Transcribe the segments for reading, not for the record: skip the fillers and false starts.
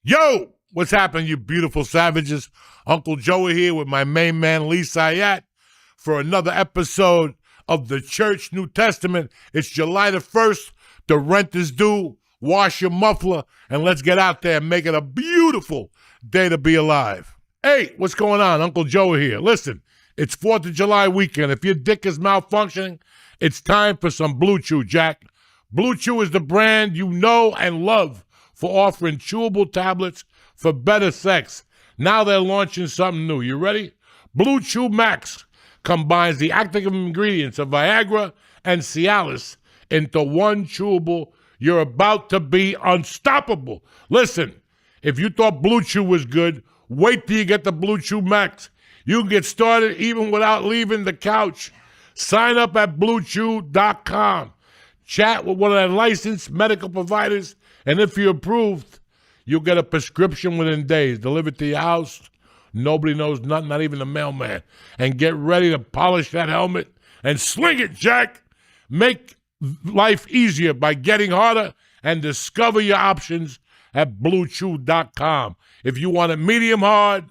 Yo, what's happening, you beautiful savages? Uncle Joey here with my main man, Lee Sayat, for another episode of the Church New Testament. It's July the 1st. The rent is due. Wash your muffler, and let's get out there and make it a beautiful day to be alive. Hey, what's going on? Uncle Joey here. Listen, it's 4th of July weekend. If your dick is malfunctioning, it's time for some Blue Chew, Jack. Blue Chew is the brand you know and love for offering chewable tablets for better sex. Now they're launching something new. You ready? Blue Chew Max combines the active ingredients of Viagra and Cialis into one chewable. You're about to be unstoppable. Listen, if you thought Blue Chew was good, wait till you get the Blue Chew Max. You can get started even without leaving the couch. Sign up at BlueChew.com. Chat with one of their licensed medical providers, and if you're approved, you'll get a prescription within days, delivered to your house. Nobody knows nothing, not even the mailman. And get ready to polish that helmet and sling it, Jack. Make life easier by getting harder and discover your options at BlueChew.com. If you want it medium hard,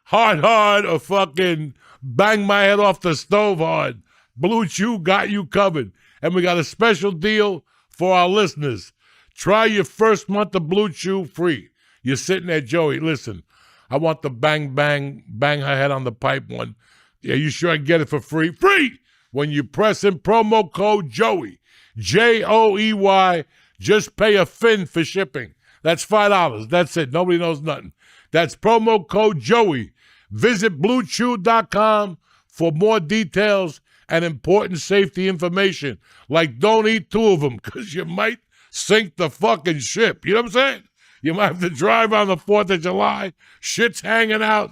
hard, or fucking bang my head off the stove hard, Blue Chew got you covered. And we got a special deal for our listeners. Try your first month of Blue Chew free. You're sitting there, Joey. Listen, I want the bang her head on the pipe one. Yeah, you sure I can get it for free? Free! When you press in promo code Joey, Joey, just pay a fin for shipping. That's $5. That's it. Nobody knows nothing. That's promo code Joey. Visit BlueChew.com for more details and important safety information. Like, don't eat two of them because you might sink the fucking ship. You know what I'm saying? You might have to drive on the 4th of July. Shit's hanging out.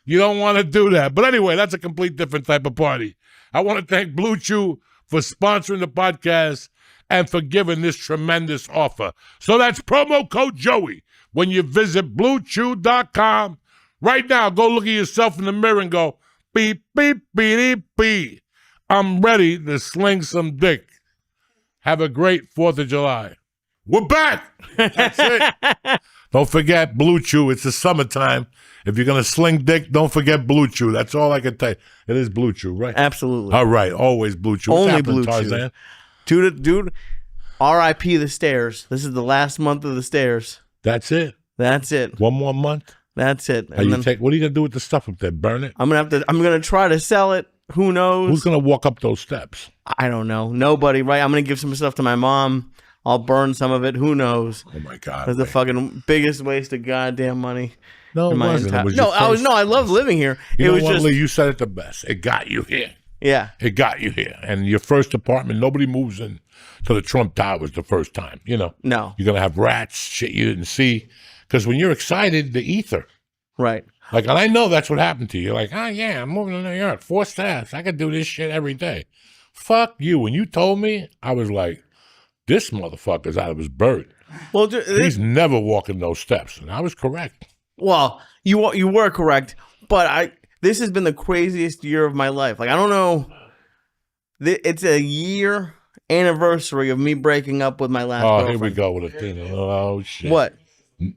You don't want to do that. But anyway, that's a complete different type of party. I want to thank Blue Chew for sponsoring the podcast and for giving this tremendous offer. So that's promo code Joey when you visit BlueChew.com. Right now, go look at yourself in the mirror and go, beep, beep, beep, beep. I'm ready to sling some dick. Have a great 4th of July. We're back. That's it. Don't forget Blue Chew. It's the summertime. If you're going to sling dick, don't forget Blue Chew. That's all I can tell you. It is Blue Chew, right? Absolutely. All right. Always Blue Chew. Only Blue Chew. Dude, R.I.P. the stairs. This is the last month of the stairs. That's it? That's it. One more month? That's it. What are you going to do with the stuff up there? Burn it? I'm going to try to sell it. Who knows? Who's going to walk up those steps? I don't know. Nobody, right? I'm going to give some stuff to my mom. I'll burn some of it. Who knows? Oh, my God. That's the fucking biggest waste of goddamn money. No, it wasn't. I love living here. You said it the best. It got you here. Yeah. It got you here. And your first apartment, nobody moves in to the Trump Towers the first time, you know. No. You're going to have rats, shit you didn't see. Because when you're excited, the ether. Right. Like, and I know that's what happened to you. You're like, oh, yeah, I'm moving to New York. 4 steps. I could do this shit every day. Fuck you. When you told me, I was like, this motherfucker's out of his bird. Well, he's never walking those steps. And I was correct. Well, you were correct. But this has been the craziest year of my life. Like, I don't know. It's a year anniversary of me breaking up with my last girlfriend. Here we go with a thing. Oh, shit. What?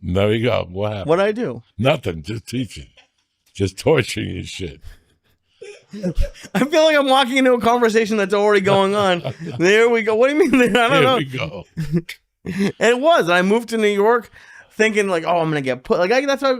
There you go. What happened? What'd I do? Nothing. Just teaching. Just torturing you shit. I feel like I'm walking into a conversation that's already going on. There we go. What do you mean? I don't know. There we go. And it was. I moved to New York thinking like, oh, I'm going to get put. Like, that's why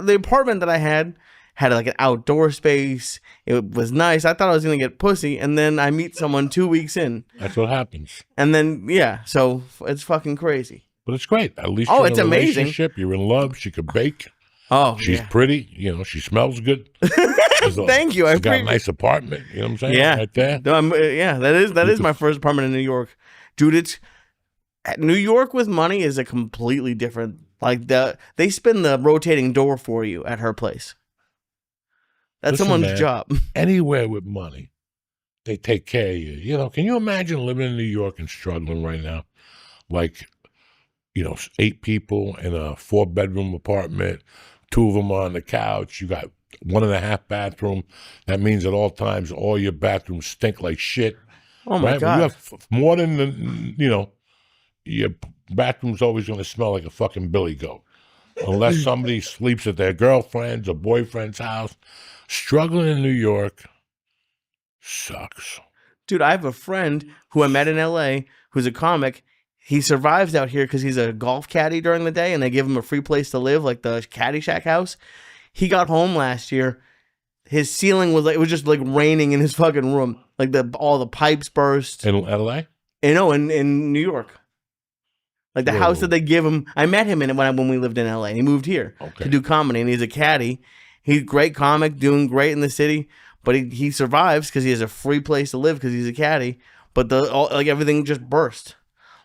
the apartment that I had like an outdoor space. It was nice. I thought I was going to get pussy. And then I meet someone 2 weeks in. That's what happens. And then, yeah. So it's fucking crazy. But it's great. At least you're in a relationship. You're in love. She could bake. Oh, she's pretty. You know, she smells good. Thank you. She's got a nice apartment. You know what I'm saying? Yeah. Right there. Yeah, that is my first apartment in New York. Dude, New York with money is a completely different. Like, they spin the rotating door for you at her place. That's someone's job. Anywhere with money, they take care of you. You know, can you imagine living in New York and struggling right now? Like, 8 people in a 4-bedroom apartment, 2 of them are on the couch. You got 1.5 bathroom. That means at all times, all your bathrooms stink like shit. Oh my God. You have more than, your bathroom's always going to smell like a fucking billy goat. unless somebody sleeps at their girlfriend's or boyfriend's house. Struggling in New York sucks. Dude, I have a friend who I met in LA who's a comic. He survives out here because he's a golf caddy during the day and they give him a free place to live, like the Caddy Shack house. He got home last year. His ceiling was like, it was just like raining in his fucking room. Like all the pipes burst. In LA? In New York. Like the Whoa. house that they give him. I met him when we lived in LA. He moved here to do comedy and he's a caddy. He's a great comic, doing great in the city. But he survives because he has a free place to live because he's a caddy. But everything just burst.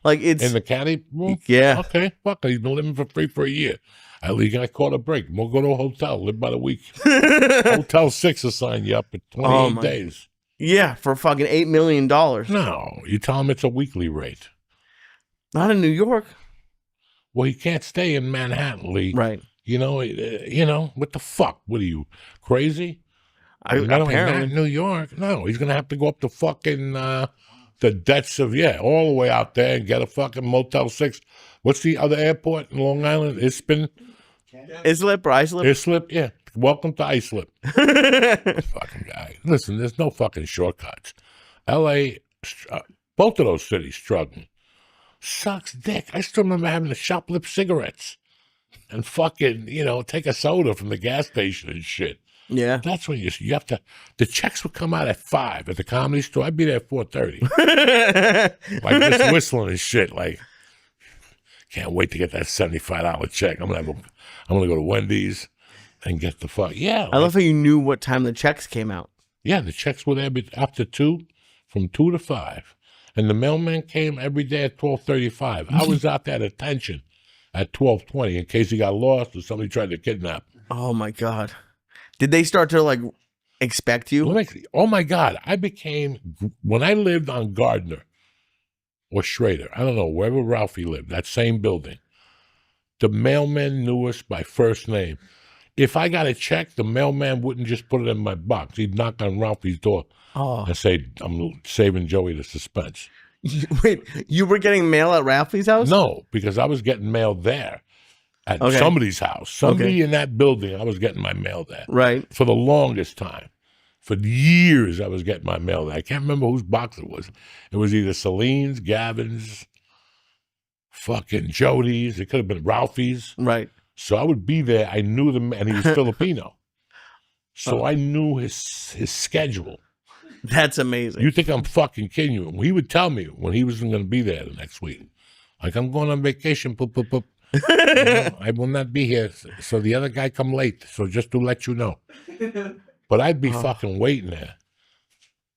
Like it's in the caddy room? Yeah. Okay. Fuck, he's been living for free for a year. At least I caught a break. We'll go to a hotel, live by the week. Hotel 6 will sign you up for 28 days. Yeah, for fucking $8 million. No, you tell him it's a weekly rate. Not in New York. Well, he can't stay in Manhattan, Lee. Right. You know, what the fuck? What are you, crazy? Apparently. In New York. No, he's going to have to go up to fucking the debts of, all the way out there and get a fucking Motel 6. What's the other airport in Long Island? Islip or Islip? Islip, yeah. Welcome to Islip. Fucking guy. Listen, there's no fucking shortcuts. L.A., both of those cities struggling. Sucks dick. I still remember having to shoplift cigarettes and fucking, take a soda from the gas station and shit. Yeah. That's when you have to, the checks would come out at 5 at the Comedy Store. I'd be there at 4:30. Like just whistling and shit. Like, can't wait to get that $75 check. I'm gonna go to Wendy's and get the fuck. Yeah. I love how you knew what time the checks came out. Yeah, the checks were there after 2, from 2 to 5. And the mailman came every day at 12:35. I was out there at attention at 12:20 in case he got lost or somebody tried to kidnap him. Oh my God. Did they start to expect you? Oh my God. When I lived on Gardner or Schrader, I don't know, wherever Ralphie lived, that same building, the mailman knew us by first name. If I got a check, the mailman wouldn't just put it in my box. He'd knock on Ralphie's door and say, I'm saving Joey the suspense. Wait, you were getting mail at Ralphie's house? No, because I was getting mail there. At somebody's house. Somebody in that building, I was getting my mail there. Right. For the longest time. For years, I was getting my mail there. I can't remember whose box it was. It was either Celine's, Gavin's, fucking Jody's. It could have been Ralphie's. Right. So I would be there. I knew them, and he was Filipino. So I knew his schedule. That's amazing. You think I'm fucking kidding you? He would tell me when he wasn't going to be there the next week. Like, I'm going on vacation, poop, poop, poop. I will not be here, so the other guy come late, so just to let you know. But I'd be fucking waiting there.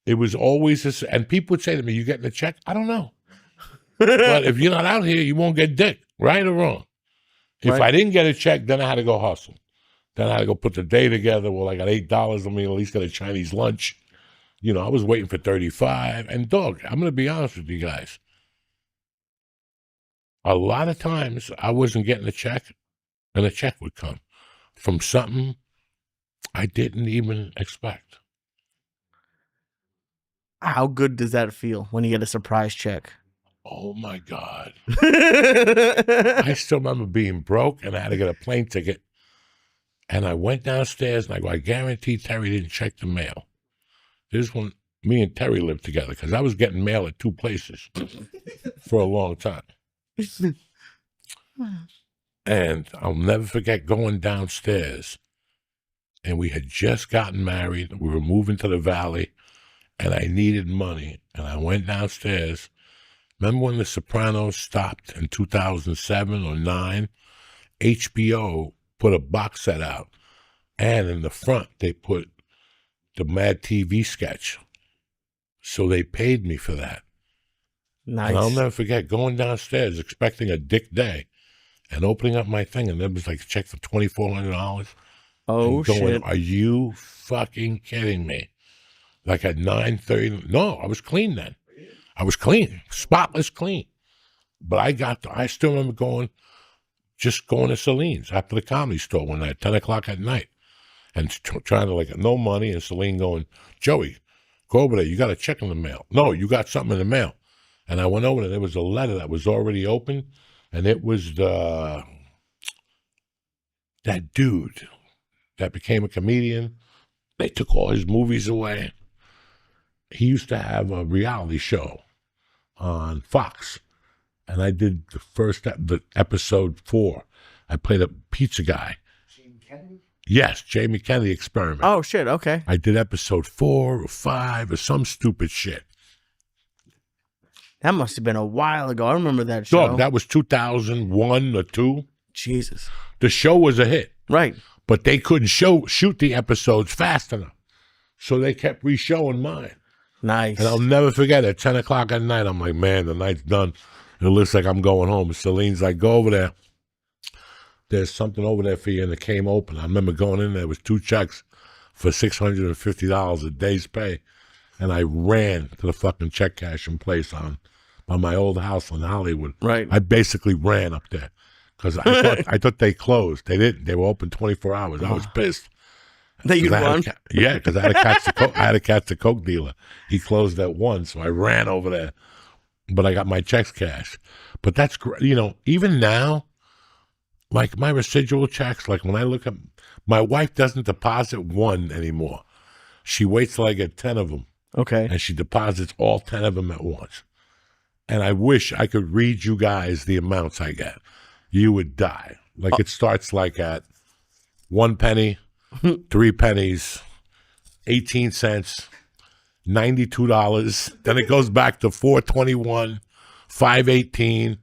It was always this, and people would say to me, you getting a check? I don't know. But if you're not out here, you won't get dick, right or wrong. If I didn't get a check, then I had to go hustle. Then I had to go put the day together. Well, I got $8. Let me at least get a Chinese lunch. I was waiting for 35. And dog, I'm going to be honest with you guys. A lot of times I wasn't getting a check, and a check would come from something I didn't even expect. How good does that feel when you get a surprise check? Oh, my God. I still remember being broke, and I had to get a plane ticket. And I went downstairs, and I go, I guarantee Terry didn't check the mail. This one, me and Terry lived together, because I was getting mail at 2 places for a long time. And I'll never forget going downstairs, and we had just gotten married. We were moving to the valley, and I needed money. And I went downstairs. Remember when The Sopranos stopped in 2007 or 9? HBO put a box set out, and in the front they put the Mad TV sketch. So they paid me for that. Nice. And I'll never forget going downstairs expecting a dick day and opening up my thing, and there was like a check for $2,400. Oh, shit. Are you fucking kidding me? Like at 9:30. No, I was clean then. I was clean, spotless clean. But I still remember going to Celine's after the Comedy Store one night, 10 o'clock at night, and trying to no money, and Celine going, Joey, go over there. You got a check in the mail. No, you got something in the mail. And I went over there. There was a letter that was already open, and it was the that dude that became a comedian, they took all his movies away. He used to have a reality show on Fox, and I did the episode 4. I played a pizza guy. Jamie Kennedy? Yes, Jamie Kennedy Experiment. Oh, shit, okay. I did episode 4 or 5 or some stupid shit. That must have been a while ago. I remember that show. Dog, that was 2001 or 2. Jesus. The show was a hit. Right. But they couldn't shoot the episodes fast enough. So they kept re-showing mine. Nice. And I'll never forget, at 10 o'clock at night, I'm like, man, the night's done. It looks like I'm going home. And Celine's like, go over there. There's something over there for you. And it came open. I remember going in there. It was 2 checks for $650 a day's pay. And I ran to the fucking check cashing place by my old house in Hollywood. Right. I basically ran up there because I thought they closed. They didn't. They were open 24 hours. I was pissed. That you run? Yeah, because I had to catch the coke dealer. He closed at 1, so I ran over there. But I got my checks cashed. But that's great. You know, even now, like my residual checks, like when I look at, my wife doesn't deposit 1 anymore. She waits till I get 10 of them. Okay. And she deposits all 10 of them at once. And I wish I could read you guys the amounts I get. You would die. Like it starts like at 1 penny, 3 pennies, 18 cents, $92. Then it goes back to $4.21, $5.18,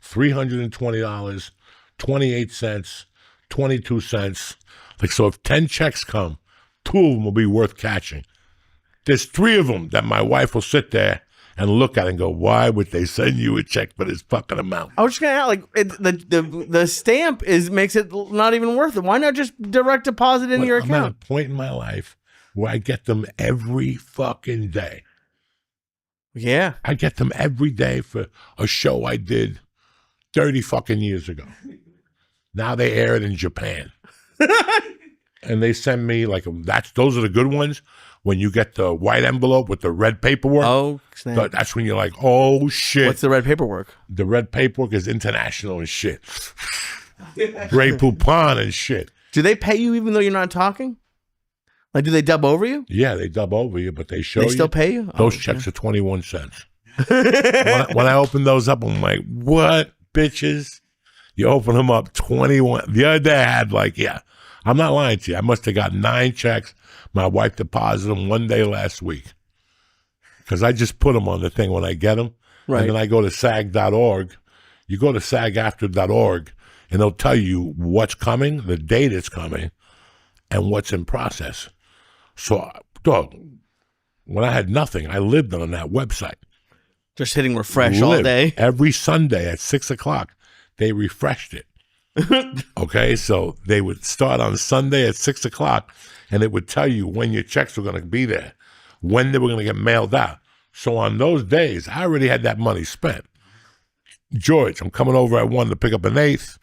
$320, 28 cents, 22 cents. Like, so if 10 checks come, 2 of them will be worth catching. There's 3 of them that my wife will sit there and look at and go, why would they send you a check for this fucking amount? I was just gonna ask, like the stamp makes it not even worth it. Why not just direct deposit into your account? I'm at a point in my life where I get them every fucking day. Yeah. I get them every day for a show I did 30 fucking years ago. Now they air it in Japan. And they send me like, those are the good ones. When you get the white envelope with the red paperwork. Oh, snap. That's when you're like, oh shit. What's the red paperwork? The red paperwork is international and shit. Ray Poupon and shit. Do they pay you even though you're not talking? Like, do they dub over you? Yeah, they dub over you, but they show you. They still pay you? Those checks are 21 cents. when I open those up, I'm like, what, bitches? You open them up, 21. The other day I had I'm not lying to you. I must have got 9 checks. My wife deposited them one day last week because I just put them on the thing when I get them. Right. And then I go to sag.org. You go to sagafter.org, and they'll tell you what's coming, the date it's coming, and what's in process. So, dog, when I had nothing, I lived on that website. Just hitting refresh all day. Every Sunday at 6 o'clock, they refreshed it. Okay, so they would start on Sunday at 6 o'clock, and it would tell you when your checks were going to be there, when they were going to get mailed out. So on those days, I already had that money spent. George, I'm coming over at 1 to pick up an 8th.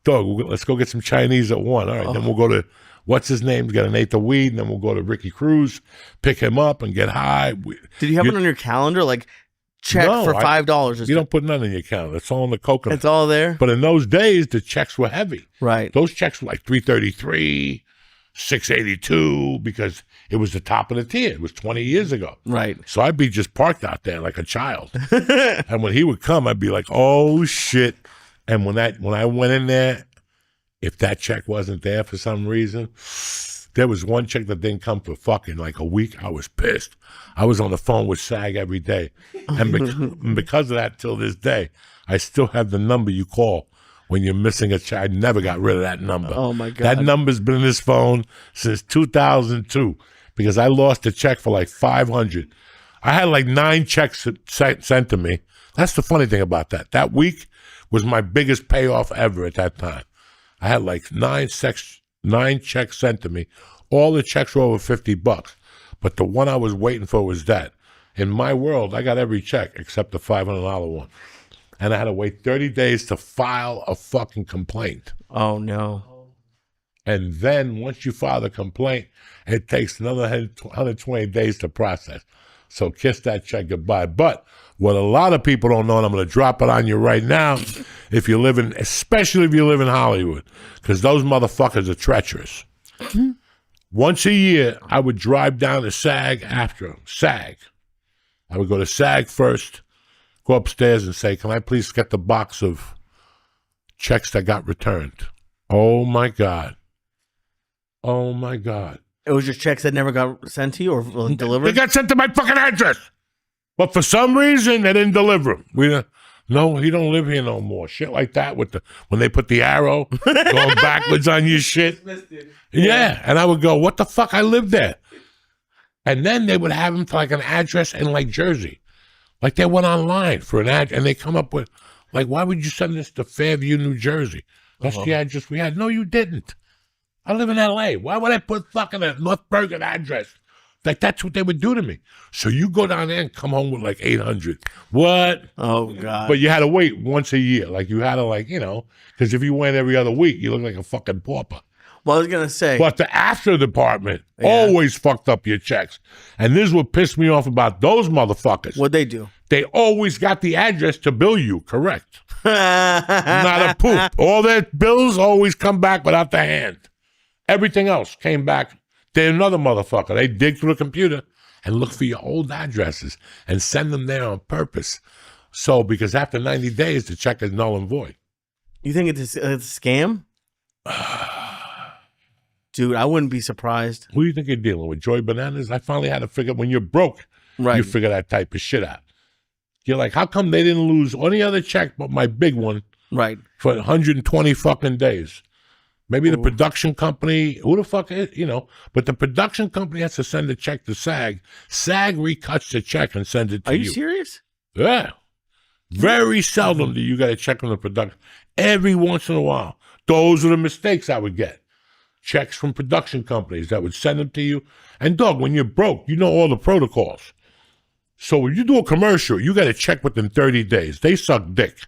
Dog, let's go get some Chinese at 1. All right, Then we'll go to, what's his name, get an 8th of weed, and then we'll go to Ricky Cruz, pick him up and get high. Did you have it on your calendar? Like, check for $5. You don't put none in your account. It's all in the coconut. It's all there. But in those days, the checks were heavy. Right. Those checks were like $333, $682, because it was the top of the tier. It was 20 years ago. Right. So I'd be just parked out there like a child. And when he would come, I'd be like, oh shit. And when I went in there, if that check wasn't there for some reason, there was one check that didn't come for fucking like a week. I was pissed. I was on the phone with SAG every day. And because of that, till this day, I still have the number you call when you're missing a check. I never got rid of that number. Oh, my God. That number's been in this phone since 2002 because I lost a check for like $500. I had like 9 checks sent to me. That's the funny thing about that. That week was my biggest payoff ever at that time. I had like 9 checks sent to me. All the checks were over $50, but the one I was waiting for was that. In my world, I got every check except the $500 one, and I had to wait 30 days to file a fucking complaint. Oh no! And then once you file the complaint, it takes another 120 days to process. So kiss that check goodbye. But what a lot of people don't know, and I'm going to drop it on you right now, especially if you live in Hollywood, because those motherfuckers are treacherous. Once a year, I would drive down to SAG after SAG. I would go to SAG first, go upstairs and say, can I please get the box of checks that got returned? Oh, my God. Oh, my God. It was just checks that never got sent to you or delivered? They got sent to my fucking address. But for some reason, they didn't deliver them. No, he don't live here no more. Shit like that when they put the arrow going backwards on your shit. Yeah, and I would go, what the fuck? I live there. And then they would have them to like an address in like Jersey. Like they went online for an address, and they come up with, like, why would you send this to Fairview, New Jersey? That's the address we had. No, you didn't. I live in L.A. Why would I put fucking a North Bergen address? Like, that's what they would do to me. So you go down there and come home with like 800. What? Oh, God. But you had to wait once a year. Like, you had to, like, because if you went every other week, you look like a fucking pauper. Well, I was going to say. But the after department always fucked up your checks. And this is what pissed me off about those motherfuckers. What'd they do? They always got the address to bill you, correct. Not a poop. All their bills always come back without the hand. Everything else came back. They're another motherfucker. They dig through the computer and look for your old addresses and send them there on purpose. So, because after 90 days, the check is null and void. You think it's a scam? Dude, I wouldn't be surprised. Who do you think you're dealing with? Joy Bananas? I finally had to figure, when you're broke, you figure that type of shit out. You're like, how come they didn't lose any other check but my big one for 120 fucking days? Maybe the production company, who the fuck is, but the production company has to send a check to SAG. SAG recuts the check and sends it to you. Are you serious? Yeah. Very seldom do you get a check from the production. Every once in a while. Those are the mistakes I would get. Checks from production companies that would send them to you. And dog, when you're broke, you know all the protocols. So when you do a commercial, you got to check within 30 days. They suck dick.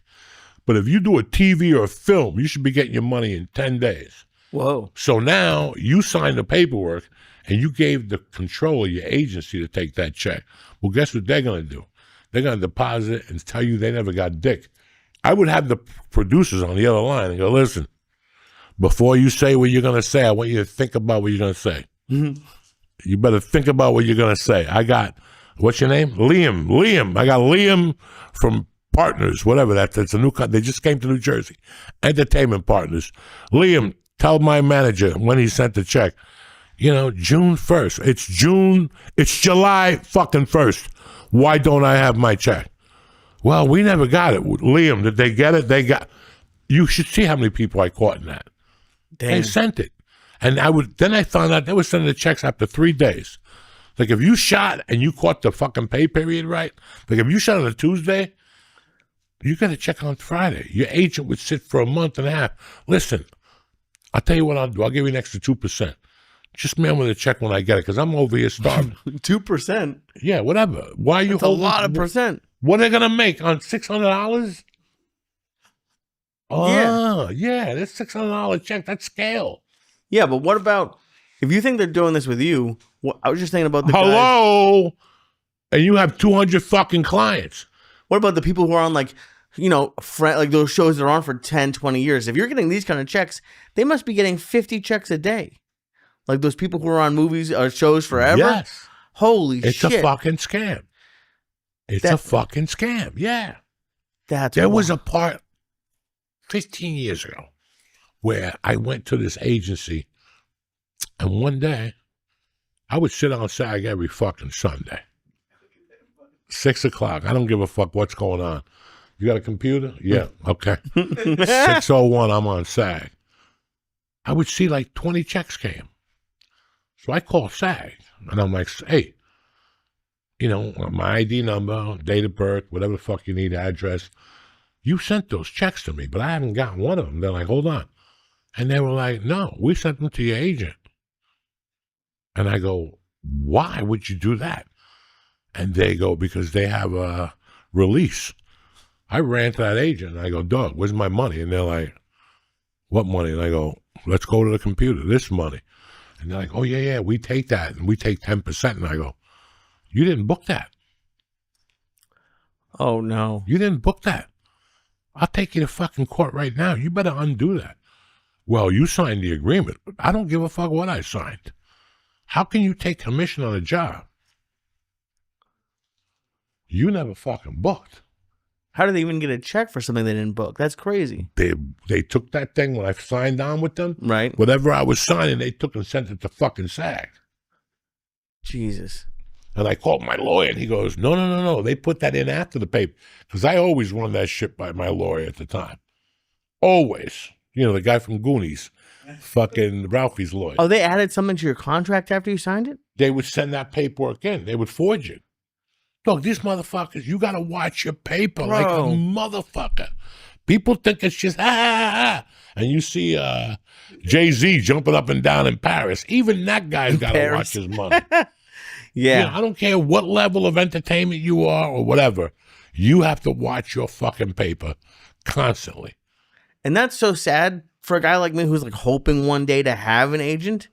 But if you do a TV or a film, you should be getting your money in 10 days. Whoa. So now you signed the paperwork and you gave the control of your agency to take that check. Well, guess what they're going to do? They're going to deposit and tell you they never got dick. I would have the producers on the other line and go, listen, before you say what you're going to say, I want you to think about what you're going to say. Mm-hmm. You better think about what you're going to say. I got, what's your name? Liam. I got Liam from Partners, whatever that's a new they just came to New Jersey. Entertainment Partners. Liam, tell my manager when he sent the check, June 1st. It's July fucking 1st. Why don't I have my check? Well, we never got it. Liam, did they get it? You should see how many people I caught in that. Damn. They sent it. And then I found out they were sending the checks after 3 days. Like if you shot and you caught the fucking pay period right, like if you shot on a Tuesday, you got to check on Friday. Your agent would sit for a month and a half. Listen, I'll tell you what I'll do. I'll give you an extra 2%. Just mail me the check when I get it, because I'm over here starving. 2%? Yeah, whatever. Why are you That's holding? A lot of percent. What are they going to make on $600? Oh, yeah, that's $600 check. That's scale. Yeah, but what about, if you think they're doing this with you, I was just thinking about the Hello? guys. And you have 200 fucking clients. What about the people who are on like those shows that are on for 10, 20 years? If you're getting these kind of checks, they must be getting 50 checks a day. Like those people who are on movies or shows forever. Yes. Holy shit. It's a fucking scam. It's a fucking scam. Yeah. There was a part 15 years ago where I went to this agency, and one day I would sit on SAG every fucking Sunday. 6 o'clock. I don't give a fuck what's going on. You got a computer? Yeah. Okay. 6:01, I'm on SAG. I would see like 20 checks came. So I call SAG, and I'm like, hey, my ID number, date of birth, whatever the fuck you need, address. You sent those checks to me, but I haven't gotten one of them. They're like, hold on. And they were like, no, we sent them to your agent. And I go, why would you do that? And they go, because they have a release. I ran to that agent, and I go, dog, where's my money? And they're like, what money? And I go, let's go to the computer, this money. And they're like, oh, yeah, we take that, and we take 10%. And I go, You didn't book that. Oh, no. You didn't book that. I'll take you to fucking court right now. You better undo that. Well, you signed the agreement. I don't give a fuck what I signed. How can you take commission on a job you never fucking booked? How did they even get a check for something they didn't book? That's crazy. They took that thing when I signed on with them. Right. Whatever I was signing, they took and sent it to fucking SAG. Jesus. And I called my lawyer, and he goes, no. They put that in after the paper. Because I always run that shit by my lawyer at the time. Always. You know, the guy from Goonies. Fucking Ralphie's lawyer. Oh, they added something to your contract after you signed it? They would send that paperwork in. They would forge it. Look, these motherfuckers, you got to watch your paper like a motherfucker. People think it's just, And you see Jay-Z jumping up and down in Paris. Even that guy's got to watch his money. Yeah. You know, I don't care what level of entertainment you are or whatever. You have to watch your fucking paper constantly. And that's so sad for a guy like me who's like hoping one day to have an agent.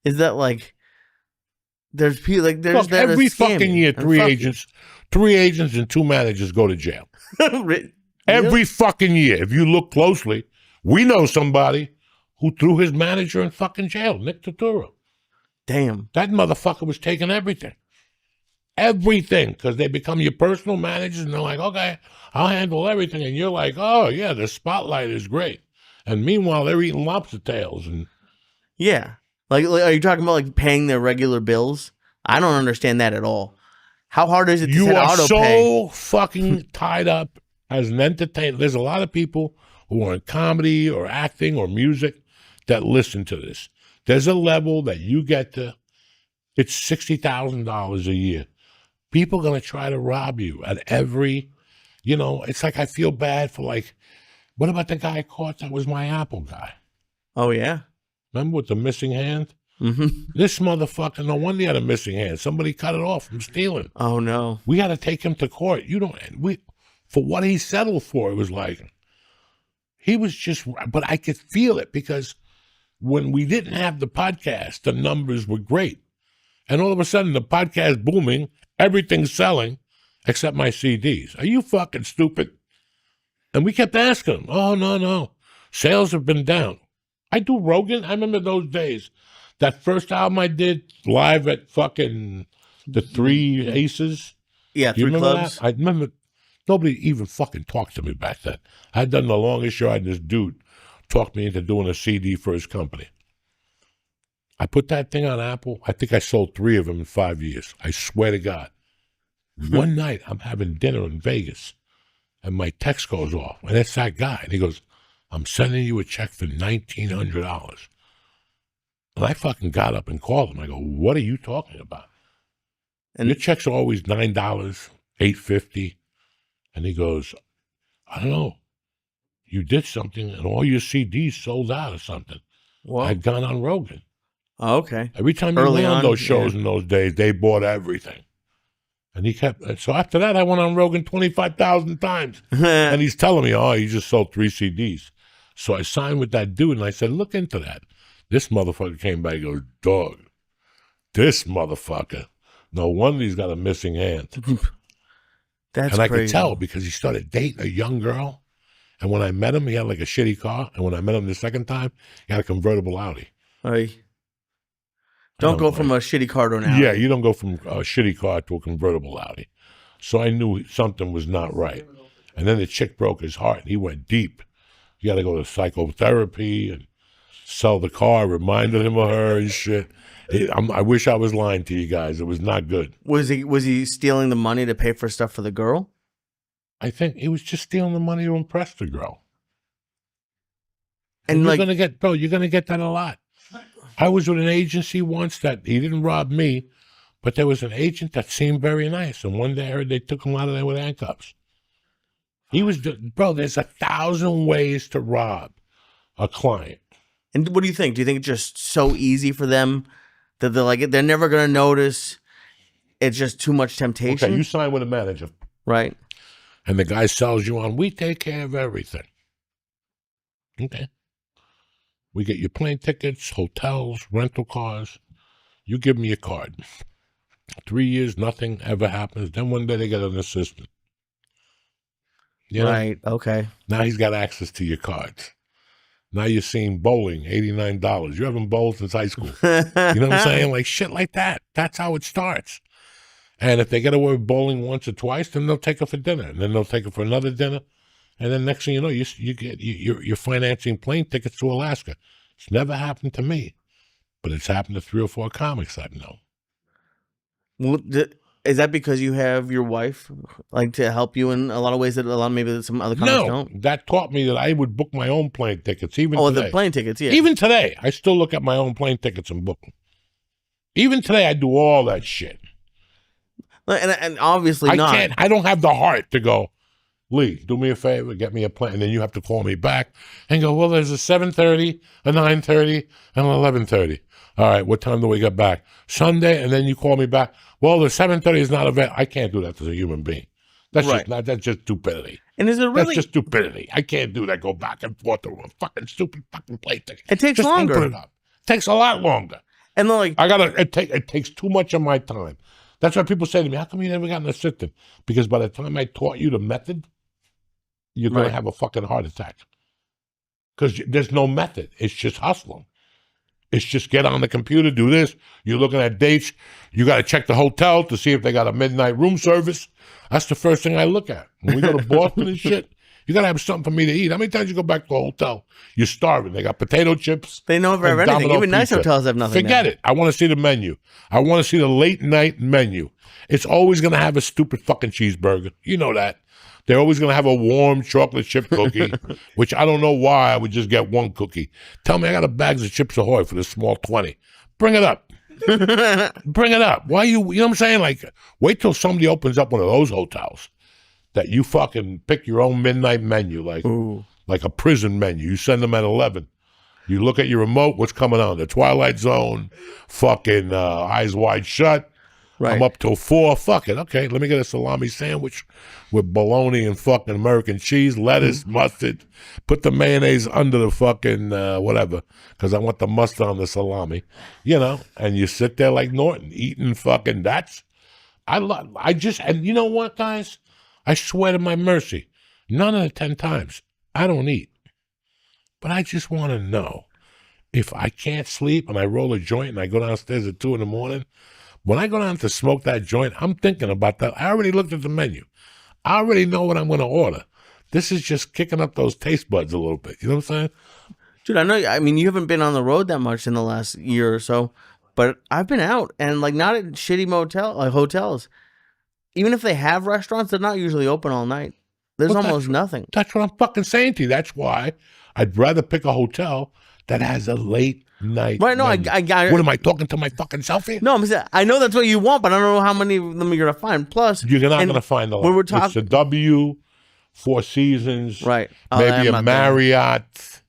Is that like there's people like there's Look, that every fucking year, three agents and 2 managers go to jail. Every fucking year. If you look closely, we know somebody who threw his manager in fucking jail, Nick Turturro. Damn. That motherfucker was taking everything. Everything, because they become your personal managers, and they're like, okay, I'll handle everything. And you're like, oh, yeah, the spotlight is great. And meanwhile, they're eating lobster tails. And yeah. Like, are you talking about like paying their regular bills? I don't understand that at all. How hard is it to set auto pay? You are so fucking tied up as an entertainer. There's a lot of people who are in comedy or acting or music that listen to this. There's a level that you get to, it's $60,000 a year. People are going to try to rob you at every, you know, it's like I feel bad for like, what about the guy caught that was my Apple guy? Oh, yeah. Remember with the missing hand? Mm-hmm. This motherfucker, no wonder he had a missing hand. Somebody cut it off from stealing. Oh, no. We had to take him to court. For what he settled for, it was like, he was just, but I could feel it because when we didn't have the podcast, the numbers were great. And all of a sudden, the podcast booming, everything's selling except my CDs. Are you fucking stupid? And we kept asking him, oh, no. Sales have been down. I do Rogan. I remember those days. That first album I did live at fucking the Three Aces. Yeah, Do you 3 remember clubs. that? I remember nobody even fucking talked to me back then. I'd done the longest show. I had this dude talk me into doing a CD for his company. I put that thing on Apple. I think I sold 3 of them in 5 years. I swear to God. One night, I'm having dinner in Vegas, and my text goes off, and it's that guy. And he goes, I'm sending you a check for $1,900. And I fucking got up and called him. I go, what are you talking about? And your checks are always $9, $8.50. And he goes, I don't know. You did something, and all your CDs sold out or something. Whoa. I'd gone on Rogan. Oh, okay. Every time you went on those shows in those days, they bought everything. And he kept, so after that, I went on Rogan 25,000 times. And he's telling me, oh, you just sold 3 CDs. So I signed with that dude, and I said, look into that. This motherfucker came back and goes, dog, this motherfucker. No wonder he's got a missing hand. That's and I crazy. could tell because he started dating a young girl. And when I met him, he had like a shitty car. And when I met him the second time, he had a convertible Audi. Don't go from a shitty car to an Audi. Yeah, you don't go from a shitty car to a convertible Audi. So I knew something was not right. And then the chick broke his heart. And he went deep. You got to go to psychotherapy and sell the car. Reminded him of her and shit. I wish I was lying to you guys. It was not good. Was he stealing the money to pay for stuff for the girl? I think he was just stealing the money to impress the girl. And you're gonna get that a lot. I was with an agency once that he didn't rob me, but there was an agent that seemed very nice. And one day I heard they took him out of there with handcuffs. He was, there's 1,000 ways to rob a client. And what do you think? Do you think it's just so easy for them that they're never going to notice? It's just too much temptation. Okay, you sign with a manager. Right. And the guy sells you on, we take care of everything. Okay. We get your plane tickets, hotels, rental cars. You give me a card. 3 years, nothing ever happens. Then one day they get an assistant. You know? Right. Okay. Now he's got access to your cards. Now you're seeing bowling, $89. You haven't bowled since high school. You know what I'm saying? Like shit like that. That's how it starts. And if they get away with bowling once or twice, then they'll take her for dinner. And then they'll take her for another dinner. And then next thing you know, you're financing plane tickets to Alaska. It's never happened to me. But it's happened to 3 or 4 comics I know. Well, is that because you have your wife, like, to help you in a lot of ways that maybe some other comics don't? That taught me that I would book my own plane tickets, even today. The plane tickets, yeah. Even today, I still look at my own plane tickets and book them. Even today, I do all that shit. And obviously I don't have the heart to go, Lee, do me a favor, get me a plane. And then you have to call me back and go, well, there's a 7:30, a 9:30, and an 11:30. All right, what time do we get back? Sunday, and then you call me back. Well, the 7:30 is not available. I can't do that as a human being. That's just stupidity. And is it really? That's just stupidity. I can't do that. Go back and forth to a fucking stupid fucking plane ticket. It takes longer. Open it up. It takes a lot longer. And then, it takes too much of my time. That's why people say to me, how come you never got an assistant? Because by the time I taught you the method, you're going to have a fucking heart attack. Because there's no method. It's just hustling. It's just get on the computer, do this. You're looking at dates. You got to check the hotel to see if they got a midnight room service. That's the first thing I look at. When we go to Boston and shit, you got to have something for me to eat. How many times you go back to a hotel? You're starving. They got potato chips. They know for anything. Even nice hotels have nothing. Forget it. I want to see the menu. I want to see the late night menu. It's always going to have a stupid fucking cheeseburger. You know that. They're always going to have a warm chocolate chip cookie, which I don't know why I would just get one cookie. Tell me I got a bags of Chips Ahoy for the small 20. Bring it up. Bring it up. Why you know what I'm saying? Like, wait till somebody opens up one of those hotels that you fucking pick your own midnight menu, like a prison menu. You send them at 11. You look at your remote, what's coming on? The Twilight Zone, fucking Eyes Wide Shut. Right. I'm up till 4. Fuck it. Okay, let me get a salami sandwich with bologna and fucking American cheese, lettuce, mustard. Put the mayonnaise under the fucking whatever, because I want the mustard on the salami. You know, and you sit there like Norton eating fucking. And you know what, guys? I swear to my mercy, 9 out of 10 times I don't eat, but I just want to know if I can't sleep and I roll a joint and I go downstairs at 2 a.m. When I go down to smoke that joint, I'm thinking about that. I already looked at the menu. I already know what I'm going to order. This is just kicking up those taste buds a little bit. You know what I'm saying? Dude, I know. I mean, you haven't been on the road that much in the last year or so, but I've been out and not at shitty hotels. Even if they have restaurants, they're not usually open all night. There's almost nothing. That's what I'm fucking saying to you. That's why I'd rather pick a hotel that has a late night. Right, no, I what am I talking to my fucking self here? No, I know that's what you want, but I don't know how many of them you're gonna find. Plus, you're not gonna find a lot. It's a W, Four Seasons, right? Maybe a Marriott,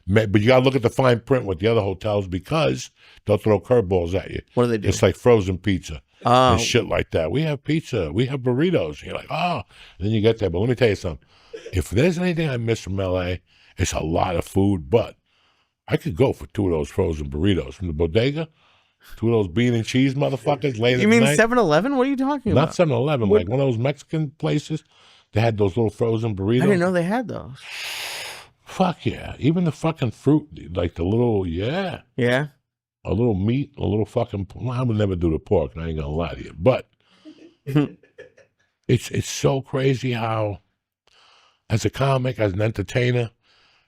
but you gotta look at the fine print with the other hotels because they'll throw curveballs at you. What do they do? It's like frozen pizza and shit like that. We have pizza, we have burritos. And you're like, oh, and then you get there. But let me tell you something. If there's anything I miss from LA, it's a lot of food, but I could go for 2 of those frozen burritos from the bodega, 2 of those bean and cheese motherfuckers late at night. You mean 7-Eleven? What are you talking about? Not 7-Eleven, like one of those Mexican places. They had those little frozen burritos. I didn't know they had those. Fuck yeah. Even the fucking fruit, like the little, yeah. Yeah? A little meat, a little fucking, I would never do the pork, I ain't gonna lie to you. But it's so crazy how, as a comic, as an entertainer,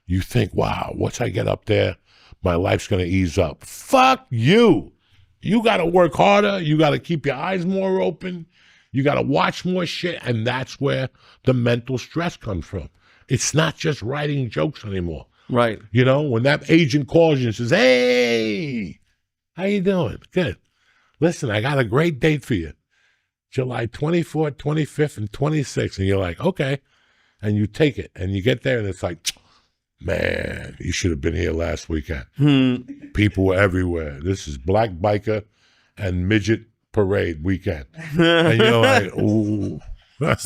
you think, wow, once I get up there, my life's going to ease up. Fuck you. You got to work harder. You got to keep your eyes more open. You got to watch more shit. And that's where the mental stress comes from. It's not just writing jokes anymore. Right. You know, when that agent calls you and says, hey, how you doing? Good. Listen, I got a great date for you. July 24th, 25th, and 26th. And you're like, okay. And you take it. And you get there and it's like, man, you should have been here last weekend. People were everywhere. This is Black Biker and Midget Parade weekend. And you're like, ooh.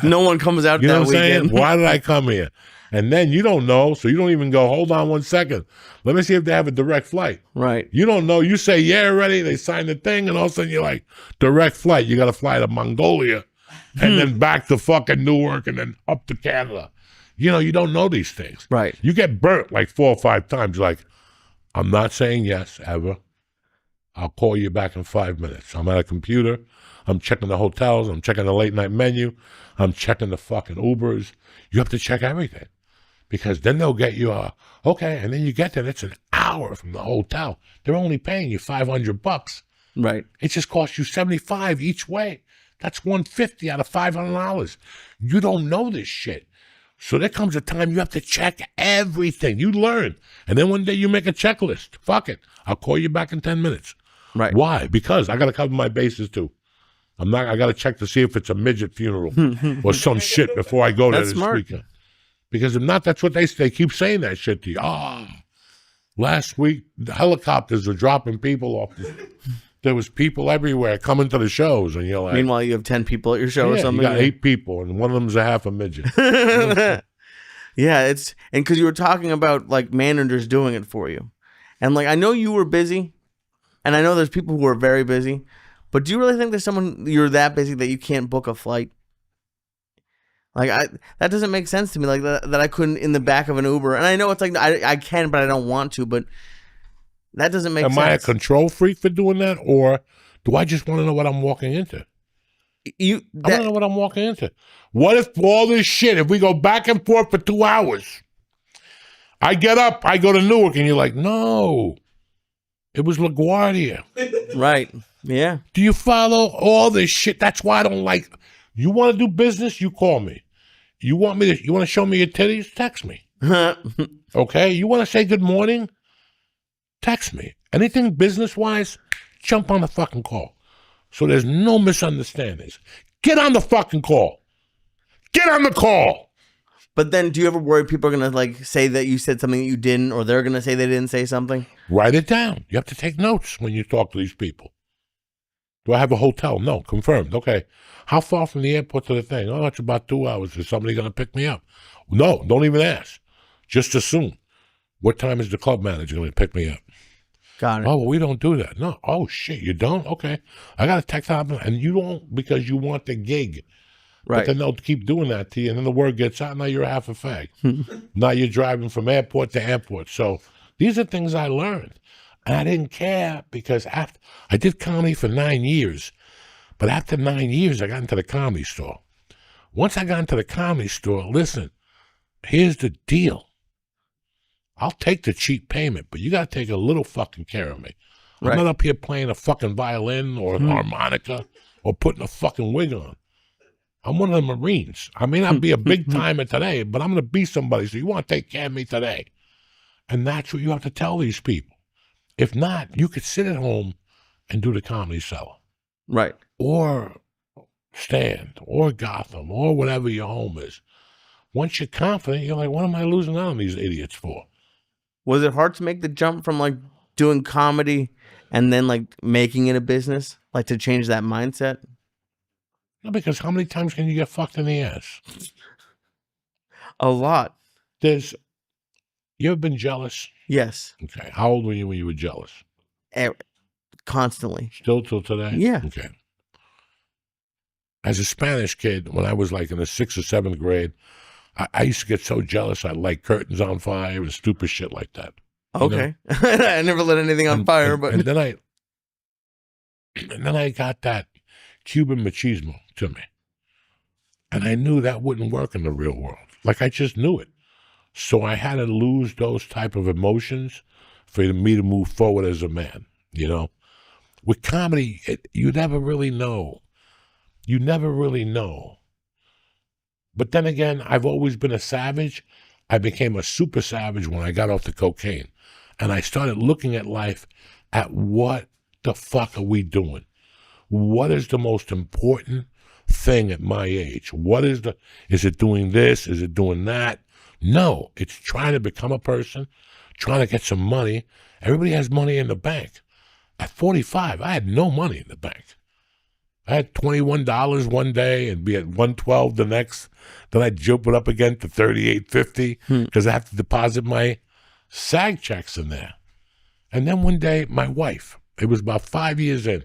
No one comes out you know that what I'm weekend. saying? Why did I come here? And then you don't know, so you don't even go, hold on 1 second. Let me see if they have a direct flight. Right. You don't know. You say, yeah, ready. They sign the thing, and all of a sudden you're like, direct flight. You got to fly to Mongolia and then back to fucking Newark and then up to Canada. You know, you don't know these things. Right. You get burnt like 4 or 5 times. Like, I'm not saying yes, ever. I'll call you back in 5 minutes. I'm at a computer. I'm checking the hotels. I'm checking the late night menu. I'm checking the fucking Ubers. You have to check everything. Because then they'll get you, okay, and then you get there, it's an hour from the hotel. They're only paying you $500. Right. It just costs you $75 each way. That's $150 out of $500. You don't know this shit. So there comes a time you have to check everything. You learn. And then one day you make a checklist. Fuck it. I'll call you back in 10 minutes. Right. Why? Because I got to cover my bases too. I got to check to see if it's a midget funeral or some shit before I go there this weekend. Because if not, that's what they keep saying that shit to you. Last week, the helicopters were dropping people off. There was people everywhere coming to the shows, and you're like... Meanwhile, you have 10 people at your show or something? you got 8 people, and one of them's a half a midget. Yeah, and because you were talking about, like, managers doing it for you. And, like, I know you were busy, and I know there's people who are very busy, but do you really think there's someone you're that busy that you can't book a flight? Like, that doesn't make sense to me. Like, that I couldn't in the back of an Uber. And I know it's like, I can, but I don't want to. But that doesn't make sense. Am I a control freak for doing that? Or do I just want to know what I'm walking into? I want to know what I'm walking into. What if all this shit, if we go back and forth for 2 hours, I get up, I go to Newark, and you're like, no, it was LaGuardia. Right. Yeah. Do you follow all this shit? That's why I don't like... You want to do business? You call me. You want to show me your titties? Text me. Okay? You want to say good morning? Text me. Anything business-wise, jump on the fucking call. So there's no misunderstandings. Get on the fucking call. Get on the call. But then do you ever worry people are going to like say that you said something that you didn't, or they're going to say they didn't say something? Write it down. You have to take notes when you talk to these people. Do I have a hotel? No. Confirmed. Okay. How far from the airport to the thing? Oh, it's about 2 hours. Is somebody going to pick me up? No. Don't even ask. Just assume. What time is the club manager going to pick me up? Got it. Oh, well, we don't do that. No. Oh, shit. You don't? Okay. I got to text out. And you don't because you want the gig. Right. But then they'll keep doing that to you. And then the word gets out. Now you're half a fag. Now you're driving from airport to airport. So these are things I learned. And I didn't care because I did comedy for 9 years. But after 9 years, I got into the Comedy Store. Once I got into the Comedy Store, listen, here's the deal. I'll take the cheap payment, but you got to take a little fucking care of me. Right. I'm not up here playing a fucking violin or an harmonica or putting a fucking wig on. I'm one of the Marines. I may not be a big timer today, but I'm going to be somebody, so you want to take care of me today. And that's what you have to tell these people. If not, you could sit at home and do the Comedy Cellar. Right. Or Stand, or Gotham, or whatever your home is. Once you're confident, you're like, what am I losing out on these idiots for? Was it hard to make the jump from like doing comedy and then like making it a business? Like to change that mindset? No, because how many times can you get fucked in the ass? A lot. You ever been jealous? Yes. Okay. How old were you when you were jealous? Constantly. Still till today? Yeah. Okay. As a Spanish kid, when I was like in the 6th or 7th grade, I used to get so jealous I'd light curtains on fire and stupid shit like that. Okay. I never lit anything on fire, but and then I got that Cuban machismo to me. And I knew that wouldn't work in the real world. Like I just knew it. So I had to lose those type of emotions for me to move forward as a man, you know? With comedy, you never really know. You never really know. But then again, I've always been a savage. I became a super savage when I got off the cocaine. And I started looking at life at what the fuck are we doing? What is the most important thing at my age? Is it doing this? Is it doing that? No, it's trying to become a person, trying to get some money. Everybody has money in the bank. At 45, I had no money in the bank. I had $21 one day and be at $112 the next. Then I'd jump it up again to $38.50 because I have to deposit my SAG checks in there. And then one day, my wife, it was about 5 years in,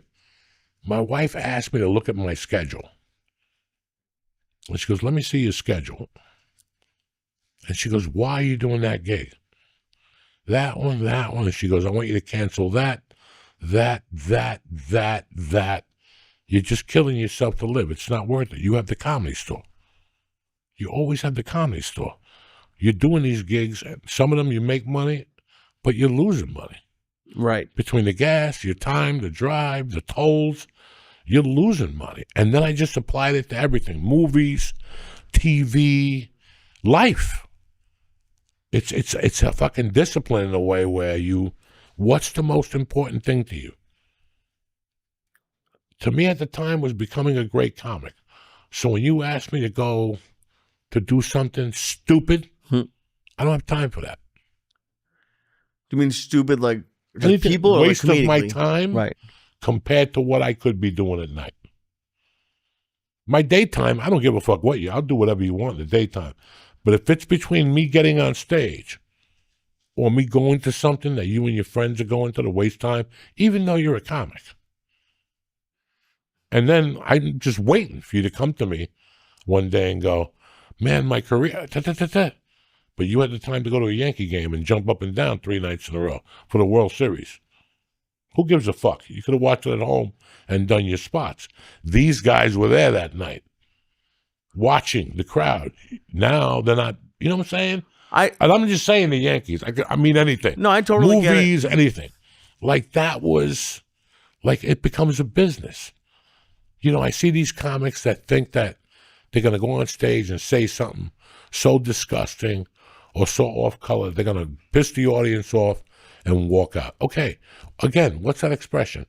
my wife asked me to look at my schedule. And she goes, let me see your schedule. And she goes, why are you doing that gig? That one. And she goes, I want you to cancel that. You're just killing yourself to live. It's not worth it. You have the Comedy Store. You always have the Comedy Store. You're doing these gigs. Some of them you make money, but you're losing money. Right. Between the gas, your time, the drive, the tolls, you're losing money. And then I just applied it to everything. Movies, TV, life. It's a fucking discipline in a way where what's the most important thing to you? To me at the time was becoming a great comic. So when you asked me to go to do something stupid, I don't have time for that. You mean stupid like Anything, people or waste like of my comedically? time Right. compared to what I could be doing at night. My daytime, I don't give a fuck what I'll do whatever you want in the daytime. But if it's between me getting on stage or me going to something that you and your friends are going to waste time, even though you're a comic. And then I'm just waiting for you to come to me one day and go, man, my career, But you had the time to go to a Yankee game and jump up and down 3 nights in a row for the World Series. Who gives a fuck? You could have watched it at home and done your spots. These guys were there that night, watching the crowd. Now they're not, you know what I'm saying? And I'm just saying the Yankees. I mean anything. No, I totally get it. Movies, anything. Like that was, like it becomes a business. You know, I see these comics that think that they're going to go on stage and say something so disgusting or so off-color, they're going to piss the audience off and walk out. Okay, again, what's that expression?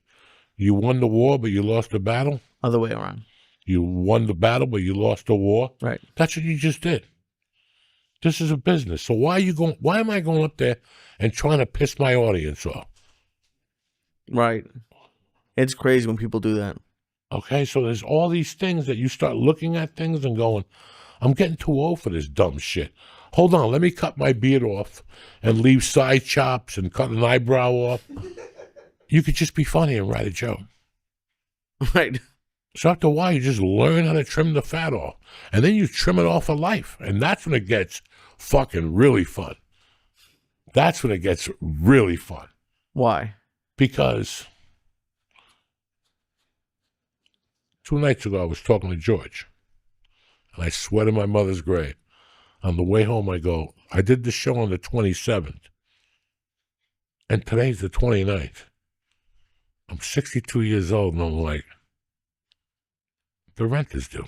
You won the war, but you lost the battle? Other way around. You won the battle, but you lost the war? Right. That's what you just did. This is a business. So why am I going up there and trying to piss my audience off? Right. It's crazy when people do that. Okay, so there's all these things that you start looking at things and going, I'm getting too old for this dumb shit. Hold on, let me cut my beard off and leave side chops and cut an eyebrow off. You could just be funny and write a joke. Right. So after a while, you just learn how to trim the fat off. And then you trim it off for life. And that's when it gets fucking really fun. That's when it gets really fun. Why? Because 2 nights ago, I was talking to George. And I swear to my mother's grave. On the way home, I go, I did the show on the 27th. And today's the 29th. I'm 62 years old, and I'm like, the rent is due.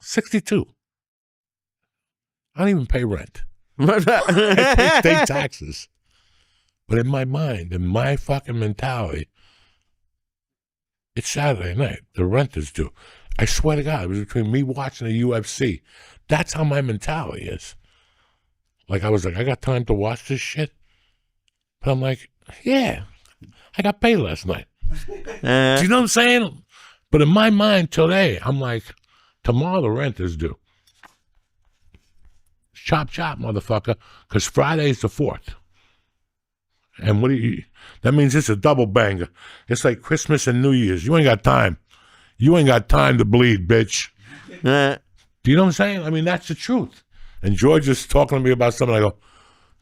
62. I don't even pay rent. I pay state taxes. But in my mind, in my fucking mentality, it's Saturday night. The rent is due. I swear to God, it was between me watching the UFC. That's how my mentality is. Like, I was like, I got time to watch this shit. But I'm like, yeah, I got paid last night. Do you know what I'm saying? But in my mind today, I'm like, tomorrow the rent is due. Chop, chop, motherfucker, because Friday's the 4th. And that means it's a double banger. It's like Christmas and New Year's. You ain't got time. You ain't got time to bleed, bitch. Do you know what I'm saying? I mean, that's the truth. And George is talking to me about something. I go,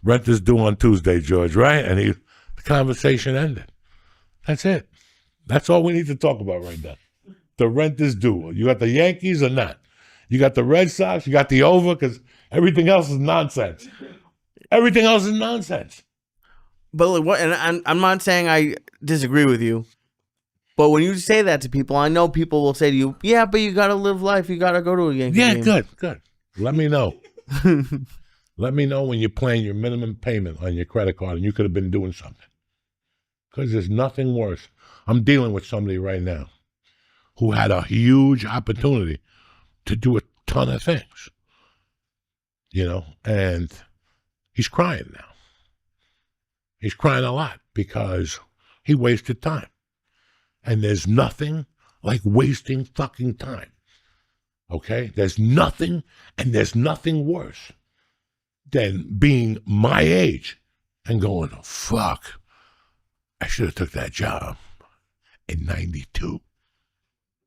rent is due on Tuesday, George, right? And the conversation ended. That's it. That's all we need to talk about right now. The rent is due. You got the Yankees or not? You got the Red Sox? You got the over? Because everything else is nonsense. Everything else is nonsense. But like, what? And I'm not saying I disagree with you. But when you say that to people, I know people will say to you, yeah, but you got to live life. You got to go to a Yankee game. Good. Let me know. Let me know when you're paying your minimum payment on your credit card and you could have been doing something. Because there's nothing worse. I'm dealing with somebody right now who had a huge opportunity to do a ton of things, you know, and he's crying now. He's crying a lot because he wasted time. And there's nothing like wasting fucking time. Okay? There's nothing, and there's nothing worse than being my age and going, oh, fuck, I should have took that job in 92.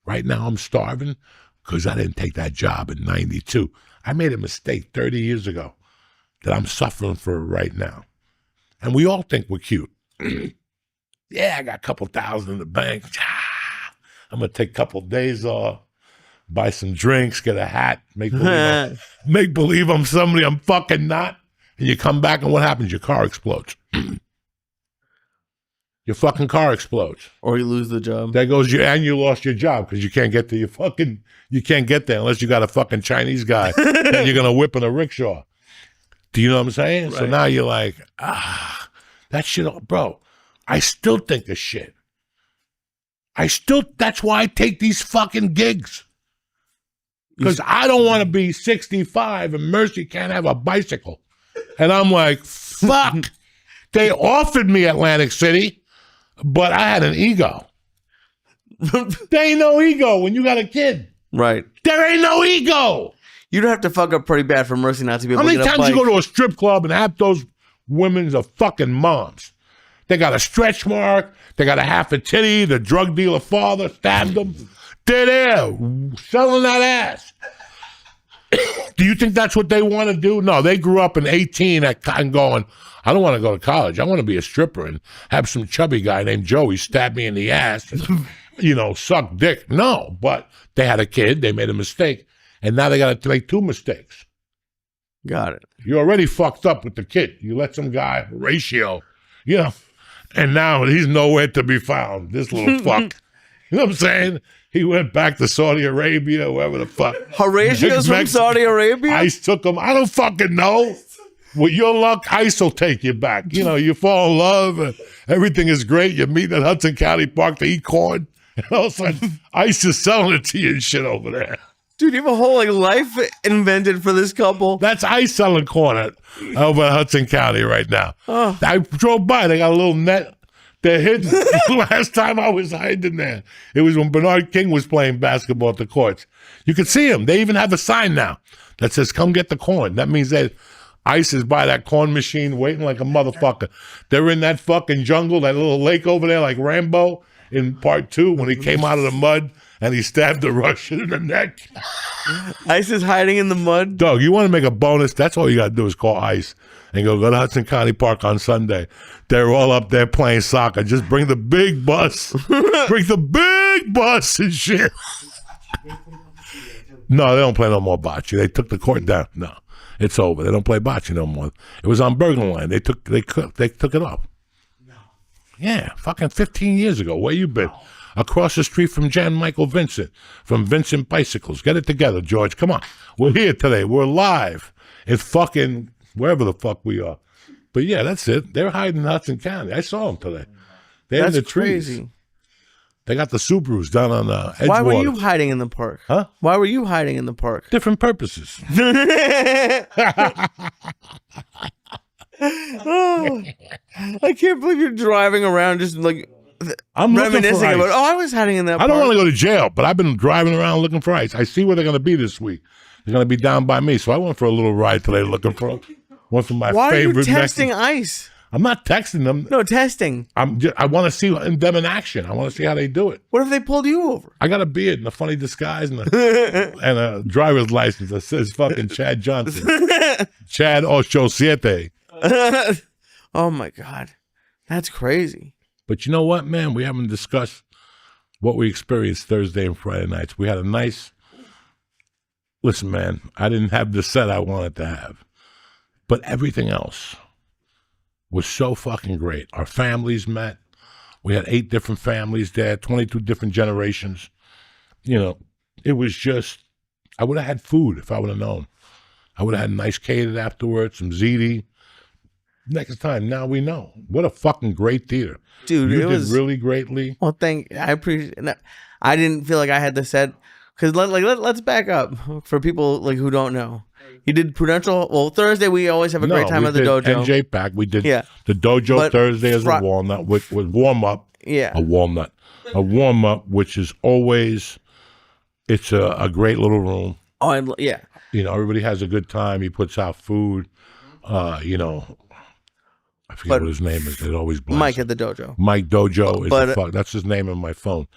Right now I'm starving because I didn't take that job in 92. I made a mistake 30 years ago that I'm suffering for right now. And we all think we're cute. Yeah, I got a couple thousand in the bank. I'm going to take a couple days off, buy some drinks, get a hat, make believe I'm somebody I'm fucking not. And you come back and what happens? Your car explodes. Your fucking car explodes. Or you lose the job. There goes and you lost your job because you can't get to you can't get there unless you got a fucking Chinese guy that you're going to whip in a rickshaw. Do you know what I'm saying? Right. So now you're like, that shit, bro, I still think of shit. That's why I take these fucking gigs. Because I don't want to be 65 and Mercy can't have a bicycle. And I'm like, fuck. They offered me Atlantic City, but I had an ego. There ain't no ego when you got a kid. Right. There ain't no ego. You'd have to fuck up pretty bad for Mercy not to be able to get a bike. How many times you go to a strip club and half those women's are fucking moms? They got a stretch mark. They got a half a titty. The drug dealer father stabbed them. They're there selling that ass. Do you think that's what they want to do? No, they grew up in 18 and going, I don't want to go to college. I want to be a stripper and have some chubby guy named Joey stab me in the ass and, suck dick. No, but they had a kid. They made a mistake. And now they got to make two mistakes. Got it. You're already fucked up with the kid. You let some guy, ratio, and now he's nowhere to be found. This little fuck. You know what I'm saying? He went back to Saudi Arabia, wherever the fuck. Horatius from Saudi Arabia? ICE took him. I don't fucking know. With your luck, ICE will take you back. You fall in love and everything is great. You meet at Hudson County Park to eat corn. And all of a sudden, ICE is selling it to you and shit over there. Dude, you have a whole life invented for this couple. That's ICE selling corn over at Hudson County right now. Oh. I drove by. They got a little net. They're hidden. Last time I was hiding there, it was when Bernard King was playing basketball at the courts. You could see him. They even have a sign now that says, come get the corn. That means that ICE is by that corn machine waiting like a motherfucker. They're in that fucking jungle, that little lake over there like Rambo in part 2 when he came out of the mud and he stabbed the Russian in the neck. ICE is hiding in the mud? Doug, you want to make a bonus? That's all you got to do is call ICE and go to Hudson County Park on Sunday. They're all up there playing soccer. Just bring the big bus. Bring the big bus and shit. No, they don't play no more bocce. They took the court down. No, it's over. They don't play bocce no more. It was on Bergenland. They took it off. No. Yeah, fucking 15 years ago. Where you been? Across the street from Jan Michael Vincent, from Vincent Bicycles. Get it together, George. Come on. We're here today. We're live. It's fucking wherever the fuck we are. But yeah, that's it. They're hiding in Hudson County. I saw them today. They're in the trees. Crazy. They got the Subarus down on Edgewater. Why were you hiding in the park? Huh? Why were you hiding in the park? Different purposes. Oh, I can't believe you're driving around just like I'm reminiscing about, I was hiding in that park. I don't want to go to jail, but I've been driving around looking for ICE. I see where they're going to be this week. They're going to be down by me. So I went for a little ride today looking for them. One from my favorite. Why are you texting ICE? I'm not texting them. No, testing. I want to see them in action. I want to see how they do it. What if they pulled you over? I got a beard and a funny disguise and a driver's license that says fucking Chad Johnson. Chad Ocho Siete. Oh my God. That's crazy. But you know what, man? We haven't discussed what we experienced Thursday and Friday nights. We had a nice... Listen, man, I didn't have the set I wanted to have. But everything else was so fucking great. Our families met. We had 8 different families there, 22 different generations. It was just... I would have had food if I would have known. I would have had nice catered afterwards, some ziti. Next time, now we know. What a fucking great theater. Dude, you did really greatly. Well, I appreciate it. I didn't feel like I had the set. Because let's back up for people who don't know. You did Prudential. Well, Thursday we always have a great time at the dojo. NJ Pack. We did the dojo Thursday as a walnut with warm up. Yeah. a walnut, a warm up, which is always, it's a great little room. Oh, yeah. You know, everybody has a good time. He puts out food. You know, I forget what his name is. It always blinds Mike me. at the dojo. Mike Dojo is the fuck. That's his name on my phone.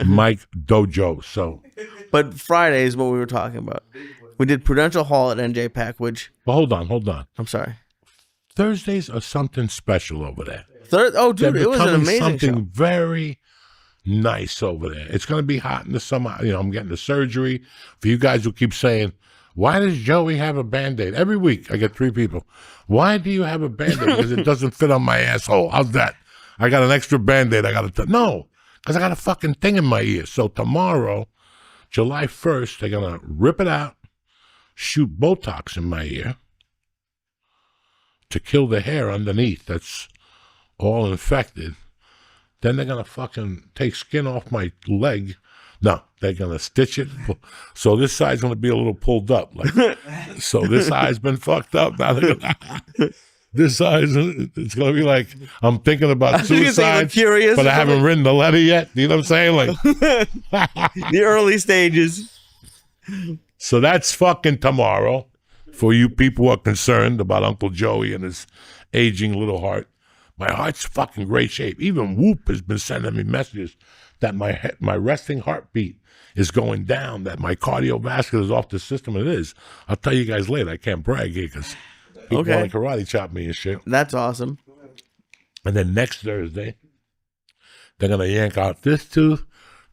Mike Dojo. So, but Friday is what we were talking about. We did Prudential Hall at NJ Pack, which. but hold on. I'm sorry. Thursdays are something special over there. Oh, dude, They're it was an becoming amazing something show. very nice over there. It's going to be hot in the summer. You know, I'm getting the surgery. For you guys who keep saying, why does Joey have a Band-Aid? Every week I get 3 people. Why do you have a Band-Aid? Because it doesn't fit on my asshole. How's that? I got an extra Band-Aid. I got to no, because I got a fucking thing in my ear. So tomorrow, July 1st, they're going to rip it out, shoot Botox in my ear to kill the hair underneath that's all infected. Then they're going to fucking take skin off my leg. No, they're going to stitch it. So this side's going to be a little pulled up. Like, so this eye's been fucked up. Now they're gonna, this eye's, it's going to be like, I'm thinking about suicide, but I haven't written the letter yet. You know what I'm saying? Like the early stages. So that's fucking tomorrow. For you people who are concerned about Uncle Joey and his aging little heart. My heart's fucking great shape. Even Whoop has been sending me messages that my resting heartbeat is going down, that my cardiovascular is off the system. It is. I'll tell you guys later. I can't brag here because people want to karate chop me and shit. That's awesome. And then next Thursday, they're going to yank out this tooth,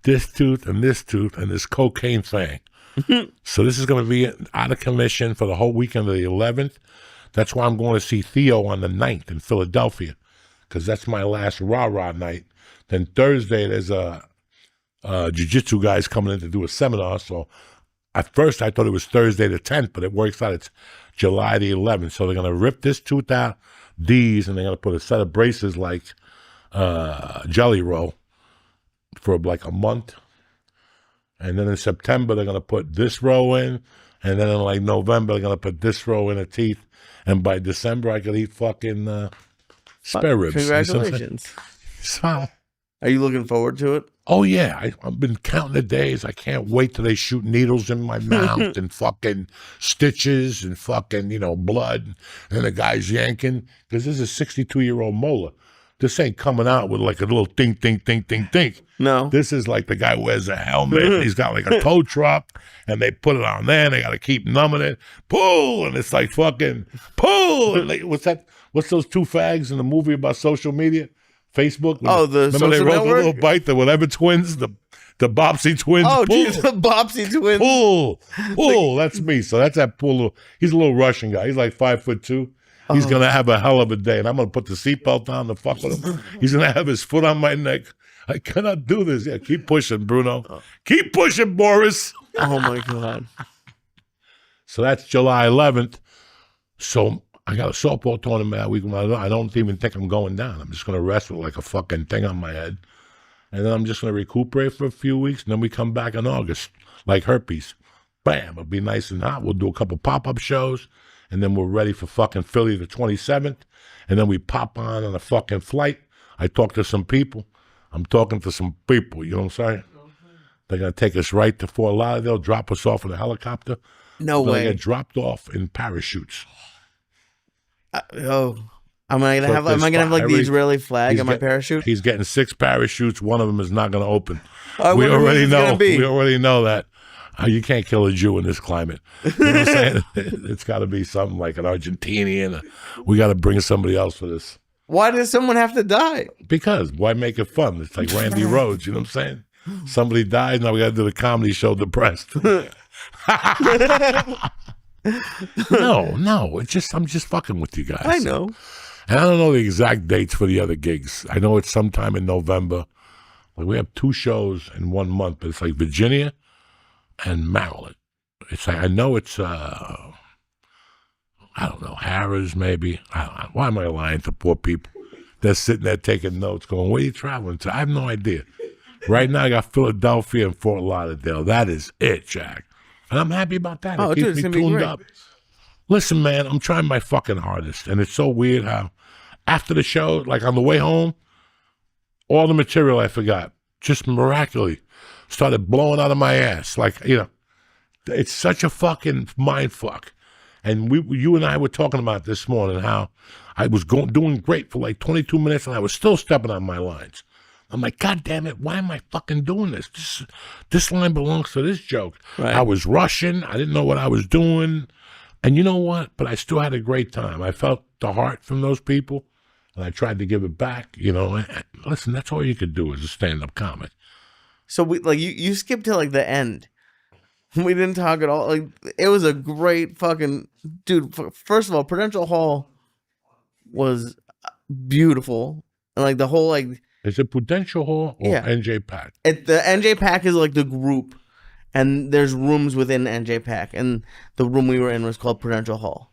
and this cocaine thing. So this is going to be out of commission for the whole weekend of the 11th. That's why I'm going to see Theo on the 9th in Philadelphia, because that's my last rah-rah night. Then Thursday, there's a jiu-jitsu guys coming in to do a seminar. So at first, I thought it was Thursday the 10th, but it works out. It's July the 11th. So they're going to rip this tooth out, these, and they're going to put a set of braces like Jelly Roll for like a month. And then in September, they're going to put this row in. And then in like November, they're going to put this row in the teeth. And by December, I could eat fucking spare ribs. Congratulations. So, are you looking forward to it? Oh, yeah. I've been counting the days. I can't wait till they shoot needles in my mouth and fucking stitches and fucking, you know, blood. And the guy's yanking. Because this is a 62-year-old molar. This ain't coming out with like a little think. No. This is like the guy wears a helmet. He's got like a tow truck, and they put it on there. And they got to keep numbing it. Pull, and it's like fucking pull. And like, what's that? What's those 2 fags in the movie about social media? Facebook? Oh, the remember social they wrote network? the little bite, the whatever twins, the Bopsy twins. Oh, pull, geez, the Bopsy twins. pull. That's me. So that's that pull. He's a little Russian guy. He's like 5'2". He's going to have a hell of a day, and I'm going to put the seatbelt on to fuck with him. He's going to have his foot on my neck. I cannot do this. Yeah, keep pushing, Bruno. Keep pushing, Boris. Oh, my God. So that's July 11th. So I got a softball tournament that week. I don't even think I'm going down. I'm just going to rest with like a fucking thing on my head. And then I'm just going to recuperate for a few weeks, and then we come back in August, like herpes. Bam, it'll be nice and hot. We'll do a couple pop-up shows. And then we're ready for fucking Philly the 27th. And then we pop on a fucking flight. I talked to some people. I'm talking to some people, you know what I'm saying? They're going to take us right to Fort Lauderdale, drop us off in a helicopter. No We're way. going to get dropped off in parachutes. Am I going to have like the Israeli flag on my parachute? He's getting 6 parachutes. One of them is not going to open. I We wonder who already it's know. gonna be. We already know that. You can't kill a Jew in this climate. You know what I'm saying? It's got to be something like an Argentinian. We got to bring somebody else for this. Why does someone have to die? Because why make it fun? It's like Randy Rhoads. You know what I'm saying? Somebody died. Now we got to do the comedy show depressed. No. I'm just fucking with you guys. I know. And I don't know the exact dates for the other gigs. I know it's sometime in November. Like we have 2 shows in 1 month, but it's like Virginia and Maryland. It's like, I know it's, I don't know, Harris maybe. I don't know. Why am I lying to poor people? They're sitting there taking notes going, where are you traveling to? I have no idea. Right now I got Philadelphia and Fort Lauderdale. That is it, Jack. And I'm happy about that. Oh, it dude, keeps it's me gonna be tuned great. up. Listen, man, I'm trying my fucking hardest. And it's so weird how after the show, like on the way home, all the material I forgot just miraculously started blowing out of my ass. Like, it's such a fucking mind fuck. And you and I were talking about this morning how I was doing great for like 22 minutes and I was still stepping on my lines. I'm like, God damn it, why am I fucking doing this? This line belongs to this joke. Right. I was rushing. I didn't know what I was doing. And you know what? But I still had a great time. I felt the heart from those people, and I tried to give it back. And listen, that's all you could do as a stand-up comic. So you skipped to like the end. We didn't talk at all. Like, it was a great fucking dude. First of all, Prudential Hall was beautiful, and like the whole like. Is it Prudential Hall or NJ Pack? The NJ Pack is like the group, and there's rooms within NJ Pack, and the room we were in was called Prudential Hall.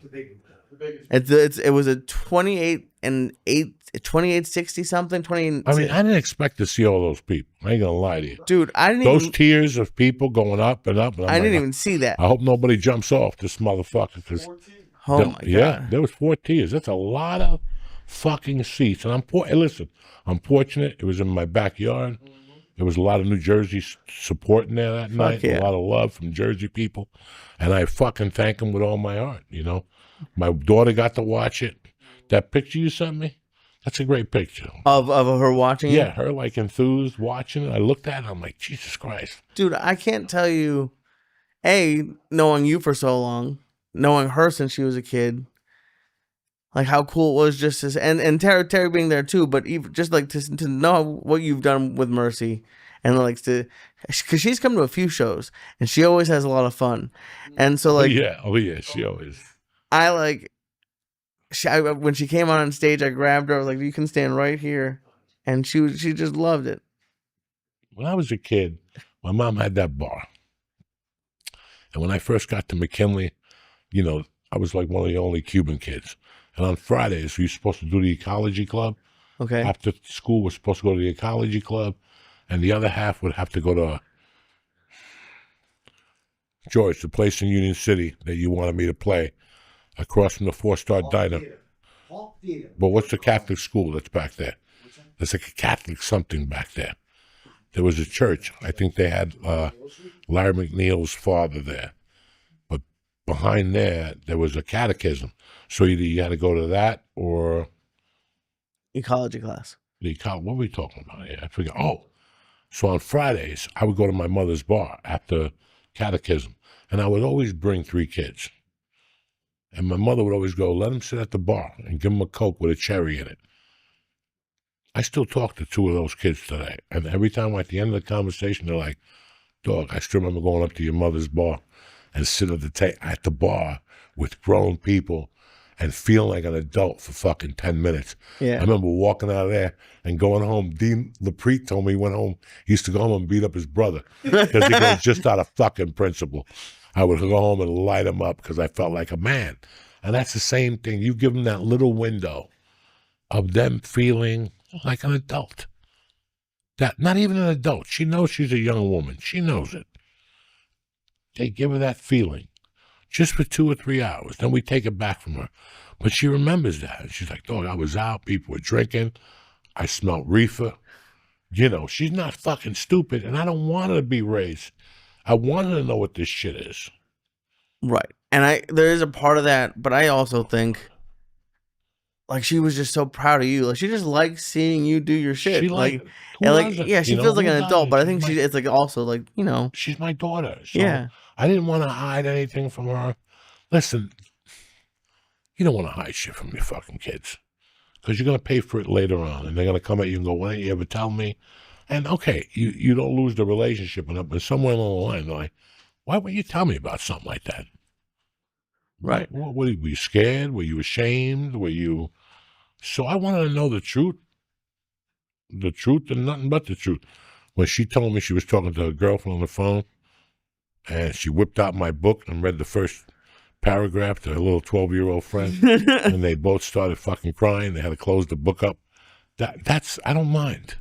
It was a 2860 something. 20. I mean, I didn't expect to see all those people. I ain't gonna lie to you, dude. I didn't. Those tiers of people going up and up. And I didn't even see that. I hope nobody jumps off this motherfucker because. Oh my god! Yeah, there was 4 tiers. That's a lot of fucking seats. And listen, I'm fortunate. It was in my backyard. There was a lot of New Jersey supporting there that night. Yeah. A lot of love from Jersey people. And I fucking thank them with all my heart, My daughter got to watch it. That picture you sent me, that's a great picture. Of her watching it? Yeah, her like enthused watching it. I looked at it, I'm like, Jesus Christ. Dude, I can't tell you, knowing you for so long, knowing her since she was a kid, like how cool it was just to, and Terry being there too, but even just like to know what you've done with Mercy, and like because she's come to a few shows and she always has a lot of fun, and so like she always. When she came on stage, I grabbed her. I was like, "You can stand right here," and she just loved it. When I was a kid, my mom had that bar, and when I first got to McKinley, I was like one of the only Cuban kids. And on Fridays, we were supposed to do the ecology club. Okay. After school, we're supposed to go to the ecology club, and the other half would have to go to George, the place in Union City that you wanted me to play, across from the 4-Star Diner. But what's the Catholic school that's back there? There's like a Catholic something back there. There was a church. I think they had Larry McNeil's father there. But behind there was a catechism. So either you had to go to that or ecology class. What were we talking about here? I forget. Oh, so on Fridays, I would go to my mother's bar after catechism, and I would always bring 3 kids. And my mother would always go, let them sit at the bar and give them a Coke with a cherry in it. I still talk to 2 of those kids today. And every time at the end of the conversation, they're like, dog, I still remember going up to your mother's bar and sit at the bar with grown people and feeling like an adult for fucking 10 minutes. Yeah. I remember walking out of there and going home. Dean LaPrete told me he went home. He used to go home and beat up his brother because he goes, just out of fucking principle. I would go home and light him up because I felt like a man. And that's the same thing. You give them that little window of them feeling like an adult. That not even an adult. She knows she's a young woman. She knows it. They give her that feeling just for 2 or 3 hours. Then we take it back from her. But she remembers that. She's like, dog, I was out. People were drinking. I smelled reefer. She's not fucking stupid. And I don't want her to be raised. I want her to know what this shit is. Right. And there is a part of that, but I also think like she was just so proud of you. Like she just likes seeing you do your shit. She she feels like an adult, but I think it's like also like, she's my daughter. So yeah. I didn't want to hide anything from her. Listen, you don't want to hide shit from your fucking kids because you're going to pay for it later on, and they're going to come at you and go, why didn't you ever tell me? And okay, you don't lose the relationship, but somewhere along the line, they're like, why wouldn't you tell me about something like that? Right. Were you scared? Were you ashamed? So I wanted to know the truth and nothing but the truth. When she told me she was talking to her girlfriend on the phone, and she whipped out my book and read the first paragraph to her little 12-year-old friend, and they both started fucking crying. They had to close the book up. I don't mind.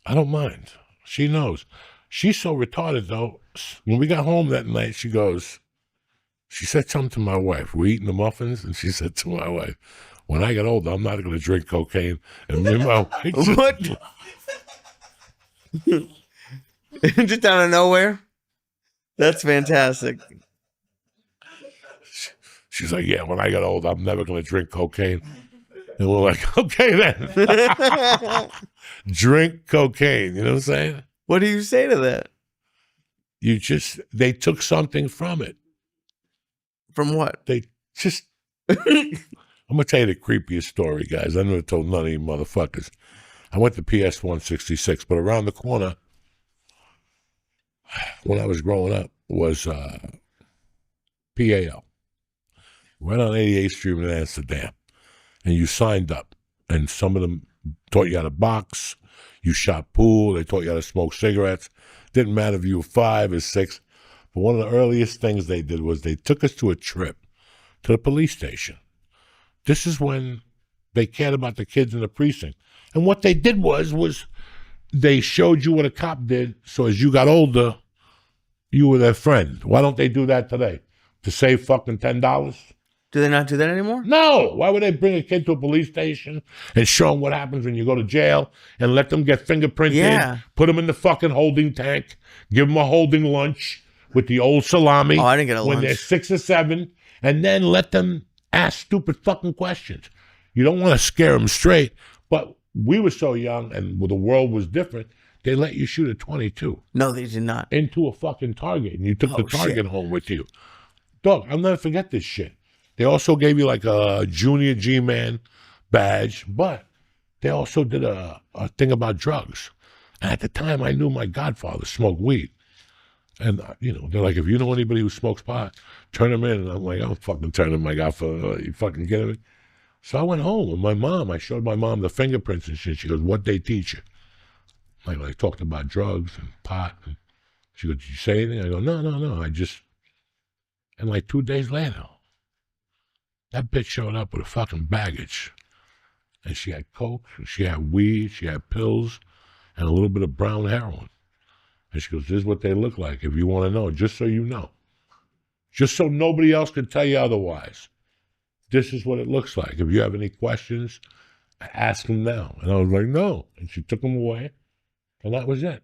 I don't mind. She knows. She's so retarded, though. When we got home that night, she said something to my wife. We're eating the muffins, and she said to my wife, when I get older, I'm not going to drink cocaine. And me and my wife What? Just out of nowhere. That's fantastic. She's like, yeah, when I get old, I'm never going to drink cocaine. And we're like, okay then. Drink cocaine. You know what I'm saying? What do you say to that? They took something from it. From what? They just, I'm going to tell you the creepiest story, guys. I never told none of you motherfuckers. I went to PS 166, but around the corner, when I was growing up, was PAL. Right on 88th Street in Amsterdam. And you signed up. And some of them taught you how to box. You shot pool. They taught you how to smoke cigarettes. Didn't matter if you were 5 or 6. But one of the earliest things they did was they took us to a trip to the police station. This is when they cared about the kids in the precinct. And what they did was they showed you what a cop did, so as you got older, you were their friend. Why don't they do that today? To save fucking $10? Do they not do that anymore? No. Why would they bring a kid to a police station and show them what happens when you go to jail and let them get fingerprinted, Yeah. put them in the fucking holding tank, give them a holding lunch with the old salami Oh, I didn't get a when lunch. they're 6 or 7, and then let them ask stupid fucking questions. You don't want to scare them straight, but we were so young and the world was different, they let you shoot a 22 No, they did not. into a fucking target, and you took the target shit. home with you. Dog, I'll never forget this shit. They also gave you like a junior G-man badge, but they also did a thing about drugs. And at the time, I knew my godfather smoked weed. And, they're like, if you know anybody who smokes pot, turn them in. And I'm like, I'm fucking turning my godfather. Are you fucking kidding me? So I went home with my mom. I showed my mom the fingerprints and shit. She goes, what'd they teach you? Like, I talked about drugs and pot. And she goes, did you say anything? I go, no. And like 2 days later, that bitch showed up with a fucking baggage. And she had coke, she had weed, she had pills, and a little bit of brown heroin. And she goes, this is what they look like if you want to know, just so you know. Just so nobody else can tell you otherwise. This is what it looks like. If you have any questions, ask them now. And I was like, no. And she took them away, and that was it.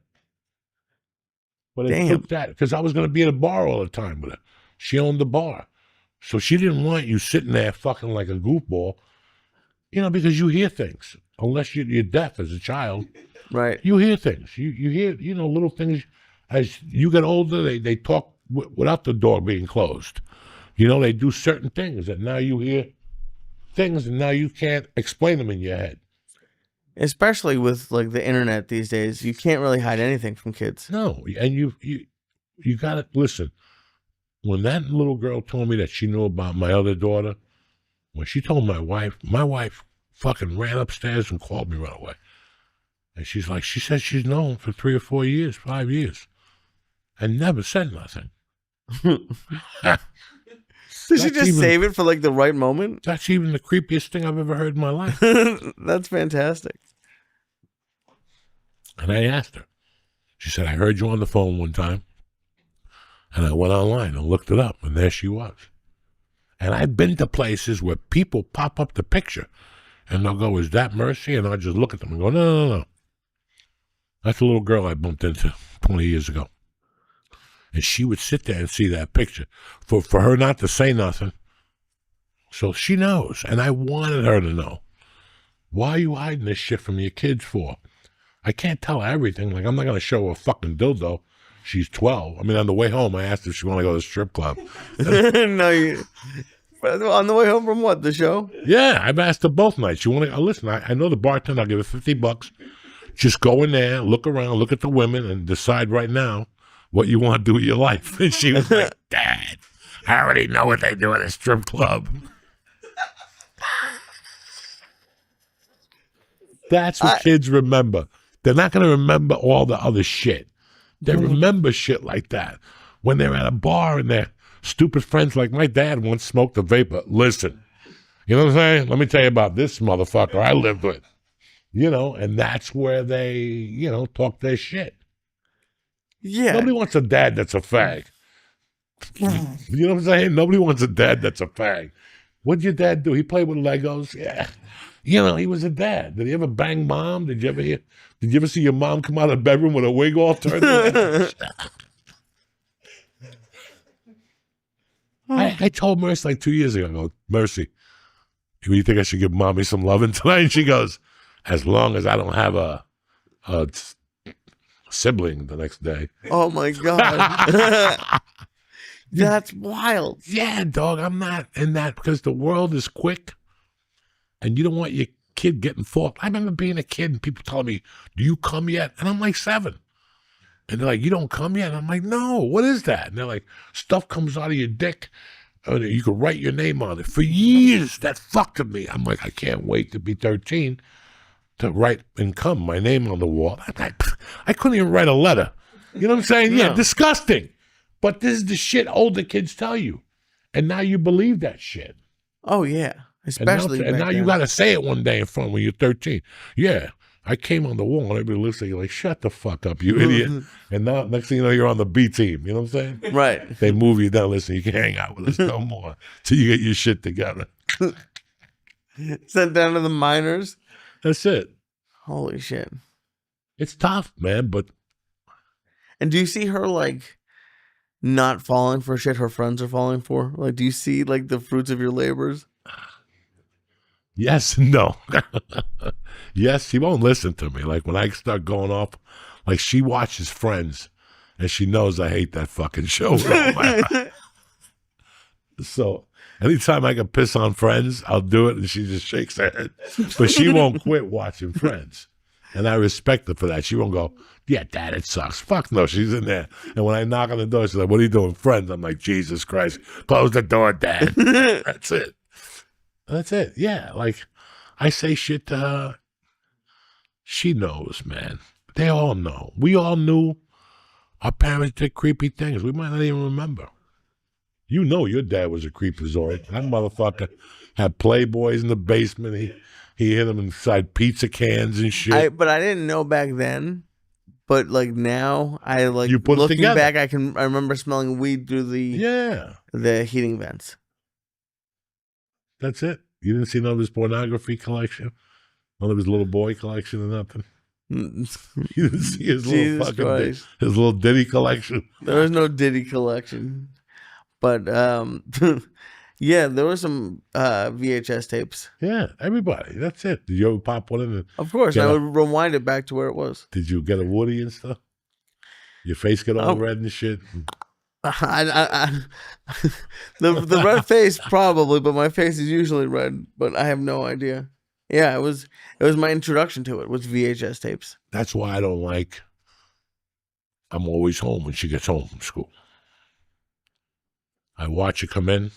But it took that, because I was going to be at a bar all the time with her. She owned the bar. So she didn't want you sitting there fucking like a goofball, because you hear things. Unless you're deaf as a child. Right. You hear things. You hear, little things. As you get older, they talk without the door being closed. They do certain things, and now you hear things, and now you can't explain them in your head. Especially with like the internet these days, you can't really hide anything from kids. No, and you got to listen. When that little girl told me that she knew about my other daughter, when she told my wife fucking ran upstairs and called me right away. And she said she's known for 3 or 4 years, 5 years, and never said nothing. Did she just save it for like the right moment? That's even the creepiest thing I've ever heard in my life. That's fantastic. And I asked her. She said, I heard you on the phone one time. And I went online and looked it up, and there she was. And I've been to places where people pop up the picture, and they'll go, is that Mercy? And I'll just look at them and go, no. That's a little girl I bumped into 20 years ago. And she would sit there and see that picture. For her not to say nothing. So she knows, and I wanted her to know. Why are you hiding this shit from your kids for? I can't tell her everything. Like, I'm not going to show her a fucking dildo. She's 12. I mean, on the way home, I asked her if she wanted to go to the strip club. No, on the way home from what? The show? Yeah, I've asked her both nights. You want to listen? I know the bartender. I'll give her $50. Just go in there, look around, look at the women, and decide right now what you want to do with your life. And she was like, Dad, I already know what they do at a strip club. That's what kids remember. They're not going to remember all the other shit. They remember shit like that. When they're at a bar and their stupid friends, like my dad once smoked a vapor. Listen, you know what I'm saying? Let me tell you about this motherfucker I lived with. And that's where they, talk their shit. Yeah. Nobody wants a dad that's a fag. You know what I'm saying? Nobody wants a dad that's a fag. What'd your dad do? He played with Legos? Yeah. You know, he was a dad. Did he ever bang mom? Did you ever see your mom come out of the bedroom with a wig all turned around? I told Mercy like 2 years ago, I go, Mercy, you think I should give mommy some loving tonight? And she goes, as long as I don't have a sibling the next day. Oh my God. That's wild. Yeah, dog, I'm not in that because the world is quick and you don't want your kid getting fought. I remember being a kid and people telling me, do you come yet? And I'm like 7. And they're like, you don't come yet? And I'm like, no, what is that? And they're like, stuff comes out of your dick. You can write your name on it. For years, that fucked with me. I'm like, I can't wait to be 13 to write and come my name on the wall. I couldn't even write a letter. You know what I'm saying? Yeah, disgusting. But this is the shit older kids tell you. And now you believe that shit. Oh, yeah. Especially and now you got to say it one day in front when you're 13. Yeah, I came on the wall and everybody looks at you like, shut the fuck up, you idiot. And now, next thing you know, you're on the B team. You know what I'm saying? Right. They move you down. Listen, you can hang out with us no more till you get your shit together. Sent down to the minors. That's it. Holy shit. It's tough, man, but. And do you see her, like, not falling for shit her friends are falling for? Like, do you see, like, the fruits of your labors? Yes and no. Yes, she won't listen to me. Like when I start going off, like she watches Friends and she knows I hate that fucking show. So anytime I can piss on Friends, I'll do it and she just shakes her head. But she won't quit watching Friends. And I respect her for that. She won't go, yeah, Dad, it sucks. Fuck no, she's in there. And when I knock on the door, she's like, what are you doing, Friends? I'm like, Jesus Christ, close the door, Dad. That's it. That's it. Yeah, like I say shit to her. She knows, man. They all know. We all knew our parents did creepy things. We might not even remember. You know your dad was a creepazoid. That motherfucker had Playboys in the basement. He hid them inside pizza cans and shit. But I didn't know back then. But like now, I like you put looking it together. back. I remember smelling weed through the heating vents. That's it. You didn't see none of his pornography collection? None of his little boy collection or nothing? You didn't see his little fucking his little Diddy collection? There was no Diddy collection. But yeah, there were some VHS tapes. Yeah, everybody. That's it. Did you ever pop one in? Of course. I would rewind it back to where it was. Did you get a Woody and stuff? Your face get all red and shit? The red face probably, but my face is usually red. But I have no idea. Yeah, it was my introduction to it was VHS tapes. That's why I don't like. I'm always home when she gets home from school. I watch her come in.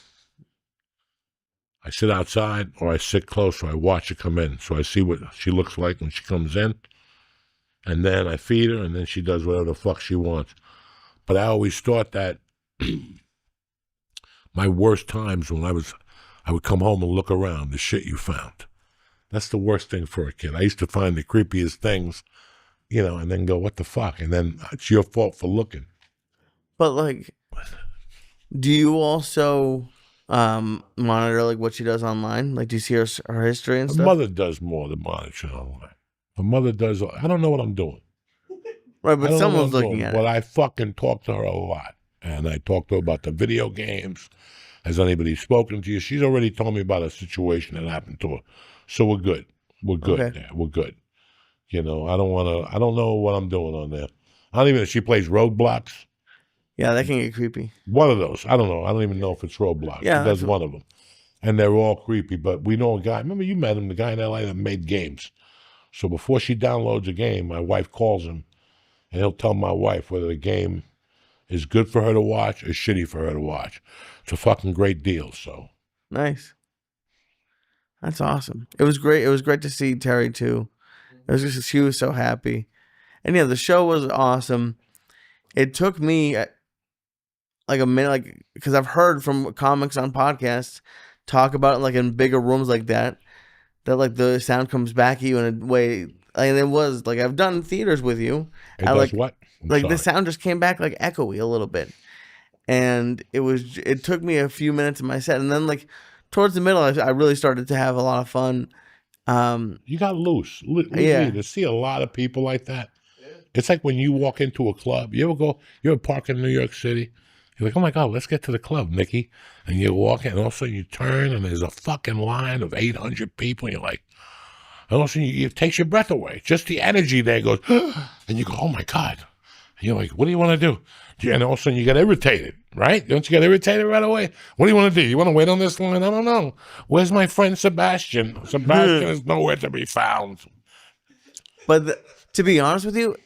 I sit outside or I sit close so I watch her come in. So I see what she looks like when she comes in. And then I feed her and then she does whatever the fuck she wants. But I always thought that my worst times when I would come home and look around, the shit you found. That's the worst thing for a kid. I used to find the creepiest things, you know, and then go, what the fuck? And then it's your fault for looking. But like, do you also monitor like what she does online? Like, do you see her history and stuff? My mother does more than monitoring online. My mother does. I don't know what I'm doing. Right, but someone's looking at it. But I fucking talk to her a lot. And I talk to her about the video games. Has anybody spoken to you? She's already told me about a situation that happened to her. So we're good. We're good. Okay. There. We're good. You know, I don't know what I'm doing on there. I don't even, she plays Roadblocks. Yeah, that can get creepy. One of those. I don't know. I don't even know if it's Roadblocks. Yeah. She does one of them. And they're all creepy. But we know a guy. Remember you met him, the guy in LA that made games. So before she downloads a game, my wife calls him. And he'll tell my wife whether the game is good for her to watch or shitty for her to watch. It's a fucking great deal, so. Nice. That's awesome. It was great. It was great to see Terry, too. It was just, she was so happy. And yeah, the show was awesome. It took me like a minute, like, because I've heard from comics on podcasts talk about it like in bigger rooms like that like the sound comes back at you in a way. Like, it was like I've done theaters with you. It does like, what? Like the sound just came back like echoey a little bit, and it took me a few minutes in my set, and then like towards the middle, I really started to have a lot of fun. You got loose. Yeah. To see a lot of people like that. It's like when you walk into a club. You ever park in New York City? You're like, oh my God, let's get to the club, Nikki. And you walk in, and all of a sudden you turn, and there's a fucking line of 800 people. And you're like, and all of a sudden it takes your breath away. Just the energy there goes, and you go, oh my God. And you're like, what do you want to do? And all of a sudden you get irritated, right? Don't you get irritated right away? What do you want to do? You want to wait on this line? I don't know. Where's my friend Sebastian? Sebastian is nowhere to be found. But to be honest with you,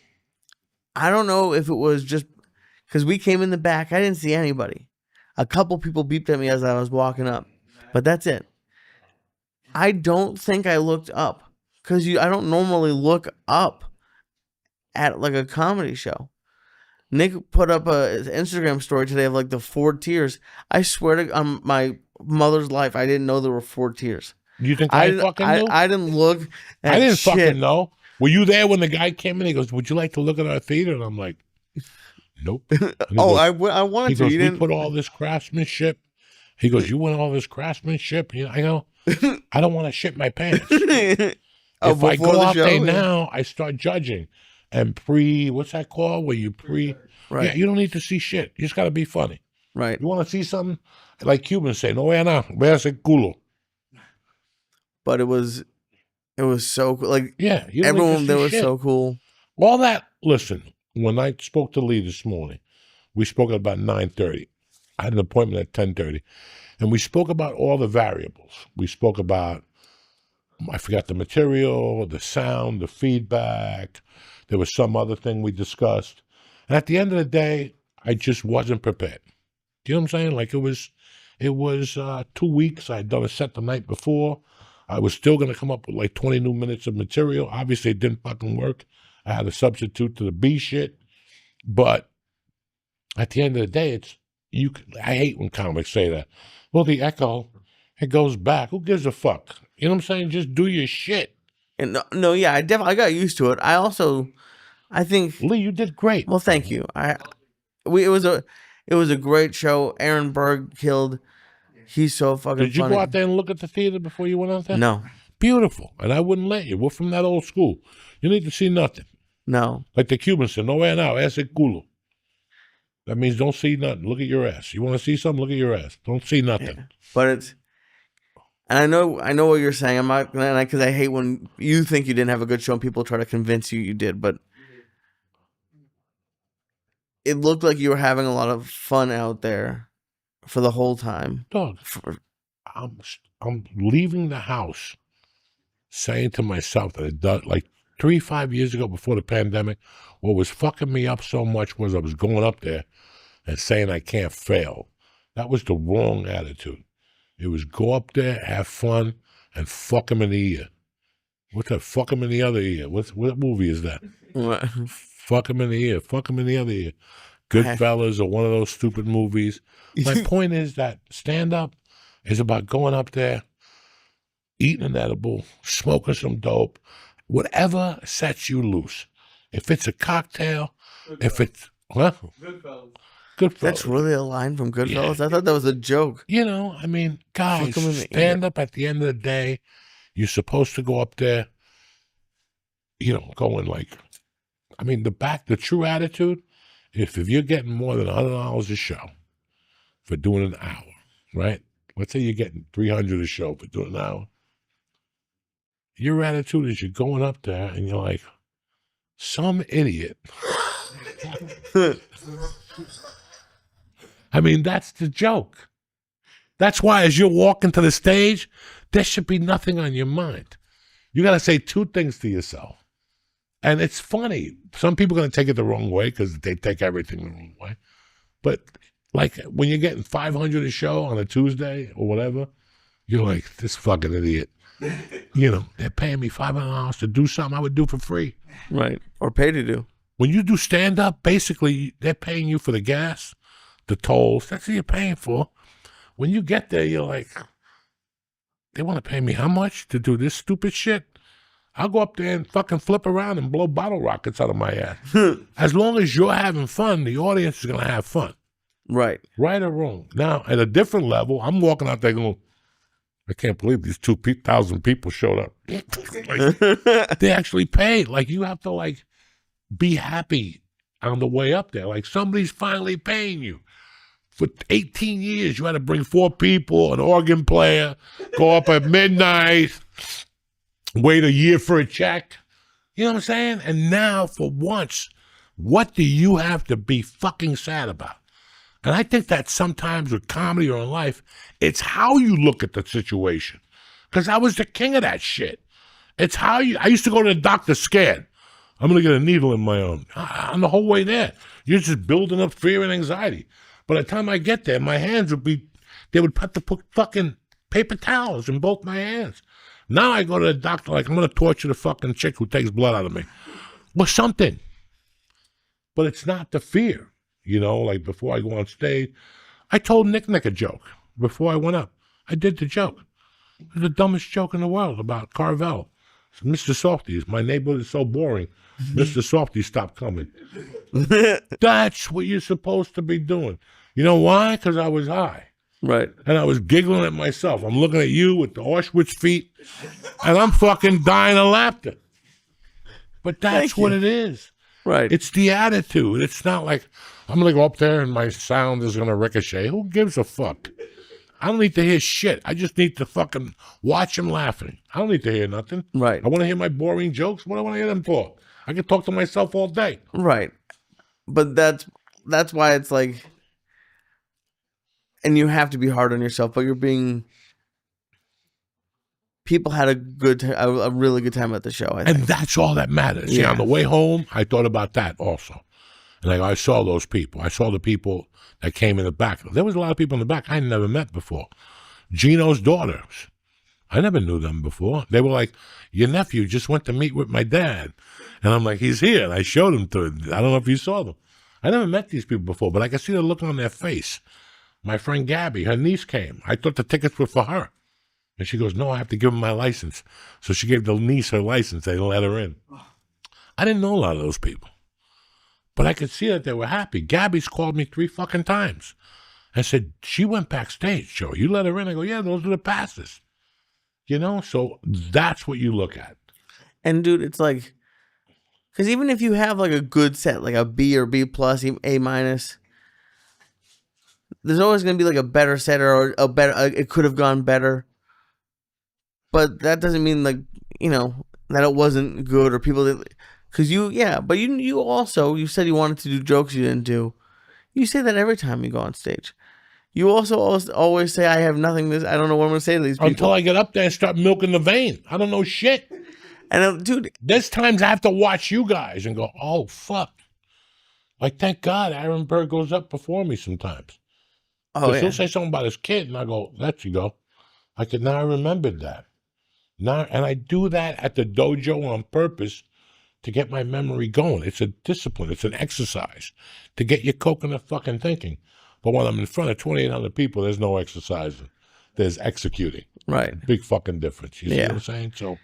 I don't know if it was just because we came in the back. I didn't see anybody. A couple people beeped at me as I was walking up, but that's it. I don't think I looked up because I don't normally look up at like a comedy show. Nick put up a Instagram story today of like the 4 tiers. I swear to on my mother's life, I didn't know there were 4 tiers. You think I fucking knew? I didn't look at I didn't shit. fucking know. Were you there when the guy came in? He goes, would you like to look at our theater? And I'm like, nope. I wanted to. He goes, we put all this craftsmanship. He goes, you want all this craftsmanship? I go, I don't want to shit my pants. If I go out there now, I start judging. And what's that called? Where you right. Yeah, you don't need to see shit. You just got to be funny. Right. You want to see something? Like Cubans say, no, veas el culo. But it was so cool. Like, yeah, everyone there was so cool. All that, listen, when I spoke to Lee this morning, we spoke at about 9:30. I had an appointment at 10:30. And we spoke about all the variables. We spoke about, I forgot the material, the sound, the feedback. There was some other thing we discussed. And at the end of the day, I just wasn't prepared. Do you know what I'm saying? Like it was 2 weeks. I had done a set the night before. I was still going to come up with like 20 new minutes of material. Obviously, it didn't fucking work. I had to substitute to the B shit. But at the end of the day, I hate when comics say that. Well, the echo, it goes back. Who gives a fuck? You know what I'm saying? Just do your shit. And no, yeah, I got used to it. I think Lee, you did great. Well, thank you. It was a great show. Aaron Berg killed. He's so fucking funny. Did you go out there and look at the theater before you went out there? No. Beautiful. And I wouldn't let you. We're from that old school. You need to see nothing. No. Like the Cubans said, no way now, ass el culo. That means don't see nothing. Look at your ass. You want to see something? Look at your ass. Don't see nothing. Yeah. But and I know what you're saying. I'm not, because I hate when you think you didn't have a good show and people try to convince you did. But it looked like you were having a lot of fun out there for the whole time. Dog, I'm leaving the house saying to myself that like 3-5 years ago before the pandemic, what was fucking me up so much was I was going up there and saying I can't fail. That was the wrong attitude. It was go up there, have fun, and fuck him in the ear. What's that? Fuck him in the other ear. What movie is that? What? Fuck him in the ear. Fuck him in the other ear. Goodfellas or one of those stupid movies. My point is that stand-up is about going up there, eating an edible, smoking some dope, whatever sets you loose. If it's a cocktail, if it's... What? Goodfellas. That's really a line from Goodfellas? Yeah. I thought that was a joke. You know, I mean, guys, stand up at the end of the day. You're supposed to go up there, going like... I mean, the true attitude, if you're getting more than $100 a show for doing an hour, right? Let's say you're getting $300 a show for doing an hour. Your attitude is you're going up there and you're like, some idiot. I mean, that's the joke. That's why as you're walking to the stage, there should be nothing on your mind. You got to say 2 things to yourself. And it's funny. Some people are going to take it the wrong way because they take everything the wrong way. But like when you're getting $500 a show on a Tuesday or whatever, you're like, this fucking idiot. They're paying me $500 to do something I would do for free. Right. Or pay to do. When you do stand-up, basically, they're paying you for the gas, the tolls. That's what you're paying for. When you get there, you're like, they want to pay me how much to do this stupid shit? I'll go up there and fucking flip around and blow bottle rockets out of my ass. As long as you're having fun, the audience is going to have fun. Right. Right or wrong. Now, at a different level, I'm walking out there going, I can't believe these 2,000 people showed up. Like, they actually paid. Like, you have to, like, be happy on the way up there. Like, somebody's finally paying you. For 18 years, you had to bring 4 people, an organ player, go up at midnight, wait a year for a check. You know what I'm saying? And now, for once, what do you have to be fucking sad about? And I think that sometimes with comedy or in life, it's how you look at the situation. Because I was the king of that shit. It's how I used to go to the doctor scared. I'm going to get a needle in my arm. On the whole way there, you're just building up fear and anxiety. By the time I get there, my hands they would have to put fucking paper towels in both my hands. Now I go to the doctor like I'm going to torture the fucking chick who takes blood out of me. Or something. But it's not the fear. You know, like before I go on stage, I told Nick a joke before I went up. I did the joke. It was the dumbest joke in the world about Carvel. So, Mr. Softy, my neighborhood is so boring. Mr. Softy stopped coming. That's what you're supposed to be doing. You know why? Because I was high. Right. And I was giggling at myself. I'm looking at you with the Auschwitz feet, and I'm fucking dying of laughter. But that's what it is. Right. It's the attitude. It's not like I'm going to go up there and my sound is going to ricochet. Who gives a fuck? I don't need to hear shit. I just need to fucking watch him laughing. I don't need to hear nothing. Right. I want to hear my boring jokes. What do I want to hear them for? I can talk to myself all day. Right. But that's why it's like, and you have to be hard on yourself, but you're being, people had a really good time at the show. I think. And that's all that matters. Yeah. On the way home, I thought about that also. And I saw those people. I saw the people that came in the back. There was a lot of people in the back I never met before. Gino's daughters. I never knew them before. They were like, your nephew just went to meet with my dad. And I'm like, he's here. And I showed him to him. I don't know if you saw them. I never met these people before, but I could see the look on their face. My friend Gabby, her niece came. I thought the tickets were for her. And she goes, no, I have to give him my license. So she gave the niece her license. They let her in. I didn't know a lot of those people. But I could see that they were happy. Gabby's called me 3 fucking times and said, she went backstage, Joe. You let her in? I go, yeah, those are the passes. You know, so that's what you look at. And dude, it's like, because even if you have like a good set, like a B or B plus, A minus, there's always going to be like a better set or a better, it could have gone better. But that doesn't mean like, you know, that it wasn't good or people that, because but you also, you said you wanted to do jokes you didn't do. You say that every time you go on stage. You also always say, I have nothing to, I don't know what I'm going to say to these people. Until I get up there and start milking the vein. I don't know shit. And dude. There's times I have to watch you guys and go, oh, fuck. Like, thank God Aaron Burr goes up before me sometimes. Oh, yeah. He'll say something about his kid, and I go, there you go. Now I remembered that. Now, and I do that at the dojo on purpose to get my memory going. It's a discipline. It's an exercise to get your coconut fucking thinking. But when I'm in front of 2,800 people, there's no exercising. There's executing. Right. Big fucking difference. You see what I'm saying? So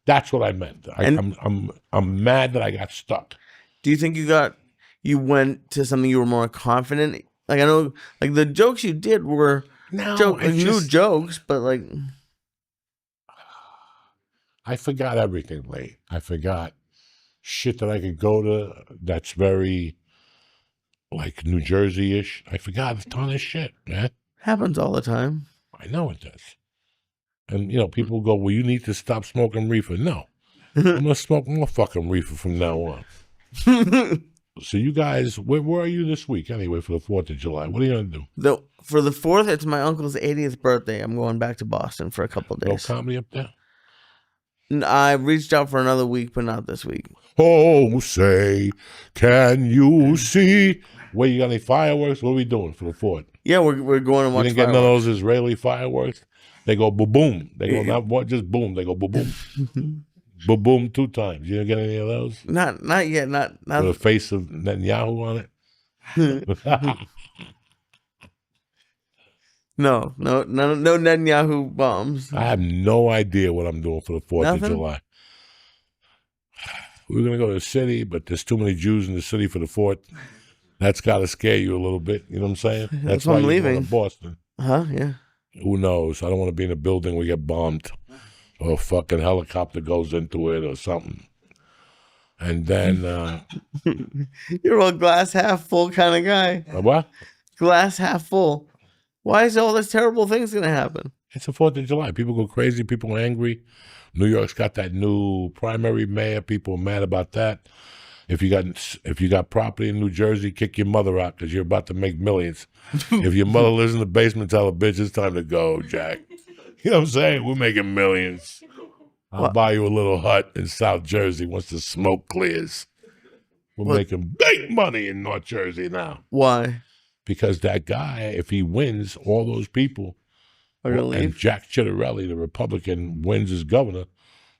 that's what I meant. I'm mad that I got stuck. Do you think you went to something you were more confident? Like, I know, like the jokes you did were new jokes, but like, I forgot everything, Lee. I forgot shit that I could go to that's very, like, New Jersey-ish. I forgot a ton of shit, man. Happens all the time. I know it does. And, you know, people go, well, you need to stop smoking reefer. No. I'm going to smoke more fucking reefer from now on. So you guys, where are you this week anyway for the 4th of July? What are you going to do? For the 4th, it's my uncle's 80th birthday. I'm going back to Boston for a couple of days. No comedy up there? I reached out for another week, but not this week. Oh, say, can you see? Wait, you got any fireworks? What are we doing for the 4th? Yeah, we're going to watch fireworks. You didn't get none of those Israeli fireworks? They go boom. They go not just boom. They go boom. Boom 2 times. You didn't get any of those? Not yet. Not with the face of Netanyahu on it? No Netanyahu bombs. I have no idea what I'm doing for the 4th of July. We're going to go to the city, but there's too many Jews in the city for the 4th. That's got to scare you a little bit. You know what I'm saying? That's why I'm leaving. Boston. Yeah. Who knows? I don't want to be in a building we get bombed or a fucking helicopter goes into it or something. And then, You're a glass half full kind of guy. what? Glass half full. Why is all this terrible things going to happen? It's the 4th of July. People go crazy. People are angry. New York's got that new primary mayor. People are mad about that. If you got property in New Jersey, kick your mother out because you're about to make millions. If your mother lives in the basement, tell her, bitch, it's time to go, Jack. You know what I'm saying? We're making millions. I'll buy you a little hut in South Jersey once the smoke clears. We're making big money in North Jersey now. Why? Because that guy, if he wins, all those people, Are gonna and leave? Jack Ciattarelli, the Republican, wins as governor,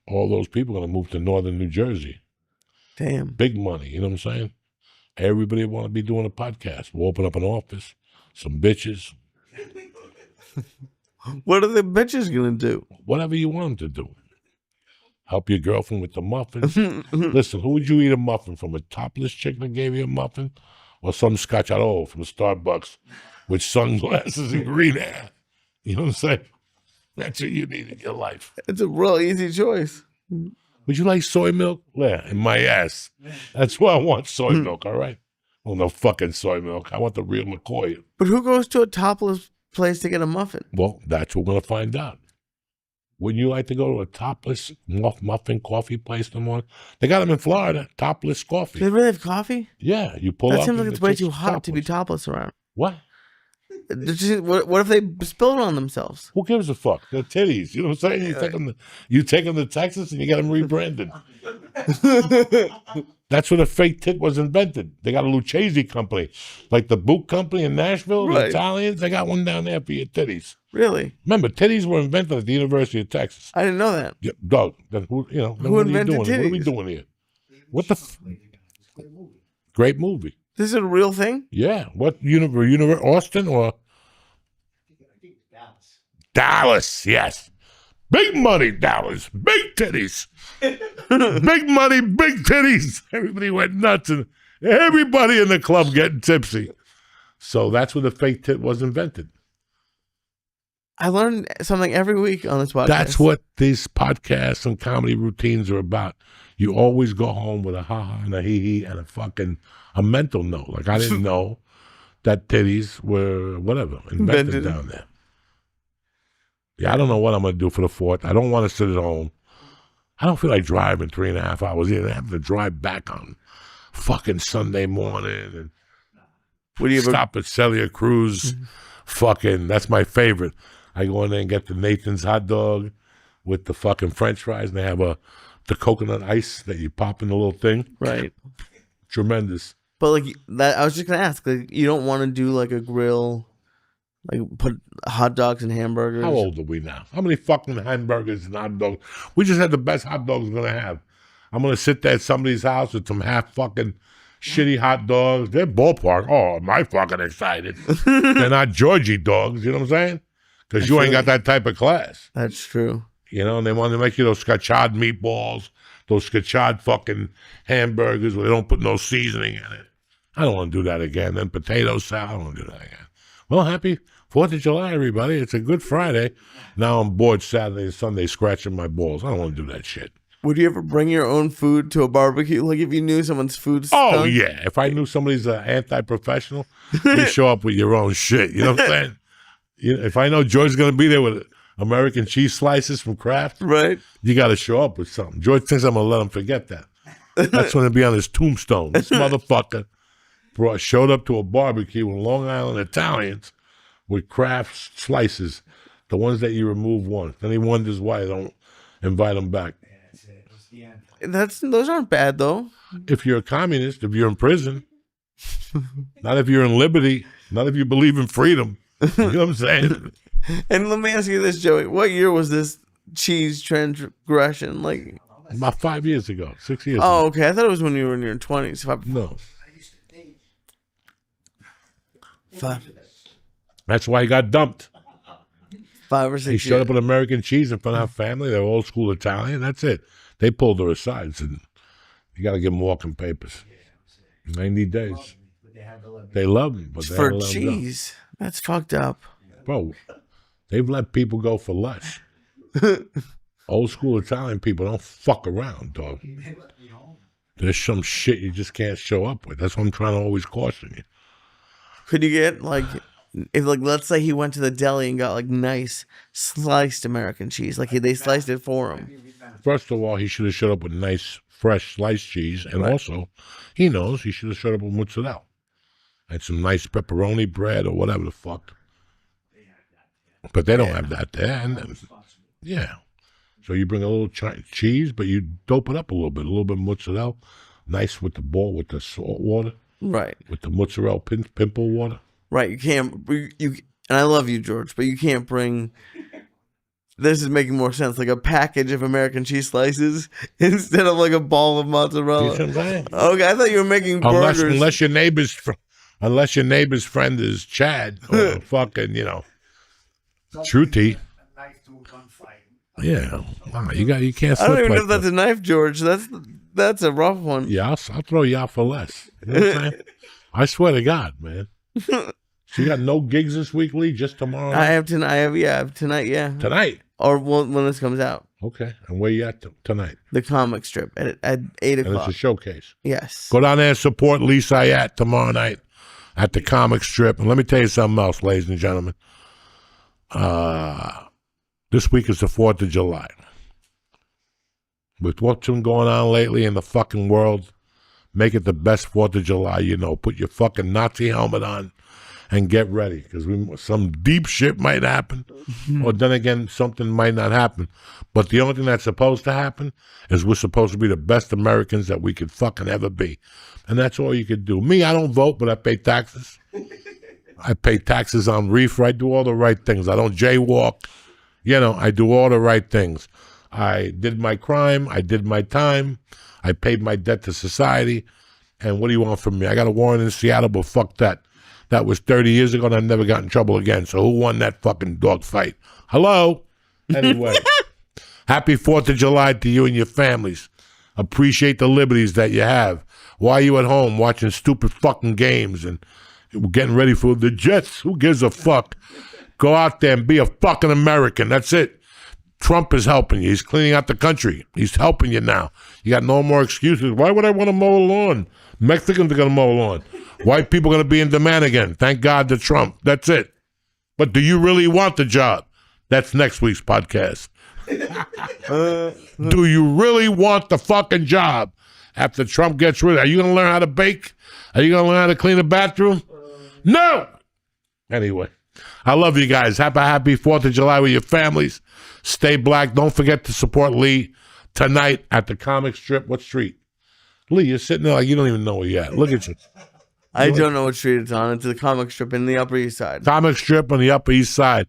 all those people are going to move to northern New Jersey. Damn. Big money, you know what I'm saying? Everybody want to be doing a podcast. We'll open up an office, some bitches, What are the bitches going to do? whatever you want them to do. Help your girlfriend with the muffins. Listen, who would you eat a muffin from? A topless chick that gave you a muffin? Or some scacciarolo from Starbucks with sunglasses and green hair? You know what I'm saying? That's what you need in your life. It's a real easy choice. Would you like soy milk? Yeah, in my ass. That's why I want soy milk, all right? Well, no fucking soy milk. I want the real McCoy. But who goes to a topless place to get a muffin? Well, that's what we're going to find out. Wouldn't you like to go to a topless muffin coffee place no more? They got them in Florida, topless Do coffee. they really have coffee? Yeah, you pull That up. seems like and it's the way chick's too hot to be topless. topless around. What? What if they spill it on themselves? Who gives a fuck? They're titties. You know what I'm saying? You take them to Texas and you get them rebranded. That's when a fake tit was invented. They got a Lucchese company, like the boot company in Nashville. The Right. Italians, they got one down there for your titties. Really? Remember, titties were invented at the University of Texas. I didn't know that. Yeah, Doug, then who? You know, then Who what are you invented doing? What are we titties? doing here? What the? Great movie. This is a real thing? Yeah. What universe? Austin or Dallas? Yes. Big money, Dallas. Big titties. Big money, big titties. Everybody went nuts, and everybody in the club getting tipsy. So that's when the fake tit was invented. I learn something every week on this podcast. That's what these podcasts and comedy routines are about. You always go home with a ha-ha and a hee-hee and a mental note. Like, I didn't know that titties were, whatever, invented down there. Yeah, I don't know what I'm going to do for the 4th. I don't want to sit at home. I don't feel like driving 3.5 hours either. I have to drive back on fucking Sunday morning and What do you stop at Celia Cruz. Fucking, that's my favorite. I go in there and get the Nathan's hot dog with the fucking French fries, and they have the coconut ice that you pop in the little thing. Right. Tremendous. But like that, I was just gonna ask. Like, you don't want to do like a grill, like put hot dogs and hamburgers. How old are we now? How many fucking hamburgers and hot dogs? We just had the best hot dogs we're going to have. I'm going to sit there at somebody's house with some half fucking shitty hot dogs. They're ballpark. Oh, am I fucking excited? They're not Georgie dogs, you know what I'm saying? Because you ain't got that type of class. That's true. You know, and they want to make you those scatchard meatballs, those scatchard fucking hamburgers where they don't put no seasoning in it. I don't want to do that again. Then potato salad, I don't want to do that again. Well, happy 4th of July, everybody. It's a good Friday. Now I'm bored Saturday and Sunday scratching my balls. I don't want to do that shit. Would you ever bring your own food to a barbecue? Like if you knew someone's food stunk? Oh, yeah. If I knew somebody's an anti-professional, you show up with your own shit. You know what I'm saying? If I know George's going to be there with American cheese slices from Kraft, Right. you got to show up with something. George thinks I'm going to let him forget that. That's going to be on his tombstone. This motherfucker showed up to a barbecue in Long Island Italians with Kraft slices, the ones that you remove once. Then he wonders why I don't invite him back. Those aren't bad though. If you're a communist, if you're in prison, not if you're in liberty, not if you believe in freedom. You know what I'm saying? And let me ask you this, Joey. What year was this cheese transgression? Like, About 5 years ago, 6 years oh, ago. okay. I thought it was when you were in your 20s. No. Five That's why he got dumped. or He 6 showed years. up with American cheese in front of our family. They're old school Italian. That's it. They pulled her aside and said, you got to give them walking papers. 90 days. They love him, but they For had to let him go. cheese. That's fucked up. Bro, They've let people go for less. Old school Italian people don't fuck around, dog. There's some shit you just can't show up with. That's what I'm trying to always caution you. Could you get like, if like, let's say he went to the deli and got like nice sliced American cheese, like they sliced it for him. First of all, he should have showed up with nice, fresh sliced cheese, and also, he knows he should have showed up with mozzarella and some nice pepperoni bread or whatever the fuck. But they don't have that there, and yeah. So you bring a little cheese, but you dope it up a little bit mozzarella, nice with the ball, with the salt water, Right. with the mozzarella pimple water. Right. You can't, and I love you, George, but you can't bring, this is making more sense, like a package of American cheese slices instead of like a ball of mozzarella. You know what I'm saying? Okay, I thought you were making burgers. Unless your neighbor's friend is Chad or fucking, Shruti. Yeah, you can't slip I don't even like know if that's that. a knife, George. That's a rough one. Yeah, I'll throw you out for less. You know what I'm saying? I swear to God, man. So you got no gigs this week, Lee? Just tomorrow? I have tonight. I have tonight. Yeah. Tonight? Or when this comes out. Okay. And where you at tonight? The comic strip at 8 And it's o'clock. a showcase. Yes. Go down there and support Lee Sayat tomorrow night at the comic strip. And let me tell you something else, ladies and gentlemen. This week is the 4th of July. With what's been going on lately in the fucking world, make it the best 4th of July you know. Put your fucking Nazi helmet on and get ready, because some deep shit might happen, or then again, something might not happen. But the only thing that's supposed to happen is we're supposed to be the best Americans that we could fucking ever be. And that's all you could do. Me, I don't vote, but I pay taxes. I pay taxes on reefer. I do all the right things. I don't jaywalk. I do all the right things. I did my crime. I did my time. I paid my debt to society. And what do you want from me? I got a warrant in Seattle, but fuck that. That was 30 years ago, and I've never got in trouble again. So who won that fucking dog fight? Hello? Anyway, happy 4th of July to you and your families. Appreciate the liberties that you have. Why are you at home watching stupid fucking games and getting ready for the Jets? Who gives a fuck? Go out there and be a fucking American. That's it. Trump is helping you. He's cleaning out the country. He's helping you now. You got no more excuses. Why would I want to mow a lawn? Mexicans are going to mow a lawn. White people are going to be in demand again. Thank God to Trump. That's it. But do you really want the job? That's next week's podcast. Do you really want the fucking job after Trump gets rid of it? Are you going to learn how to bake? Are you going to learn how to clean a bathroom? No! Anyway, I love you guys. Have a happy 4th of July with your families. Stay black. Don't forget to support Lee tonight at the comic strip. What street? Lee, you're sitting there like you don't even know where you're at. Look at you. I don't know what street it's on. It's the comic strip in the Upper East Side. Comic strip on the Upper East Side.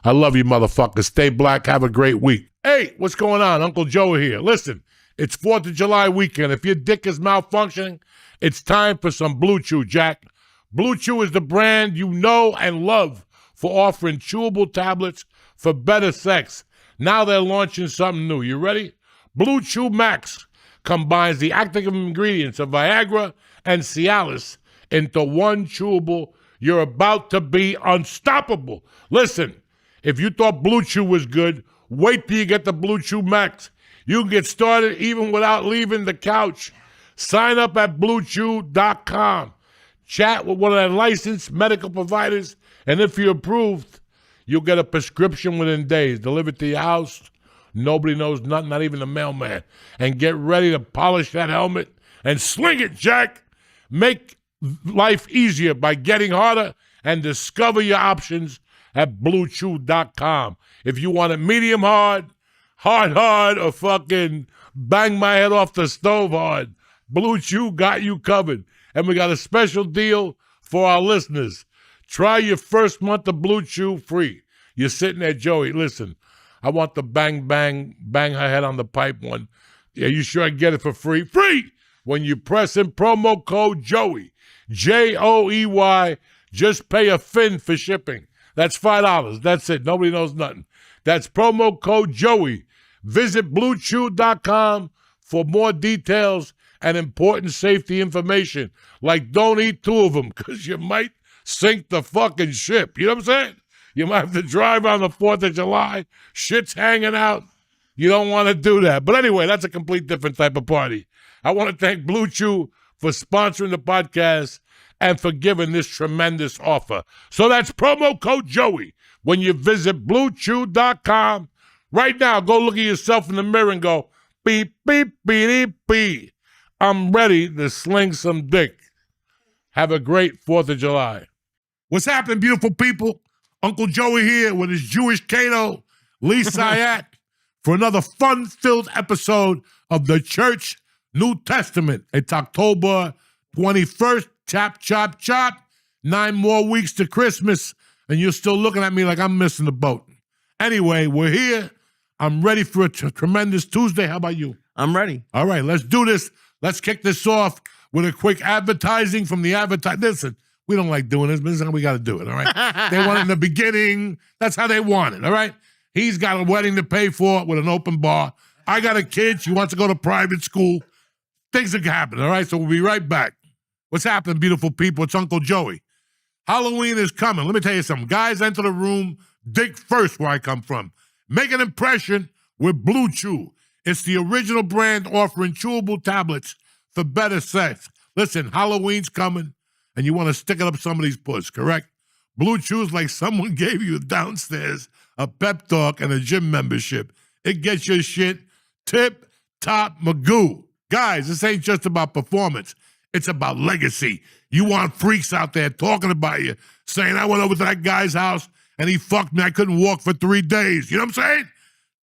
I love you, motherfuckers. Stay black. Have a great week. Hey, what's going on? Uncle Joe here. Listen, it's 4th of July weekend. If your dick is malfunctioning, it's time for some Blue Chew, Jack. Blue Chew is the brand you know and love for offering chewable tablets for better sex. Now they're launching something new. You ready? Blue Chew Max combines the active ingredients of Viagra and Cialis into one chewable. You're about to be unstoppable. Listen, if you thought Blue Chew was good, wait till you get the Blue Chew Max. You can get started even without leaving the couch. Sign up at BlueChew.com. Chat with one of their licensed medical providers, and if you're approved, you'll get a prescription within days, delivered to your house. Nobody knows nothing, not even the mailman. And get ready to polish that helmet and sling it, Jack. Make life easier by getting harder and discover your options at BlueChew.com. If you want it medium hard, hard, or fucking bang my head off the stove hard, Blue Chew got you covered. And we got a special deal for our listeners. Try your first month of Blue Chew free. You're sitting there, Joey. Listen, I want the bang her head on the pipe one. Yeah, you sure I get it for free? Free! When you press in promo code Joey, Joey, just pay a fin for shipping. That's $5. That's it. Nobody knows nothing. That's promo code Joey. Visit BlueChew.com for more details and important safety information. Like don't eat two of them because you might sink the fucking ship. You know what I'm saying? You might have to drive on the 4th of July. Shit's hanging out. You don't want to do that. But anyway, that's a complete different type of party. I want to thank Blue Chew for sponsoring the podcast and for giving this tremendous offer. So that's promo code Joey when you visit BlueChew.com. Right now, go look at yourself in the mirror and go, beep, beep, beep, beep. I'm ready to sling some dick. Have a great 4th of July. What's happening, beautiful people? Uncle Joey here with his Jewish Cato, Lee Syatt, for another fun-filled episode of the Church New Testament. It's October 21st. Chop, chop, chop. 9 more weeks to Christmas, and you're still looking at me like I'm missing the boat. Anyway, we're here. I'm ready for a tremendous Tuesday. How about you? I'm ready. All right, let's do this. Let's kick this off with a quick advertising from the advertiser. Listen, we don't like doing this, but this is how we got to do it, all right? They want it in the beginning. That's how they want it, all right? He's got a wedding to pay for with an open bar. I got a kid. She wants to go to private school. Things are happening, all right? So we'll be right back. What's happening, beautiful people? It's Uncle Joey. Halloween is coming. Let me tell you something. Guys, enter the room. Dig first where I come from. Make an impression with Blue Chew. It's the original brand offering chewable tablets for better sex. Listen, Halloween's coming, and you want to stick it up somebody's puss, correct? Blue Chew's like someone gave you downstairs a pep talk and a gym membership. It gets your shit tip-top magoo. Guys, this ain't just about performance. It's about legacy. You want freaks out there talking about you, saying, I went over to that guy's house and he fucked me. I couldn't walk for 3 days. You know what I'm saying?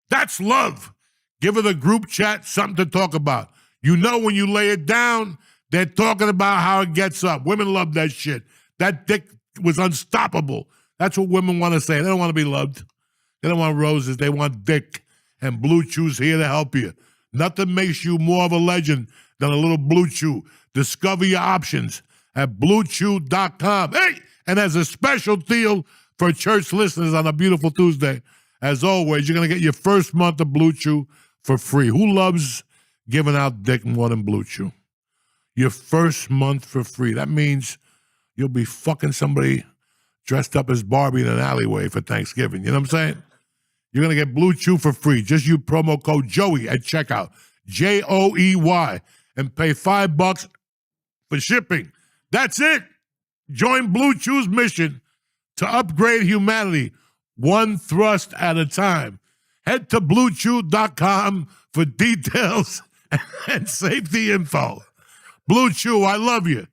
That's love. Give her the group chat something to talk about. You know when you lay it down, they're talking about how it gets up. Women love that shit. That dick was unstoppable. That's what women want to say. They don't want to be loved. They don't want roses. They want dick. And Blue Chew's here to help you. Nothing makes you more of a legend than a little Blue Chew. Discover your options at BlueChew.com. Hey, and as a special deal for church listeners on a beautiful Tuesday, as always, you're going to get your first month of Blue Chew for free. Who loves giving out dick more than Blue Chew? Your first month for free. That means you'll be fucking somebody dressed up as Barbie in an alleyway for Thanksgiving. You know what I'm saying? You're going to get Blue Chew for free. Just use promo code Joey at checkout. Joey. And pay $5 for shipping. That's it. Join Blue Chew's mission to upgrade humanity one thrust at a time. Head to BlueChew.com for details and safety info. Blue Chew, I love you.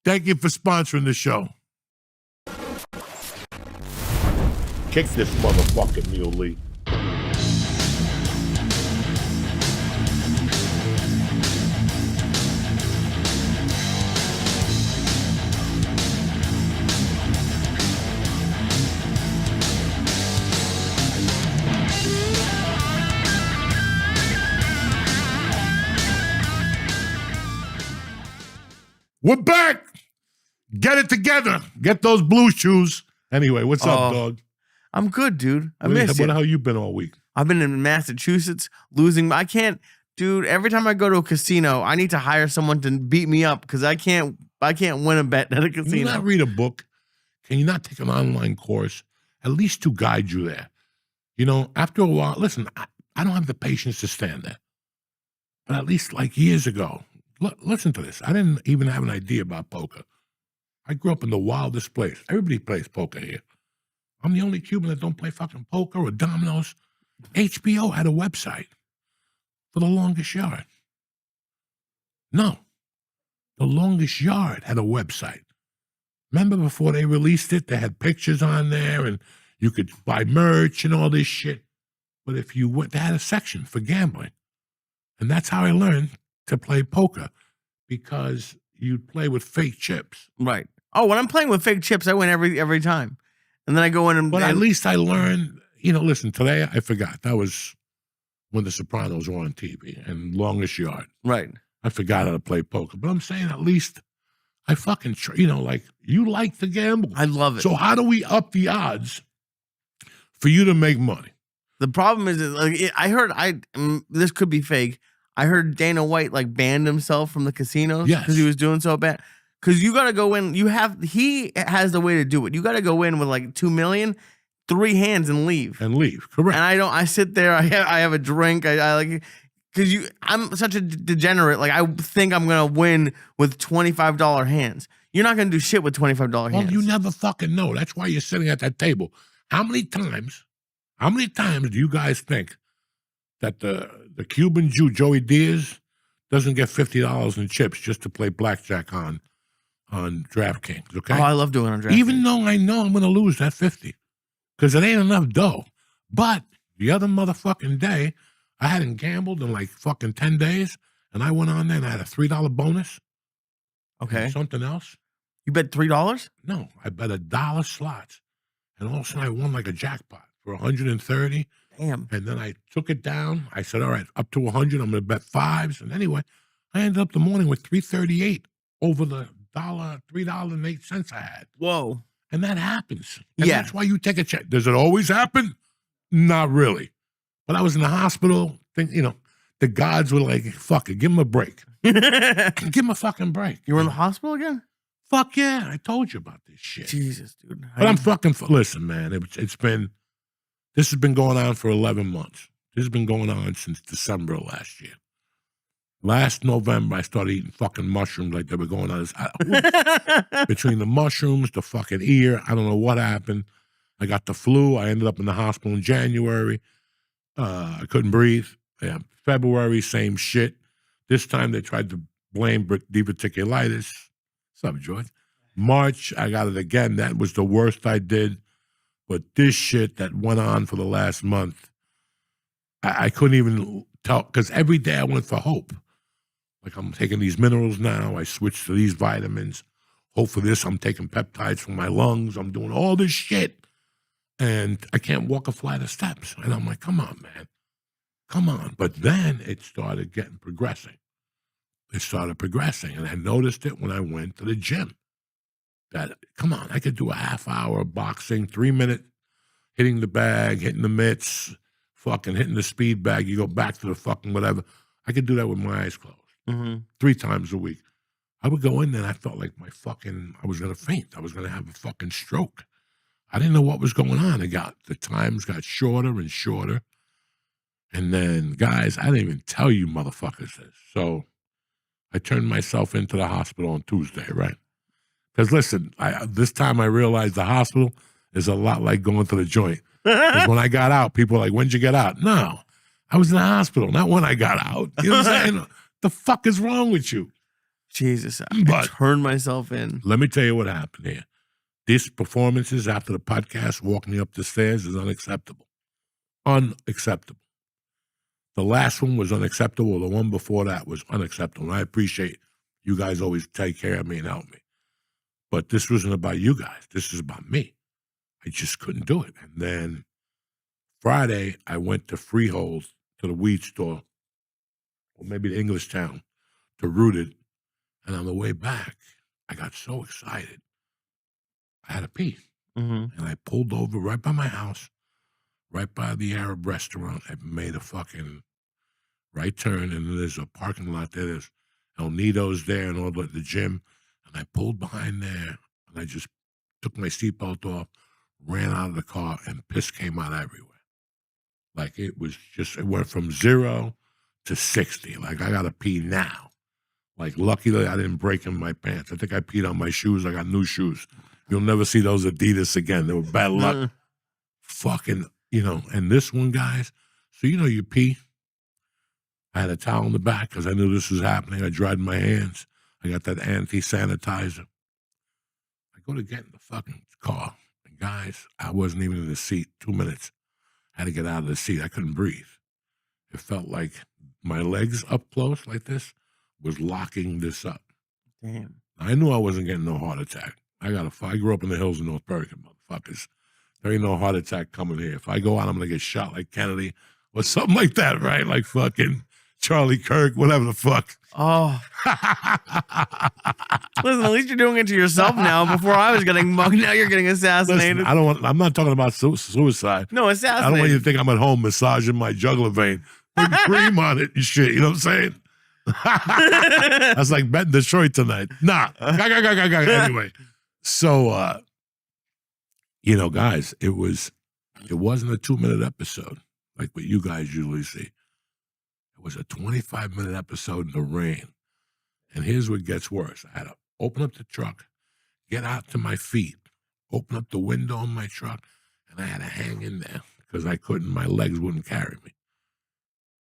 Thank you for sponsoring the show. Kick this motherfucking mule, Lee. We're back. Get it together. Get those Blue Chews. Anyway, what's up, dog? I'm good, dude. I miss you. How you been all week? I've been in Massachusetts losing. I can't, dude. Every time I go to a casino, I need to hire someone to beat me up because I can't win a bet at a casino. Can you not read a book? Can you not take an online course? At least to guide you there. You know, after a while, listen, I don't have the patience to stand there. But at least like years ago, listen to this. I didn't even have an idea about poker. I grew up in the wildest place. Everybody plays poker here. I'm the only Cuban that don't play fucking poker or dominoes. HBO had a website for The Longest Yard. No. The Longest Yard had a website. Remember before they released it, they had pictures on there and you could buy merch and all this shit. But if you went, they had a section for gambling. And that's how I learned to play poker, because you'd play with fake chips. Right. Oh, when I'm playing with fake chips, I win every time. And then I go in and... But at least I learned, you know, listen, today I forgot. That was when The Sopranos were on TV and Longest Yard. Right. I forgot how to play poker. But I'm saying at least I fucking, you know, like, you like to gamble. I love it. So how do we up the odds for you to make money? The problem is, like, I heard, this could be fake. I heard Dana White like banned himself from the casinos because he was doing so bad. Because you got to go in. He has the way to do it. You got to go in with like $2 million, 3 hands and leave. Correct. And I sit there. I have a drink. I like, because I'm such a degenerate. Like, I think I'm gonna win with $25 hands. You're not gonna do shit with $25 hands. Well, you never fucking know. That's why you're sitting at that table. How many times do you guys think that the Cuban Jew Joey Diaz doesn't get $50 in chips just to play blackjack on DraftKings? Okay. Oh, I love doing it on DraftKings. Even though I know I'm gonna lose that 50, because it ain't enough dough. But the other motherfucking day, I hadn't gambled in like fucking 10 days, and I went on there and I had a $3 bonus. Okay. And something else. You bet $3? No, I bet $1 slots, and all of a sudden I won like a jackpot for 130. Damn. And then I took it down. I said, all right, up to 100, I'm going to bet 5s. And anyway, I ended up the morning with 338 over the $3.08 I had. Whoa. And that happens. And Yeah. that's why you take a check. Does it always happen? Not really. But I was in the hospital. The gods were like, fuck it, give him a break. Give him a fucking break. You were in the hospital again? Fuck yeah, I told you about this shit. Jesus, dude. But I'm fucking, listen, man, this has been going on for 11 months. This has been going on since December of last year. Last November, I started eating fucking mushrooms like they were going on. Between the mushrooms, the fucking ear, I don't know what happened. I got the flu. I ended up in the hospital in January. I couldn't breathe. Yeah, February, same shit. This time they tried to blame diverticulitis. What's up, George? March, I got it again. That was the worst I did. But this shit that went on for the last month, I couldn't even tell, because every day I went for hope. Like, I'm taking these minerals now. I switched to these vitamins. Hope for this. I'm taking peptides for my lungs. I'm doing all this shit. And I can't walk a flight of steps. And I'm like, come on, man. Come on. But then it started progressing. And I noticed it when I went to the gym. That, come on, I could do a half hour of boxing, 3 minute hitting the bag, hitting the mitts, fucking hitting the speed bag. You go back to the fucking whatever. I could do that with my eyes closed. 3 times a week. I would go in there and I felt like I was going to faint. I was going to have a fucking stroke. I didn't know what was going on. The times got shorter and shorter. And then, guys, I didn't even tell you motherfuckers this. So I turned myself into the hospital on Tuesday, right? Because listen, this time I realized the hospital is a lot like going to the joint. Because when I got out, people were like, when'd you get out? No, I was in the hospital, not when I got out. You know what I'm saying? The fuck is wrong with you? Jesus, I turned myself in. Let me tell you what happened here. These performances after the podcast, walking me up the stairs, is unacceptable. Unacceptable. The last one was unacceptable. The one before that was unacceptable. And I appreciate you guys always take care of me and help me. But this wasn't about you guys. This is about me. I just couldn't do it. And then Friday, I went to Freehold, to the weed store, or maybe the English town, to Rooted. And on the way back, I got so excited. I had to pee. And I pulled over right by my house, right by the Arab restaurant. I made a fucking right turn, and there's a parking lot there. There's El Nido's there and all the gym. And I pulled behind there, and I just took my seatbelt off, ran out of the car, and piss came out everywhere. Like, it went from 0 to 60. Like, I got to pee now. Like, luckily I didn't break in my pants. I think I peed on my shoes. I got new shoes. You'll never see those Adidas again. They were bad luck. Fucking, and this one, guys, so you pee. I had a towel in the back because I knew this was happening. I dried my hands. I got that anti-sanitizer. I go to get in the fucking car. And guys, I wasn't even in the seat. 2 minutes. I had to get out of the seat. I couldn't breathe. It felt like my legs up close like this was locking this up. Damn. I knew I wasn't getting no heart attack. I grew up in the hills of North Bergen, motherfuckers. There ain't no heart attack coming here. If I go out, I'm going to get shot like Kennedy or something like that, right? Like fucking Charlie Kirk, whatever the fuck. Oh. Listen, at least you're doing it to yourself now. Before I was getting mugged, now you're getting assassinated. Listen, I'm not talking about suicide. No, assassinated. I don't want you to think I'm at home massaging my jugular vein. Put cream on it and shit. You know what I'm saying? I was like, bet Detroit tonight. Nah. Anyway. So, guys, it was It wasn't a 2-minute episode like what you guys usually see. It was a 25-minute episode in the rain. And here's what gets worse. I had to open up the truck, get out to my feet, open up the window in my truck, and I had to hang in there because my legs wouldn't carry me.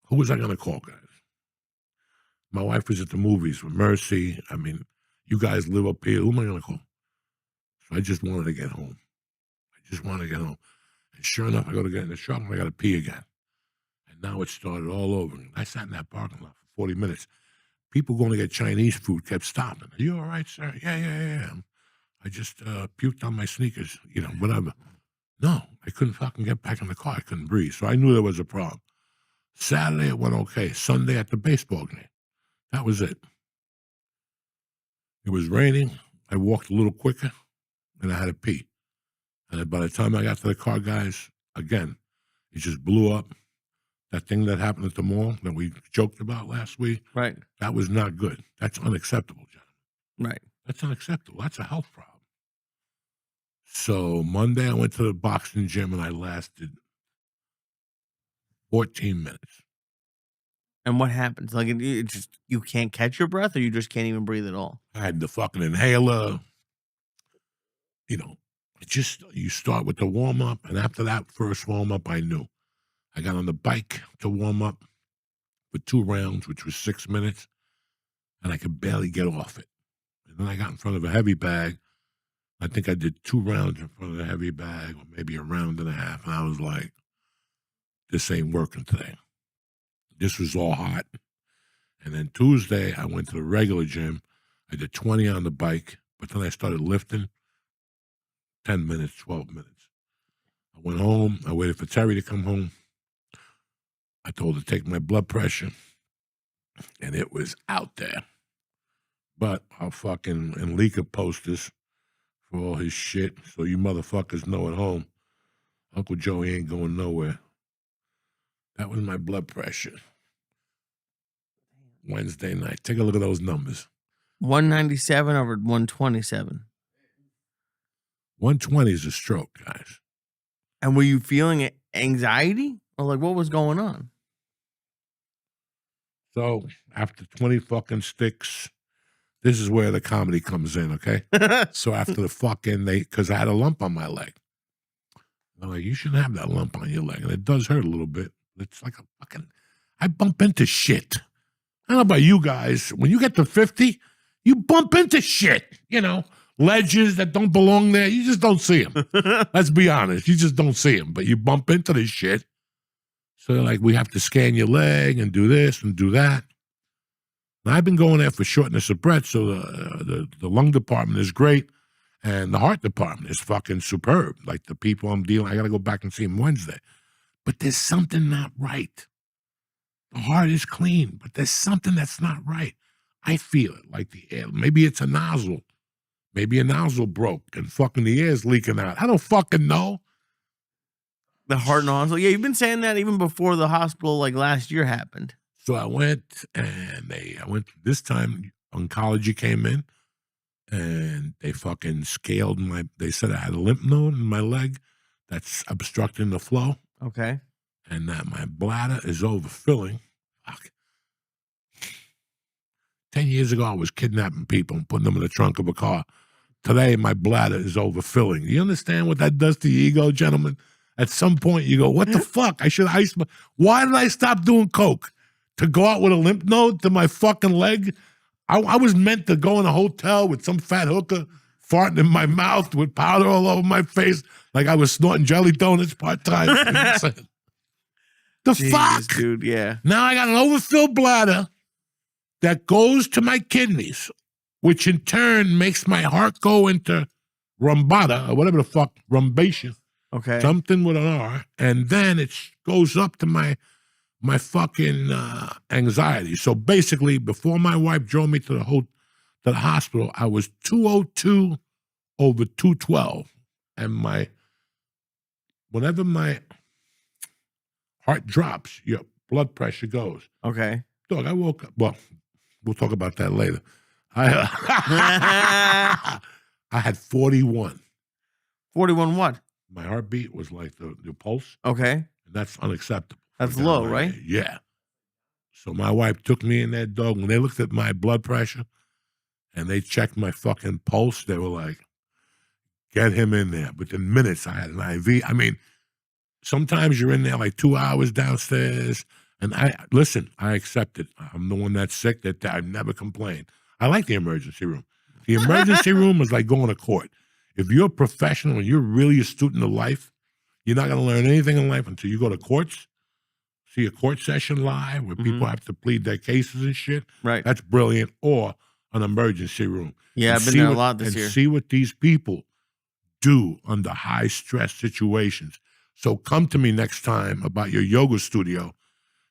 Who was I going to call, guys? My wife was at the movies with Mercy. I mean, you guys live up here. Who am I going to call? So I just wanted to get home. And sure enough, I go to get in the truck and I got to pee again. And now it started all over. I sat in that parking lot for 40 minutes. People going to get Chinese food kept stopping. Are you all right, sir? Yeah. I just puked on my sneakers, whatever. No, I couldn't fucking get back in the car. I couldn't breathe. So I knew there was a problem. Saturday, it went okay. Sunday at the baseball game. That was it. It was raining. I walked a little quicker, and I had to pee. And by the time I got to the car, guys, again, it just blew up. That thing that happened at the mall that we joked about last week, Right. That was not good. That's unacceptable, John. Right. That's unacceptable. That's a health problem. So Monday, I went to the boxing gym, and I lasted 14 minutes. And what happens? Like, it just, you can't catch your breath, or you just can't even breathe at all? I had the fucking inhaler. You start with the warm-up, and after that first warm-up, I knew. I got on the bike to warm up for 2 rounds, which was 6 minutes, and I could barely get off it. And then I got in front of a heavy bag. I think I did 2 rounds in front of the heavy bag, or maybe a round and a half, and I was like, this ain't working today. This was all hot. And then Tuesday, I went to the regular gym. I did 20 on the bike, but then I started lifting 10 minutes, 12 minutes. I went home. I waited for Terry to come home. I told her to take my blood pressure, and it was out there. But I'll fucking Enrique post this for all his shit, so you motherfuckers know at home, Uncle Joey ain't going nowhere. That was my blood pressure. Wednesday night. Take a look at those numbers. 197 over 127. 120 is a stroke, guys. And were you feeling anxiety? Or like, what was going on? So after 20 fucking sticks, this is where the comedy comes in, okay? So after the fucking, because I had a lump on my leg. I'm like, you shouldn't have that lump on your leg. And it does hurt a little bit. It's like a fucking, I bump into shit. I don't know about you guys. When you get to 50, you bump into shit, ledges that don't belong there. You just don't see them. Let's be honest. You just don't see them. But you bump into this shit. So they're like, we have to scan your leg and do this and do that. And I've been going there for shortness of breath. So the lung department is great. And the heart department is fucking superb. Like the people I'm dealing, I got to go back and see them Wednesday. But there's something not right. The heart is clean, but there's something that's not right. I feel it, like the air. Maybe it's a nozzle. Maybe a nozzle broke and fucking the air's leaking out. I don't fucking know. The heart nozzle. Yeah, you've been saying that even before the hospital, like last year, happened. So I went, and this time, oncology came in, and they fucking scaled they said I had a lymph node in my leg that's obstructing the flow. Okay. And that my bladder is overfilling. Fuck. 10 years ago, I was kidnapping people and putting them in the trunk of a car. Today, my bladder is overfilling. You understand what that does to your ego, gentlemen? At some point, you go, what the fuck? I should ice my... Why did I stop doing coke? To go out with a lymph node to my fucking leg? I was meant to go in a hotel with some fat hooker farting in my mouth with powder all over my face like I was snorting jelly donuts part-time. The Jesus, fuck? dude, yeah. Now I got an overfilled bladder that goes to my kidneys, which in turn makes my heart go into rumbata, or whatever the fuck, rumbation. Okay. Something with an R. And then it goes up to my fucking anxiety. So basically, before my wife drove me to the hospital, I was 202 over 212. And whenever my heart drops, your blood pressure goes. Okay. Dog, I woke up. Well, we'll talk about that later. I had 41. 41 what? My heartbeat was like the pulse. Okay. And that's unacceptable. That's low, right? Yeah. So my wife took me in that dog. When they looked at my blood pressure and they checked my fucking pulse, they were like, get him in there. Within minutes, I had an IV. I mean, sometimes you're in there like 2 hours downstairs. And I accept it. I'm the one that's sick. That I never complain. I like the emergency room. The emergency room is like going to court. If you're a professional and you're really a student of life, you're not going to learn anything in life until you go to courts, see a court session live where people have to plead their cases and shit. Right. That's brilliant. Or an emergency room. Yeah, I've been there a lot this year. And see what these people do under high stress situations. So come to me next time about your yoga studio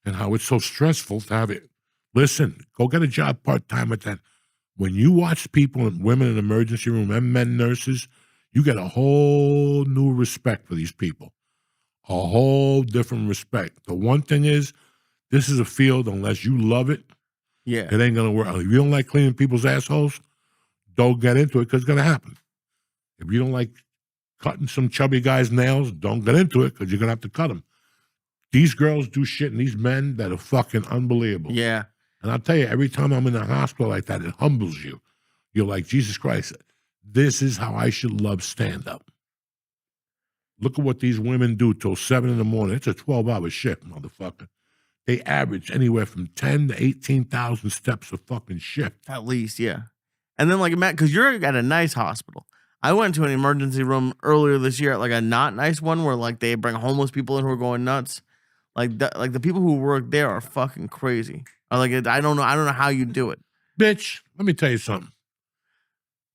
and how it's so stressful to have it. Listen, go get a job part-time at that. When you watch people and women in the emergency room and men nurses, you get a whole new respect for these people. A whole different respect. The one thing is, this is a field, unless you love it, it ain't going to work. If you don't like cleaning people's assholes, don't get into it because it's going to happen. If you don't like cutting some chubby guy's nails, don't get into it because you're going to have to cut them. These girls do shit and these men that are fucking unbelievable. Yeah. And I'll tell you, every time I'm in a hospital like that, it humbles you. You're like, Jesus Christ, this is how I should love stand-up. Look at what these women do till 7 in the morning. It's a 12-hour shift, motherfucker. They average anywhere from 10 to 18,000 steps a fucking shift. At least, yeah. And then, like, Matt, because you're at a nice hospital. I went to an emergency room earlier this year at, like, a not nice one where, like, they bring homeless people in who are going nuts. Like the people who work there are fucking crazy. Like, I don't know how you do it. Bitch, let me tell you something.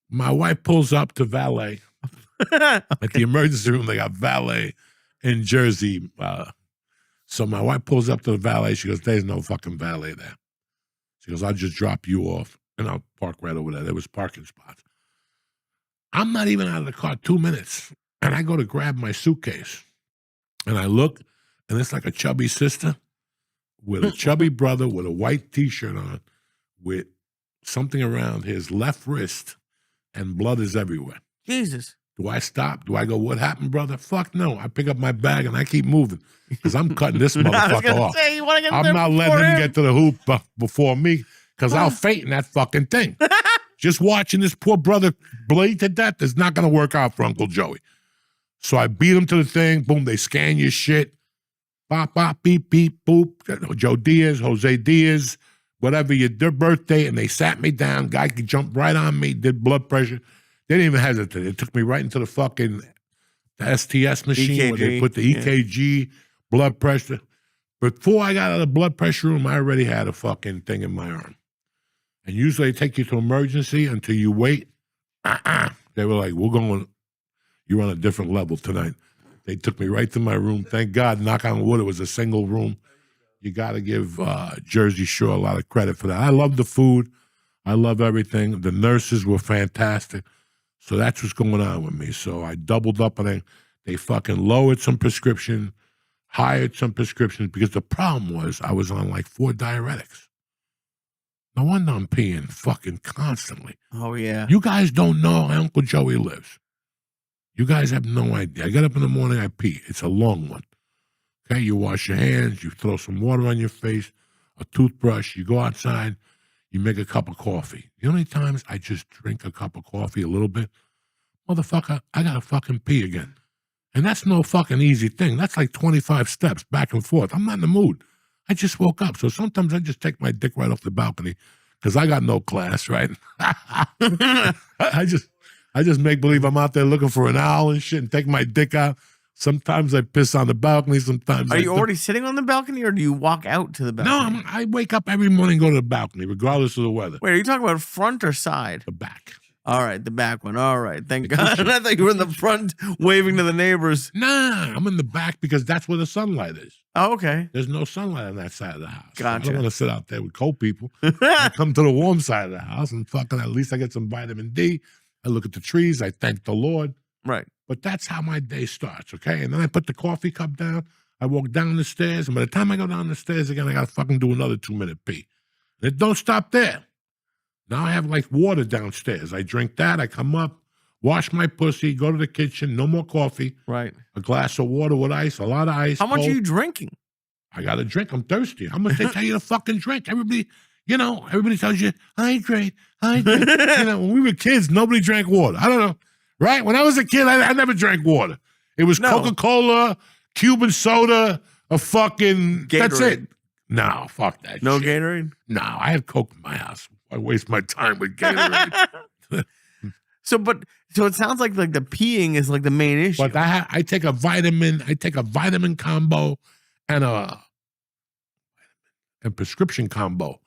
My wife pulls up to valet. At the emergency room, they got valet in Jersey. So my wife pulls up to the valet. She goes, there's no fucking valet there. She goes, I'll just drop you off, and I'll park right over there. There was parking spots. I'm not even out of the car 2 minutes, and I go to grab my suitcase, and I look, and it's like a chubby sister with a chubby brother with a white T-shirt on with something around his left wrist, and blood is everywhere. Jesus. Do I stop? Do I go, what happened, brother? Fuck no. I pick up my bag and I keep moving because I'm cutting this motherfucker off. I'm not letting him get to the hoop before me because I'll faint in that fucking thing. Just watching this poor brother bleed to death is not going to work out for Uncle Joey. So I beat him to the thing. Boom, they scan your shit. Bop, bop, beep, beep, boop. Joe Diaz, Jose Diaz, whatever, their birthday, and they sat me down. Guy could jump right on me, did blood pressure. They didn't even hesitate. It took me right into the fucking STS machine EKG, where they put the EKG, blood pressure. Before I got out of the blood pressure room, I already had a fucking thing in my arm. And usually they take you to emergency until you wait. They were like, you're on a different level tonight. They took me right to my room. Thank God, knock on wood, it was a single room. You got to give Jersey Shore a lot of credit for that. I love the food. I love everything. The nurses were fantastic. So that's what's going on with me. So I doubled up and they fucking lowered some prescription, hired some prescriptions because the problem was I was on like 4 diuretics. No wonder I'm peeing fucking constantly. Oh, yeah. You guys don't know how Uncle Joey lives. You guys have no idea. I get up in the morning, I pee. It's a long one. Okay, you wash your hands, you throw some water on your face, a toothbrush, you go outside, you make a cup of coffee. The only times I just drink a cup of coffee a little bit, motherfucker, I gotta fucking pee again. And that's no fucking easy thing. That's like 25 steps back and forth. I'm not in the mood. I just woke up. So sometimes I just take my dick right off the balcony because I got no class, right? I just make believe I'm out there looking for an owl and shit and take my dick out. Sometimes I piss on the balcony. Sometimes Are you already sitting on the balcony or do you walk out to the balcony? No, I wake up every morning and go to the balcony, regardless of the weather. Wait, are you talking about front or side? The back. All right, the back one. All right, thank God. I thought you were in the front waving to the neighbors. Nah, I'm in the back because that's where the sunlight is. Oh, okay. There's no sunlight on that side of the house. Gotcha. I don't want to sit out there with cold people. I come to the warm side of the house and fucking at least I get some vitamin D. I look at the trees. I thank the Lord. Right. But that's how my day starts, okay? And then I put the coffee cup down. I walk down the stairs. And by the time I go down the stairs again, I got to fucking do another 2-minute pee. And it don't stop there. Now I have like water downstairs. I drink that. I come up, wash my pussy, go to the kitchen, no more coffee, Right. a glass of water with ice, a lot of ice. How much cold. are you drinking? I got to drink. I'm thirsty. How much they tell you to fucking drink? Everybody, everybody tells you, hydrate, hydrate. When we were kids, nobody drank water. I don't know, right? When I was a kid, I never drank water. It was Coca-Cola, Cuban soda, a fucking, Gatorade. That's it. No, fuck that No shit. Gatorade? No, I have Coke in my house. I waste my time with Gatorade. So it sounds like the peeing is like the main issue. But I take a vitamin combo and a prescription combo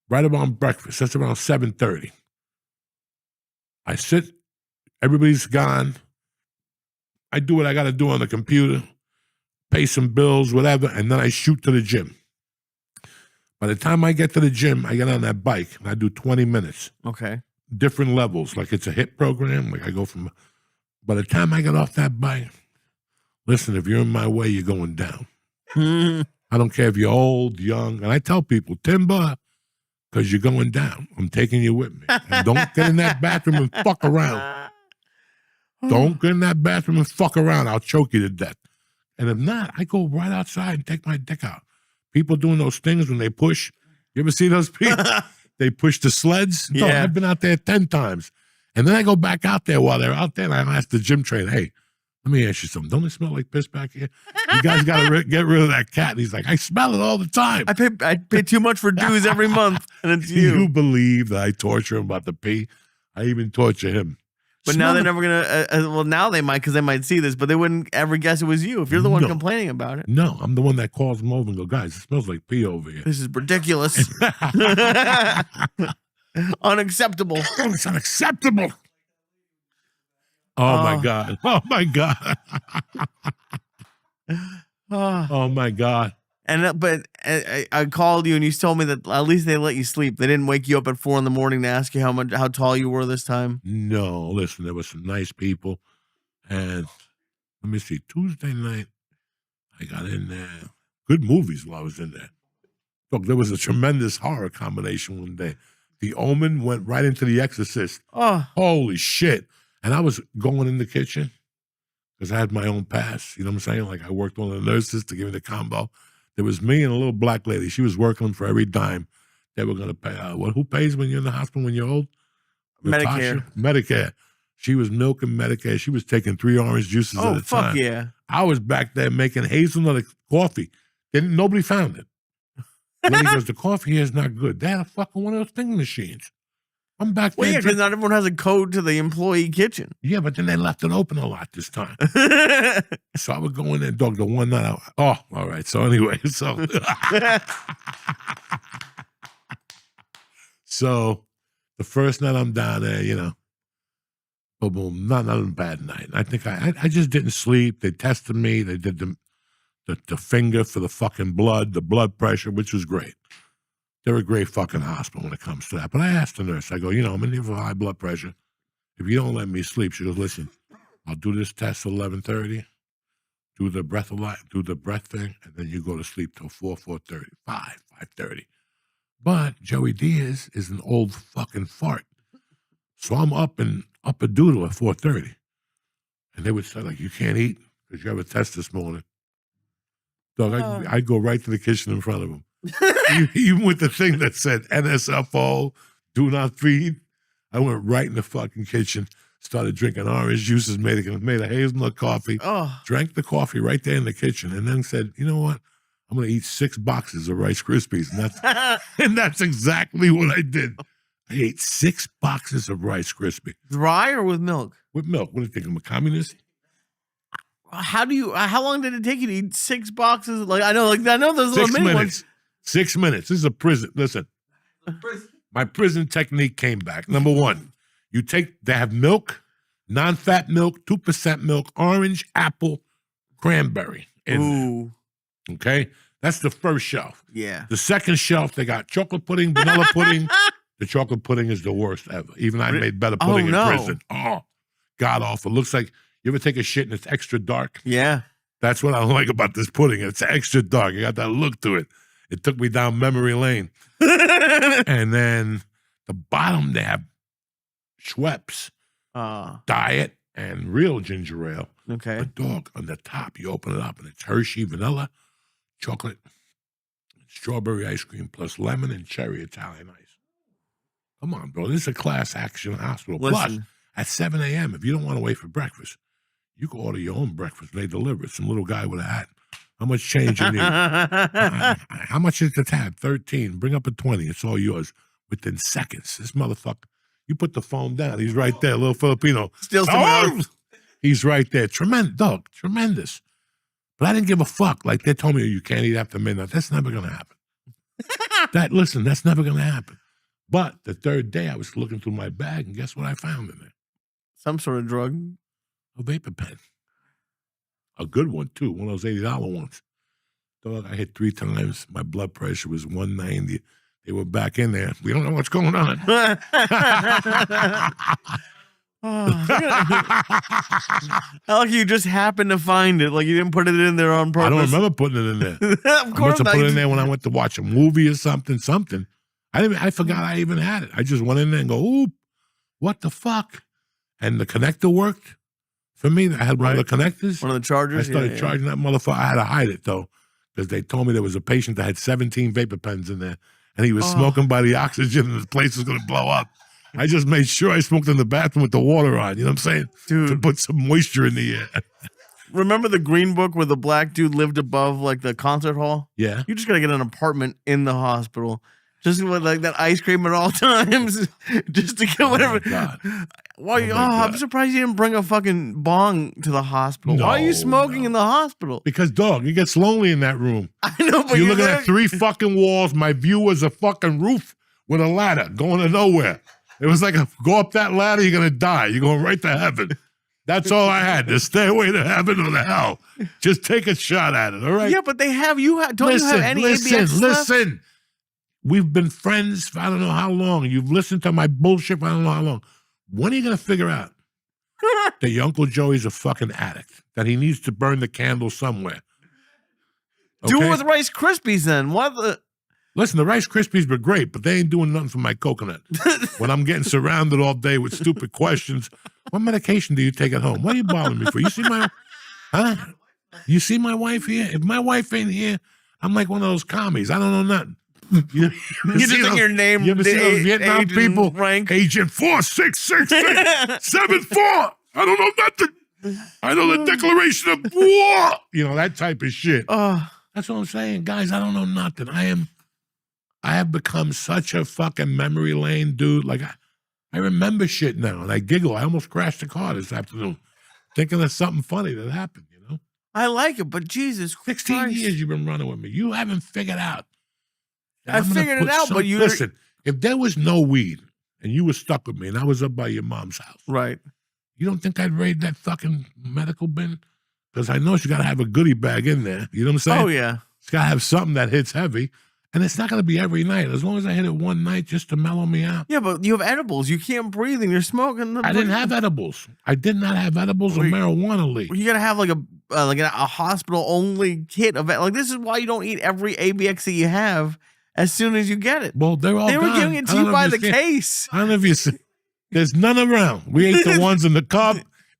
right around breakfast. That's around 7:30. I sit, everybody's gone. I do what I got to do on the computer, pay some bills, whatever, and then I shoot to the gym. By the time I get to the gym, I get on that bike and I do 20 minutes. Okay. Different levels, like it's a HIIT program. Like I go from, by the time I get off that bike, listen, if you're in my way, you're going down. I don't care if you're old, young. And I tell people, timber, because you're going down. I'm taking you with me. And don't get in that bathroom and fuck around. Don't get in that bathroom and fuck around. I'll choke you to death. And if not, I go right outside and take my dick out. People doing those things when they push. You ever see those people? They push the sleds. No, Yeah. I've been out there 10 times. And then I go back out there while they're out there and I ask the gym trainer, hey, let me ask you something. Don't it smell like piss back here? You guys got to get rid of that cat. And he's like, I smell it all the time. I pay too much for dues every month, and it's You you. believe that I torture him about the pee? I even torture him. But now they're never gonna. Well, now they might, because they might see this, but they wouldn't ever guess it was you if you're the one No. complaining about it. No, I'm the one that calls them over and go, guys, it smells like pee over here. This is ridiculous. Unacceptable. It's unacceptable. Oh, my God. Oh, my God. Oh, my God. But I called you and you told me that at least they let you sleep. They didn't wake you up at 4 a.m. to ask you how tall you were this time. No, listen, there were some nice people. And let me see, Tuesday night, I got in there. Good movies while I was in there. Look, there was a tremendous horror combination one day. The Omen went right into The Exorcist. Oh, Holy shit. And I was going in the kitchen because I had my own pass. You know what I'm saying? Like I worked with one of the nurses to give me the combo. There was me and a little black lady. She was working for every dime they were going to pay. Who pays when you're in the hospital when you're old? Medicare. Medicare. She was milking Medicare. She was taking 3 orange juices at a time. Fuck yeah. I was back there making hazelnut coffee. Nobody found it. Lady goes, the coffee here is not good. They had a fucking one of those thing machines. I'm back there. Well, yeah, because not everyone has a code to the employee kitchen. Yeah, but then they left it open a lot this time. So I would go in there, dog, the one night. All right. So anyway, so the first night I'm down there, boom, boom, not a bad night. I think I just didn't sleep. They tested me. They did the finger for the fucking blood, the blood pressure, which was great. They're a great fucking hospital when it comes to that. But I asked the nurse, I go, I'm in here for high blood pressure. If you don't let me sleep, she goes, listen, I'll do this test at 11:30, do the breath thing, and then you go to sleep till 4:30, 5:30. But Joey Diaz is an old fucking fart. So I'm up a doodle at 4:30. And they would say, like, you can't eat because you have a test this morning. Dog, I'd go right to the kitchen in front of him. Even with the thing that said NSFO, do not feed, I went right in the fucking kitchen, started drinking orange juices, made a hazelnut coffee, drank the coffee right there in the kitchen, and then said, you know what? I'm going to eat 6 boxes of Rice Krispies. And that's exactly what I did. I ate 6 boxes of Rice Krispies. Dry or with milk? With milk. What do you think? I'm a communist? How long did it take you to eat 6 boxes? I know those little 6 mini minutes. ones. 6 minutes. This is a prison. Listen, my prison technique came back. Number 1, they have milk, non-fat milk, 2% milk, orange, apple, cranberry in there. Okay? That's the first shelf. Yeah. The second shelf, they got chocolate pudding, vanilla pudding. The chocolate pudding is the worst ever. Even I made better pudding in prison. Oh, god awful. Looks like, you ever take a shit and it's extra dark? Yeah. That's what I like about this pudding. It's extra dark. It got that look to it. It took me down memory lane. And then the bottom, they have Schweppes. Diet and real ginger ale. Okay. But dog, on the top, you open it up and it's Hershey vanilla, chocolate, strawberry ice cream, plus lemon and cherry Italian ice. Come on, bro. This is a class action hospital. Plus, Listen. at 7 a.m., if you don't want to wait for breakfast, you can order your own breakfast. They deliver it. Some little guy with a hat. How much change you need? How much is the tab? 13. Bring up a 20. It's all yours within seconds. This motherfucker, you put the phone down. He's right there, little Filipino. Still some He's right there. Tremendous, dog. Tremendous. But I didn't give a fuck. Like they told me, you can't eat after midnight. That's never going to happen. Listen, that's never going to happen. But the third day, I was looking through my bag, and guess what I found in there? Some sort of drug. A vapor pen. A good one, too. One of those $80 ones. Dog, I hit 3 times. My blood pressure was 190. They were back in there. We don't know what's going on. How like you just happened to find it. Like you didn't put it in there on purpose. I don't remember putting it in there. Of course I must have put it in there when I went to watch a movie or something. I forgot I even had it. I just went in there and go, oop, what the fuck? And the connector worked for me. I had one of the connectors. One of the chargers. I started charging that motherfucker. I had to hide it, though, because they told me there was a patient that had 17 vapor pens in there, and he was smoking by the oxygen, and his place was going to blow up. I just made sure I smoked in the bathroom with the water on, you know what I'm saying? Dude. To put some moisture in the air. Remember the Green Book where the black dude lived above like the concert hall? Yeah. You just got to get an apartment in the hospital. Just with like that ice cream at all times, just to get whatever. I'm surprised you didn't bring a fucking bong to the hospital. Why are you smoking in the hospital? Because, dog, it gets lonely in that room. I know, but you're looking at 3 fucking walls. My view was a fucking roof with a ladder going to nowhere. It was like, go up that ladder, you're going to die. You're going right to heaven. That's all I had. The stairway to heaven or to hell. Just take a shot at it, all right? Yeah, but they have, don't you have any ABX left? Listen. We've been friends for I don't know how long. You've listened to my bullshit for I don't know how long. When are you going to figure out that your Uncle Joey's a fucking addict? That he needs to burn the candle somewhere? Okay? Do it with Rice Krispies then. What the? Listen, the Rice Krispies were great, but they ain't doing nothing for my coconut. When I'm getting surrounded all day with stupid questions, what medication do you take at home? What are you bothering me for? You see my wife here? If my wife ain't here, I'm like one of those commies. I don't know nothing. You just think your name. You ever see those Vietnam people? Rank. Agent 466674. I don't know nothing. I know the Declaration of War. You know, that type of shit. That's what I'm saying. Guys, I don't know nothing. I have become such a fucking memory lane, dude. Like, I remember shit now, and I giggle. I almost crashed the car this afternoon thinking of something funny that happened, you know? I like it, but Jesus 16 Christ. years you've been running with me. You haven't figured out. I figured it out, but you... Listen, if there was no weed and you were stuck with me and I was up by your mom's house, right? You don't think I'd raid that fucking medical bin? Because I know she got to have a goodie bag in there. You know what I'm saying? Oh, yeah. It's got to have something that hits heavy. And it's not going to be every night. As long as I hit it one night just to mellow me out. Yeah, but you have edibles. You can't breathe and you're smoking. I didn't have edibles. I did not have edibles or marijuana leaf. You got to have like a hospital-only kit of it. Like, this is why you don't eat every ABX that you have as soon as you get it. Well, they were giving it to you by the case. I don't know if you see. There's none around. We ate the ones in the cup.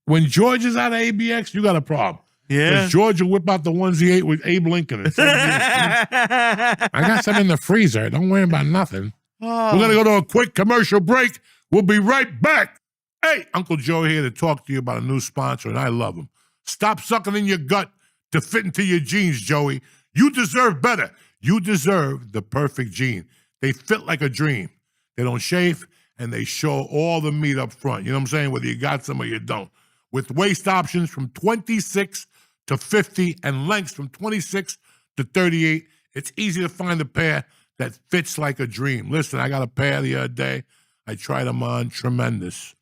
When George is out of ABX, you got a problem. Yeah. Because George will whip out the ones he ate with Abe Lincoln. I got some in the freezer. Don't worry about nothing. We're going to go to a quick commercial break. We'll be right back. Hey, Uncle Joe here to talk to you about a new sponsor, and I love him. Stop sucking in your gut to fit into your jeans, Joey. You deserve better. You deserve the perfect jean. They fit like a dream. They don't chafe, and they show all the meat up front. You know what I'm saying? Whether you got some or you don't. With waist options from 26 to 50 and lengths from 26 to 38, it's easy to find a pair that fits like a dream. Listen, I got a pair the other day. I tried them on. Tremendous.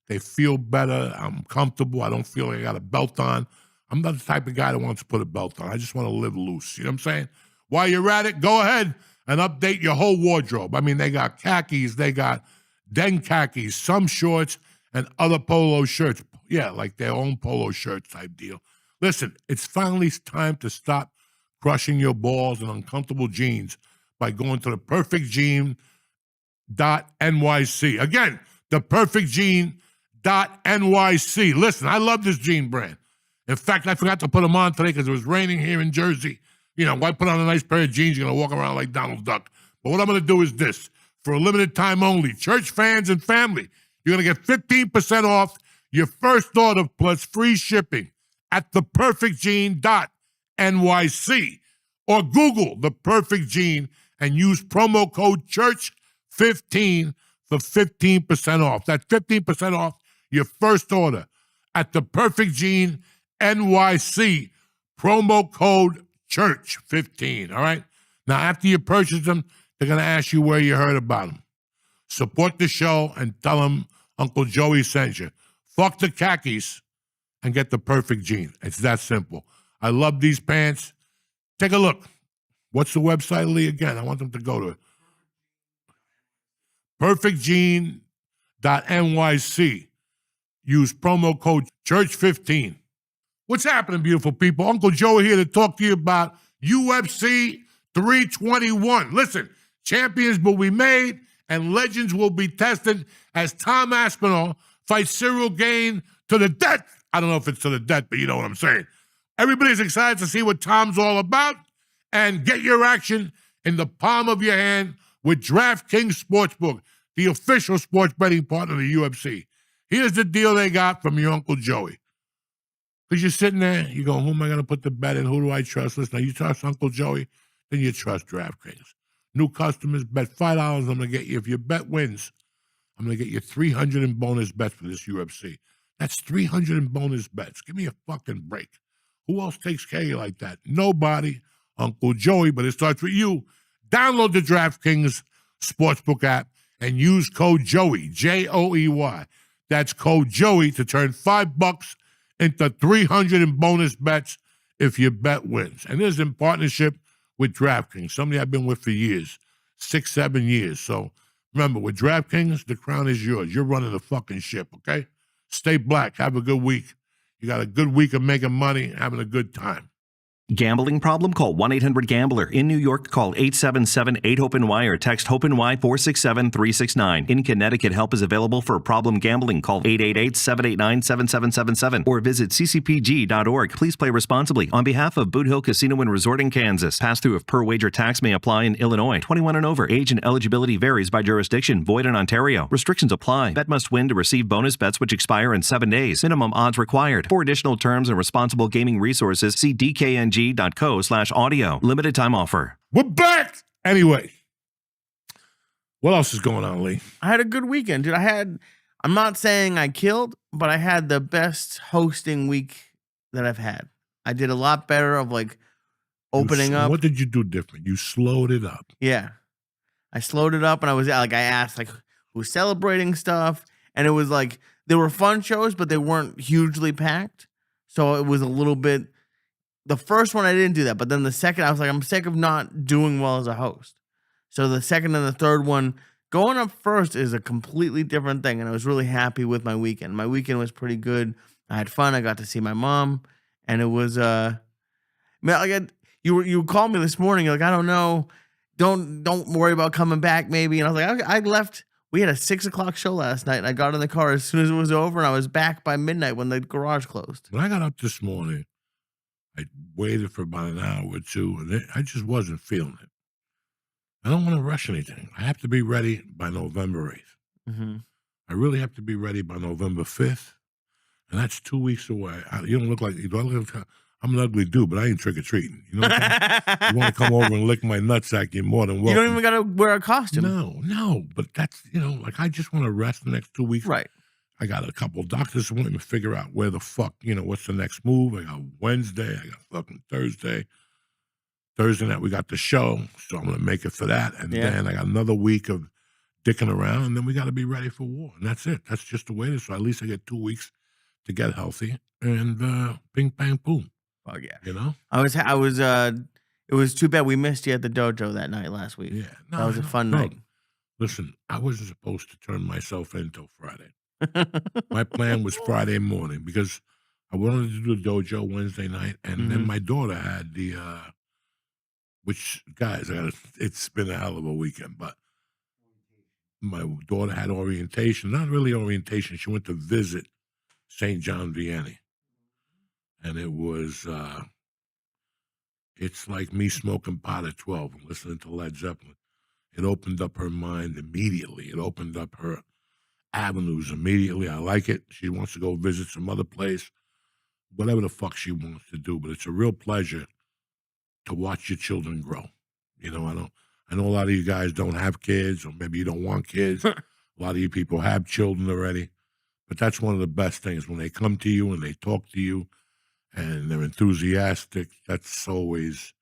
They feel better. I'm comfortable. I don't feel like I got a belt on. I'm not the type of guy that wants to put a belt on. I just want to live loose. You know what I'm saying? While you're at it, go ahead and update your whole wardrobe. I mean, they got khakis, they got den khakis, some shorts, and other polo shirts. Yeah, like their own polo shirt type deal. Listen, it's finally time to stop crushing your balls in uncomfortable jeans by going to theperfectjean.nyc. Again, theperfectjean.nyc. Listen, I love this jean brand. In fact, I forgot to put them on today because it was raining here in Jersey. You know, why put on a nice pair of jeans? You're going to walk around like Donald Duck. But what I'm going to do is this. For a limited time only, church fans and family, you're going to get 15% off your first order plus free shipping at theperfectjean.nyc or Google The Perfect Jean and use promo code CHURCH15 for 15% off. That's 15% off your first order at The Perfect Jean NYC, promo code CHURCH15, all right? Now, after you purchase them, they're going to ask you where you heard about them. Support the show and tell them Uncle Joey sent you. Fuck the khakis and get The Perfect Jean. It's that simple. I love these pants. Take a look. What's the website, Lee, again? I want them to go to it. perfectjean.nyc. Use promo code CHURCH15. What's happening, beautiful people? Uncle Joey here to talk to you about UFC 321. Listen, champions will be made and legends will be tested as Tom Aspinall fights Cyril Gane to the death. I don't know if it's to the death, but you know what I'm saying. Everybody's excited to see what Tom's all about, and get your action in the palm of your hand with DraftKings Sportsbook, the official sports betting partner of the UFC. Here's the deal they got from your Uncle Joey. Because you're sitting there, you go, who am I going to put the bet in? Who do I trust? Listen, now you trust Uncle Joey, then you trust DraftKings. New customers, bet $5. I'm going to get you. If your bet wins, I'm going to get you 300 in bonus bets for this UFC. That's 300 in bonus bets. Give me a fucking break. Who else takes care of you like that? Nobody. Uncle Joey, but it starts with you. Download the DraftKings Sportsbook app and use code Joey, Joey. That's code Joey to turn $5 into 300 in bonus bets if your bet wins. And this is in partnership with DraftKings, somebody I've been with for years, 6-7 years. So remember, with DraftKings, the crown is yours. You're running the fucking ship, okay? Stay black. Have a good week. You got a good week of making money, having a good time. Gambling problem? Call 1-800-GAMBLER. In New York, call 877-8-HOPE-NY or text HOPE-NY 467-369. In Connecticut, help is available for problem gambling. Call 888-789-7777 or visit ccpg.org. Please play responsibly. On behalf of Boot Hill Casino and Resort in Kansas, pass-through of per-wager tax may apply in Illinois. 21 and over. Age and eligibility varies by jurisdiction. Void in Ontario. Restrictions apply. Bet must win to receive bonus bets which expire in 7 days. Minimum odds required. For additional terms and responsible gaming resources, see dkng.co/audio. Limited time offer. We're back! Anyway, what else is going on, Lee? I had a good weekend, dude. I'm not saying I killed, but I had the best hosting week that I've had. I did a lot better of like opening up. What did you do different? You slowed it up. Yeah. I slowed it up and I was like, I asked like who's celebrating stuff. And it was like, they were fun shows, but they weren't hugely packed. So it was a little bit, the first one I didn't do that. But then the second, I was like, I'm sick of not doing well as a host. So the second and the third one, going up first is a completely different thing. And I was really happy with my weekend. My weekend was pretty good. I had fun. I got to see my mom. And it was, man, like you called me this morning. You're like, I don't know. Don't worry about coming back maybe. And I was like, I left. We had a 6:00 show last night. And I got in the car as soon as it was over. And I was back by midnight when the garage closed. When I got up this morning, I waited for about an hour or two. And I just wasn't feeling it. I don't want to rush anything. I have to be ready by November 8th. Mm-hmm. I really have to be ready by November 5th. And that's 2 weeks away. You don't look like, I'm an ugly dude, but I ain't trick-or-treating. You know what I'm saying? You want to come over and lick my nutsack, you're more than welcome. You don't even got to wear a costume. No. But that's, like I just want to rest the next 2 weeks. Right. I got a couple of doctors who want me to figure out where the fuck, what's the next move. I got Wednesday. I got fucking Thursday. Thursday night we got the show, so I'm going to make it for that. And then I got another week of dicking around, and then we got to be ready for war. And that's it. That's just the way it is. So at least I get 2 weeks to get healthy, and bing, bang, boom. Oh yeah. It was too bad we missed you at the dojo that night last week. Yeah. That was a fun night. Listen, I wasn't supposed to turn myself in until Friday. My plan was Friday morning because I wanted to do the dojo Wednesday night, and then my daughter had the, which, guys, it's been a hell of a weekend, but my daughter had orientation. Not really orientation. She went to visit St. John Vianney. And it was, it's like me smoking pot at 12 and listening to Led Zeppelin. It opened up her mind immediately. It opened up her avenues immediately. I like it. She wants to go visit some other place, whatever the fuck she wants to do. But it's a real pleasure to watch your children grow. You know, I know a lot of you guys don't have kids, or maybe you don't want kids. A lot of you people have children already. But that's one of the best things when they come to you and they talk to you and they're enthusiastic. That's always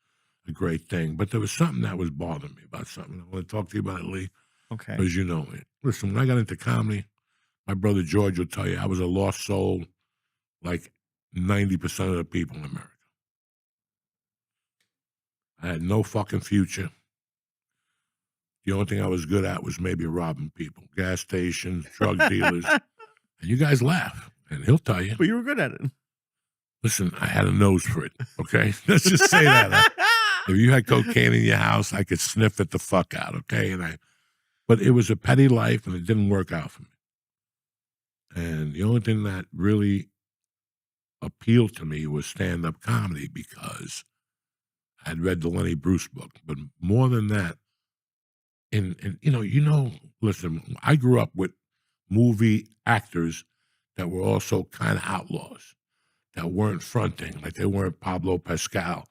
a great thing. But there was something that was bothering me about something. I want to talk to you about it, Lee. Okay. Because you know me. Listen, when I got into comedy, my brother George will tell you I was a lost soul like 90% of the people in America. I had no fucking future. The only thing I was good at was maybe robbing people, gas stations, drug dealers. And you guys laugh, and he'll tell you. But you were good at it. Listen, I had a nose for it, okay? Let's just say that. If you had cocaine in your house, I could sniff it the fuck out, okay? But it was a petty life, and it didn't work out for me. And the only thing that really appealed to me was stand-up comedy because I'd read the Lenny Bruce book. But more than that, and listen, I grew up with movie actors that were also kind of outlaws, that weren't fronting, like they weren't Pablo Pascal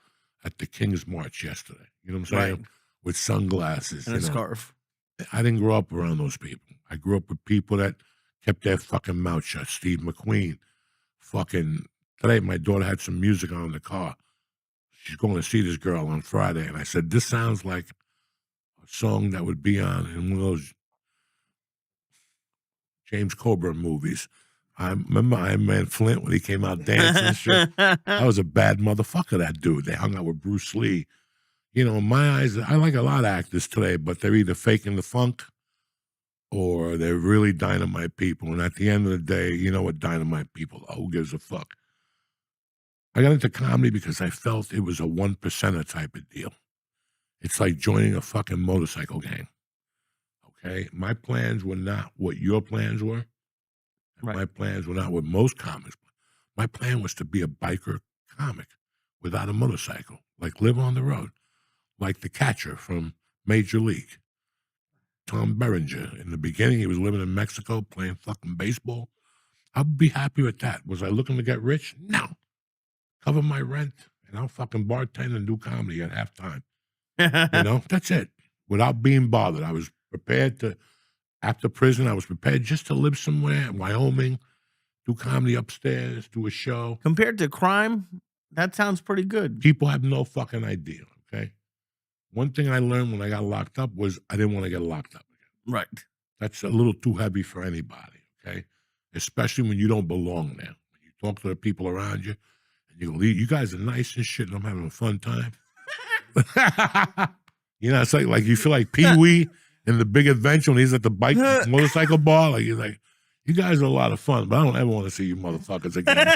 at the King's March yesterday. You know what I'm saying? Right. With sunglasses. And a scarf. I didn't grow up around those people. I grew up with people that kept their fucking mouth shut. Steve McQueen. Today my daughter had some music on in the car. She's going to see this girl on Friday. And I said, this sounds like a song that would be on in one of those James Coburn movies. I remember Iron Man Flint when he came out dancing and shit. I was a bad motherfucker, that dude. They hung out with Bruce Lee. You know, in my eyes, I like a lot of actors today, but they're either faking the funk or they're really dynamite people. And at the end of the day, you know what dynamite people are. Who gives a fuck? I got into comedy because I felt it was a 1%er type of deal. It's like joining a fucking motorcycle gang. Okay? My plans were not what your plans were. Right. My plans were not what most comics. My plan was to be a biker comic without a motorcycle, like live on the road, like the catcher from Major League. Tom Berenger. In the beginning, he was living in Mexico playing fucking baseball. I'd be happy with that. Was I looking to get rich? No. Cover my rent, and I'll fucking bartend and do comedy at halftime. You know, that's it. Without being bothered. I was prepared to, after prison, I was prepared just to live somewhere in Wyoming, do comedy upstairs, do a show. Compared to crime, that sounds pretty good. People have no fucking idea, okay? One thing I learned when I got locked up was I didn't want to get locked up again. Right. That's a little too heavy for anybody, okay? Especially when you don't belong there. When you talk to the people around you, and you go, you guys are nice and shit, and I'm having a fun time. You know, it's like you feel like Pee-wee in The Big Adventure when he's at the motorcycle bar. Like, you're like, you guys are a lot of fun, but I don't ever want to see you motherfuckers again.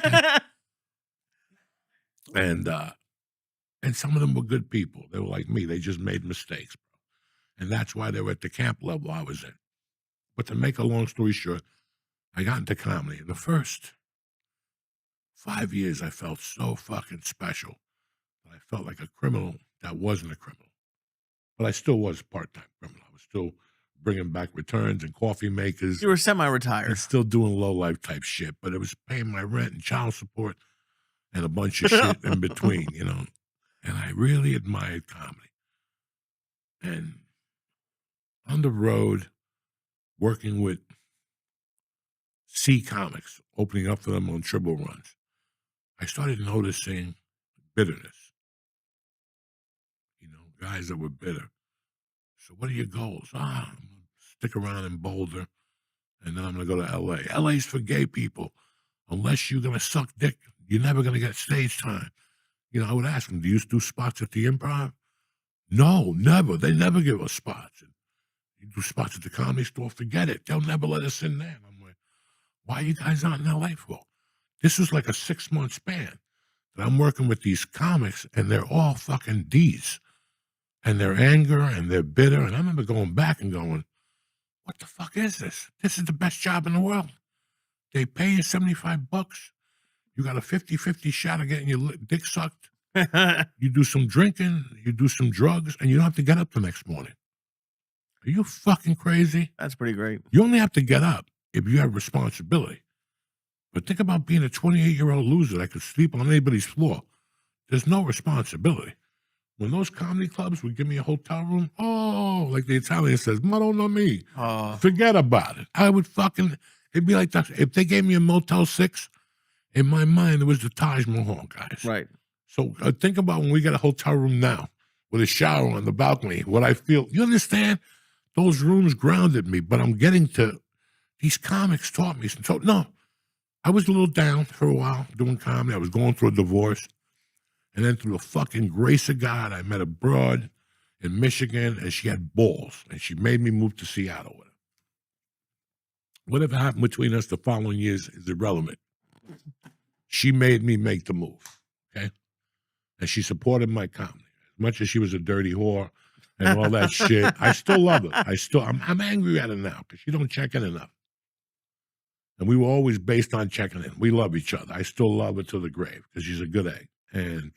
And some of them were good people. They were like me. They just made mistakes, bro. And that's why they were at the camp level I was in. But to make a long story short, I got into comedy. In the first 5 years, I felt so fucking special. I felt like a criminal that wasn't a criminal. But I still was a part-time criminal. I was still bringing back returns and coffee makers. You were semi-retired. And still doing low-life type shit. But it was paying my rent and child support and a bunch of shit in between, you know. And I really admired comedy. And on the road, working with C Comics, opening up for them on triple runs, I started noticing bitterness. You know, guys that were bitter. So what are your goals? I'm going to stick around in Boulder, and then I'm going to go to L.A. L.A.'s for gay people. Unless you're going to suck dick, you're never going to get stage time. You know, I would ask them, do you do spots at the Improv? No, never. They never give us spots. And you do spots at the Comedy Store? Forget it. They'll never let us in there. And I'm like, why are you guys not in L.A. for? This was like a 6-month span that I'm working with these comics, and they're all fucking D's. And they're anger, and they're bitter. And I remember going back and going, what the fuck is this? This is the best job in the world. They pay you $75. You got a 50-50 shot of getting your dick sucked. You do some drinking, you do some drugs, and you don't have to get up the next morning. Are you fucking crazy? That's pretty great. You only have to get up if you have responsibility. But think about being a 28-year-old loser that could sleep on anybody's floor. There's no responsibility. When those comedy clubs would give me a hotel room, oh, like the Italian says, Madonna me. Forget about it. I would fucking, it'd be like that. If they gave me a Motel 6, in my mind, it was the Taj Mahal, guys. Right. So think about when we get a hotel room now with a shower on the balcony, what I feel. You understand? Those rooms grounded me, but I'm getting to, these comics taught me. So, no, I was a little down for a while doing comedy. I was going through a divorce. And then through the fucking grace of God, I met a broad in Michigan, and she had balls, and she made me move to Seattle with her. Whatever happened between us the following years is irrelevant. She made me make the move, okay? And she supported my comedy. As much as she was a dirty whore and all that shit, I still love her. I'm angry at her now because she don't check in enough. And we were always based on checking in. We love each other. I still love her to the grave because she's a good egg. And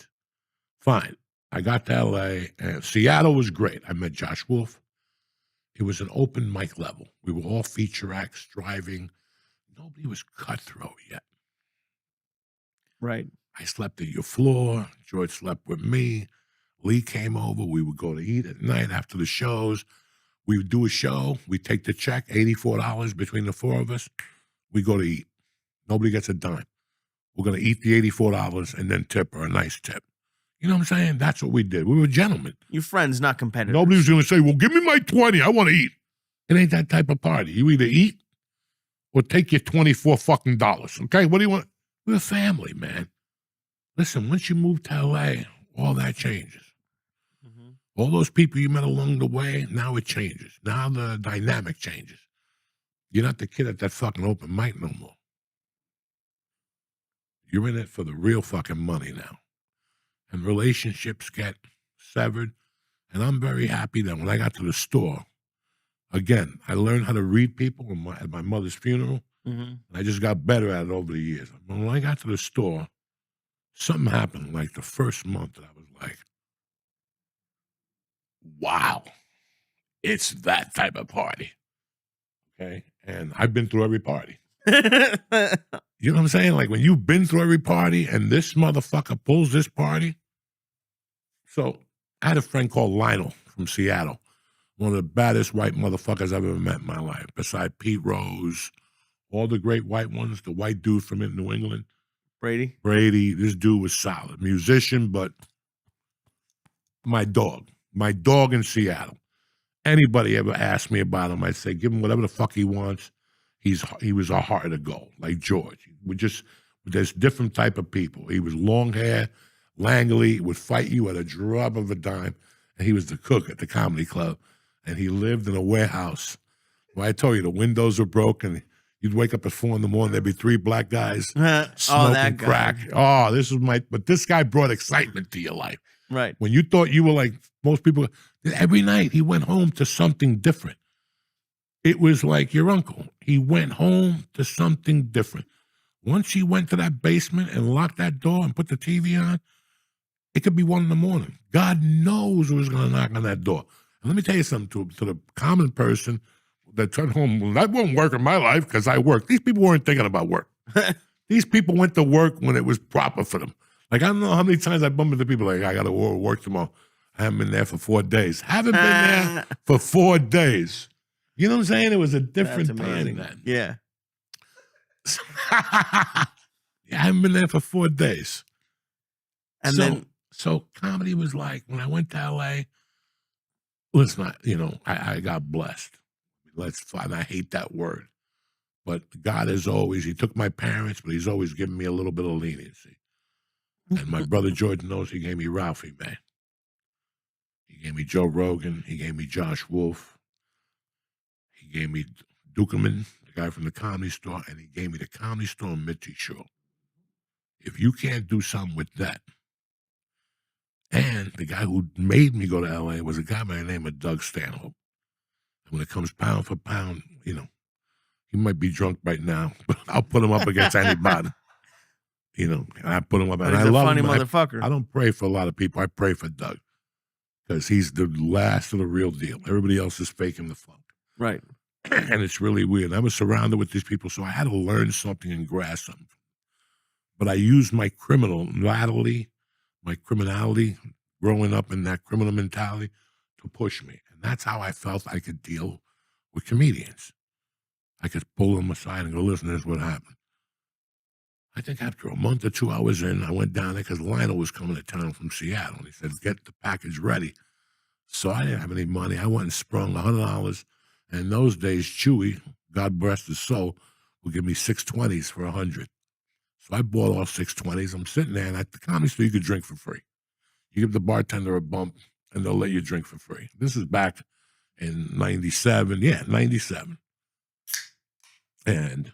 fine, I got to L.A., and Seattle was great. I met Josh Wolf. It was an open mic level. We were all feature acts, driving. Nobody was cutthroat yet. Right. I slept at your floor. George slept with me. Lee came over. We would go to eat at night after the shows. We would do a show. We take the check, $84 between the four of us. We go to eat. Nobody gets a dime. We're going to eat the $84 and then tip her a nice tip. You know what I'm saying? That's what we did. We were gentlemen. Your friends, not competitors. Nobody was going to say, well, give me my 20. I want to eat. It ain't that type of party. You either eat or take your 24 fucking dollars. Okay? What do you want? We're a family, man. Listen, once you move to L.A., all that changes. Mm-hmm. All those people you met along the way, now it changes. Now the dynamic changes. You're not the kid at that fucking open mic no more. You're in it for the real fucking money now. And relationships get severed. And I'm very happy that when I got to the store, again, I learned how to read people at my mother's funeral. Mm-hmm. And I just got better at it over the years. When I got to the store, something happened like the first month that I was like, wow, it's that type of party. Okay? And I've been through every party. You know what I'm saying? Like when you've been through every party and this motherfucker pulls this party. So I had a friend called Lionel from Seattle, one of the baddest white motherfuckers I've ever met in my life, beside Pete Rose, all the great white ones, the white dude from New England. Brady, this dude was solid. Musician, but my dog in Seattle. Anybody ever asked me about him, I'd say, give him whatever the fuck he wants. He was a heart of gold, like George. There's different type of people. He was long hair, Langley, would fight you at a drop of a dime, and he was the cook at the comedy club, and he lived in a warehouse. Well, I told you, the windows were broken. You'd wake up at 4 in the morning, there'd be 3 black guys smoking crack. Oh, but this guy brought excitement to your life. Right. When you thought you were like most people, every night he went home to something different. It was like your uncle. He went home to something different. Once he went to that basement and locked that door and put the TV on, it could be 1 in the morning. God knows who's going to knock on that door. And let me tell you something to the common person that turned home. Well, that won't work in my life because I work. These people weren't thinking about work. These people went to work when it was proper for them. Like, I don't know how many times I bump into people like, I got to work tomorrow. I haven't been there for 4 days. Haven't been there for 4 days. You know what I'm saying? It was a different time then. Yeah. I haven't been there for 4 days. So comedy was like, when I went to L.A., listen, I got blessed. I hate that word. But God is always, he took my parents, but he's always given me a little bit of leniency. And my brother George knows he gave me Ralphie, man. He gave me Joe Rogan. He gave me Josh Wolf. He gave me Dukerman, the guy from the Comedy Store, and he gave me the Comedy Store in Mitzi Shore. If you can't do something with that, and the guy who made me go to L.A. was a guy by the name of Doug Stanhope. And when it comes pound for pound, you know, he might be drunk right now, but I'll put him up against anybody. You know, and I put him up. But And he's I a love funny him. motherfucker. I don't pray for a lot of people. I pray for Doug because he's the last of the real deal. Everybody else is faking the funk. Right. And it's really weird. I was surrounded with these people, so I had to learn something and grasp something. But I used my criminality growing up in that criminal mentality to push me. And that's how I felt I could deal with comedians. I could pull them aside and go, listen, this is what happened. I think after a month or 2 hours in, I went down there because Lionel was coming to town from Seattle. And he said, get the package ready. So I didn't have any money. I went and sprung $100. And in those days, Chewy, God bless his soul, would give me 620s for 100. So I bought all 620s. I'm sitting there, and at the Comedy Store, you could drink for free. You give the bartender a bump, and they'll let you drink for free. This is back in 97. Yeah, 97. And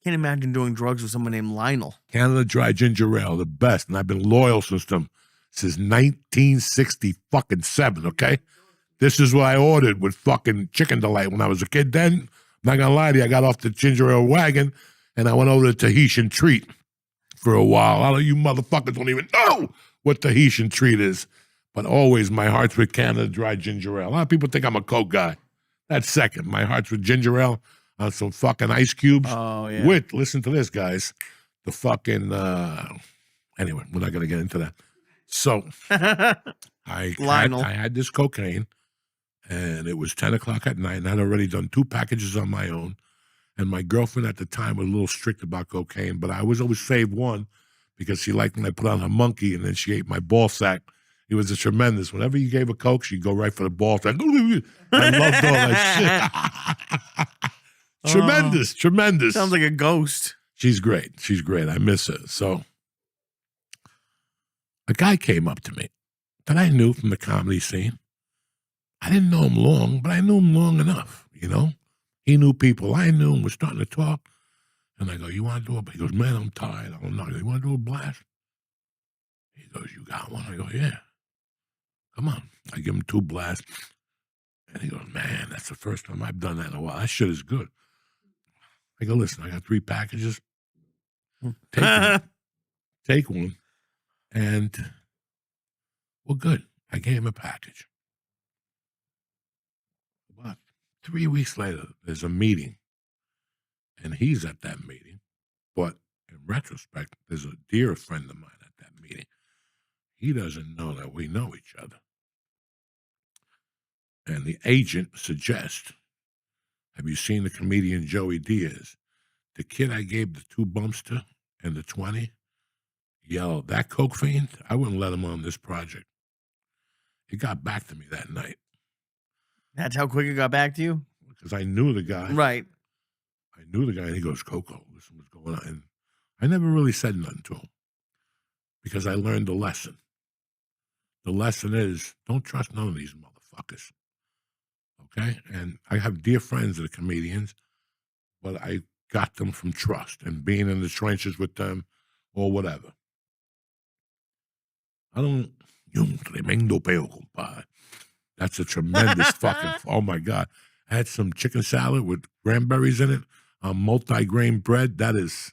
Can't imagine doing drugs with someone named Lionel. Canada Dry Ginger Ale, the best. And I've been loyal since 1967, okay? This is what I ordered with fucking Chicken Delight when I was a kid then. I'm not going to lie to you. I got off the ginger ale wagon, and I went over to Tahitian Treat for a while. All of you motherfuckers don't even know what Tahitian Treat is. But always my heart's with Canada Dry Ginger Ale. A lot of people think I'm a Coke guy. That's second. My heart's with ginger ale on some fucking ice cubes. Oh, yeah. With, listen to this, guys, the fucking, anyway, we're not going to get into that. So I had this cocaine, and it was 10 o'clock at night, and I'd already done 2 packages on my own. And my girlfriend at the time was a little strict about cocaine, but I was always saved one because she liked when I put on her monkey, and then she ate my ball sack. It was a tremendous. Whenever you gave a Coke, she'd go right for the ball sack. I loved all that shit. Tremendous. Sounds like a ghost. She's great. I miss her. So a guy came up to me that I knew from the comedy scene. I didn't know him long, but I knew him long enough, you know? He knew people I knew and was starting to talk. And I go, you want to do a... He goes, man, I'm tired. I don't know. You want to do a blast? He goes, you got one? I go, yeah. Come on. I give him 2 blasts. And he goes, man, that's the first time I've done that in a while. That shit is good. I go, listen, I got 3 packages. Take one. And we're good. I gave him a package. About 3 weeks later, there's a meeting. And he's at that meeting. But in retrospect, there's a dear friend of mine at that meeting. He doesn't know that we know each other. And the agent suggests, have you seen the comedian Joey Diaz? The kid I gave the 2 bumps to and the 20 yelled, that coke fiend, I wouldn't let him on this project. He got back to me that night. That's how quick it got back to you? Because I knew the guy. Right. I knew the guy, and he goes, Coco, listen what's going on. And I never really said nothing to him because I learned a lesson. The lesson is, don't trust none of these motherfuckers. Okay? And I have dear friends that are comedians, but I got them from trust and being in the trenches with them or whatever. I don't, un tremendo peo, compadre. That's a tremendous fucking, oh my God. I had some chicken salad with cranberries in it on multi-grain bread. That is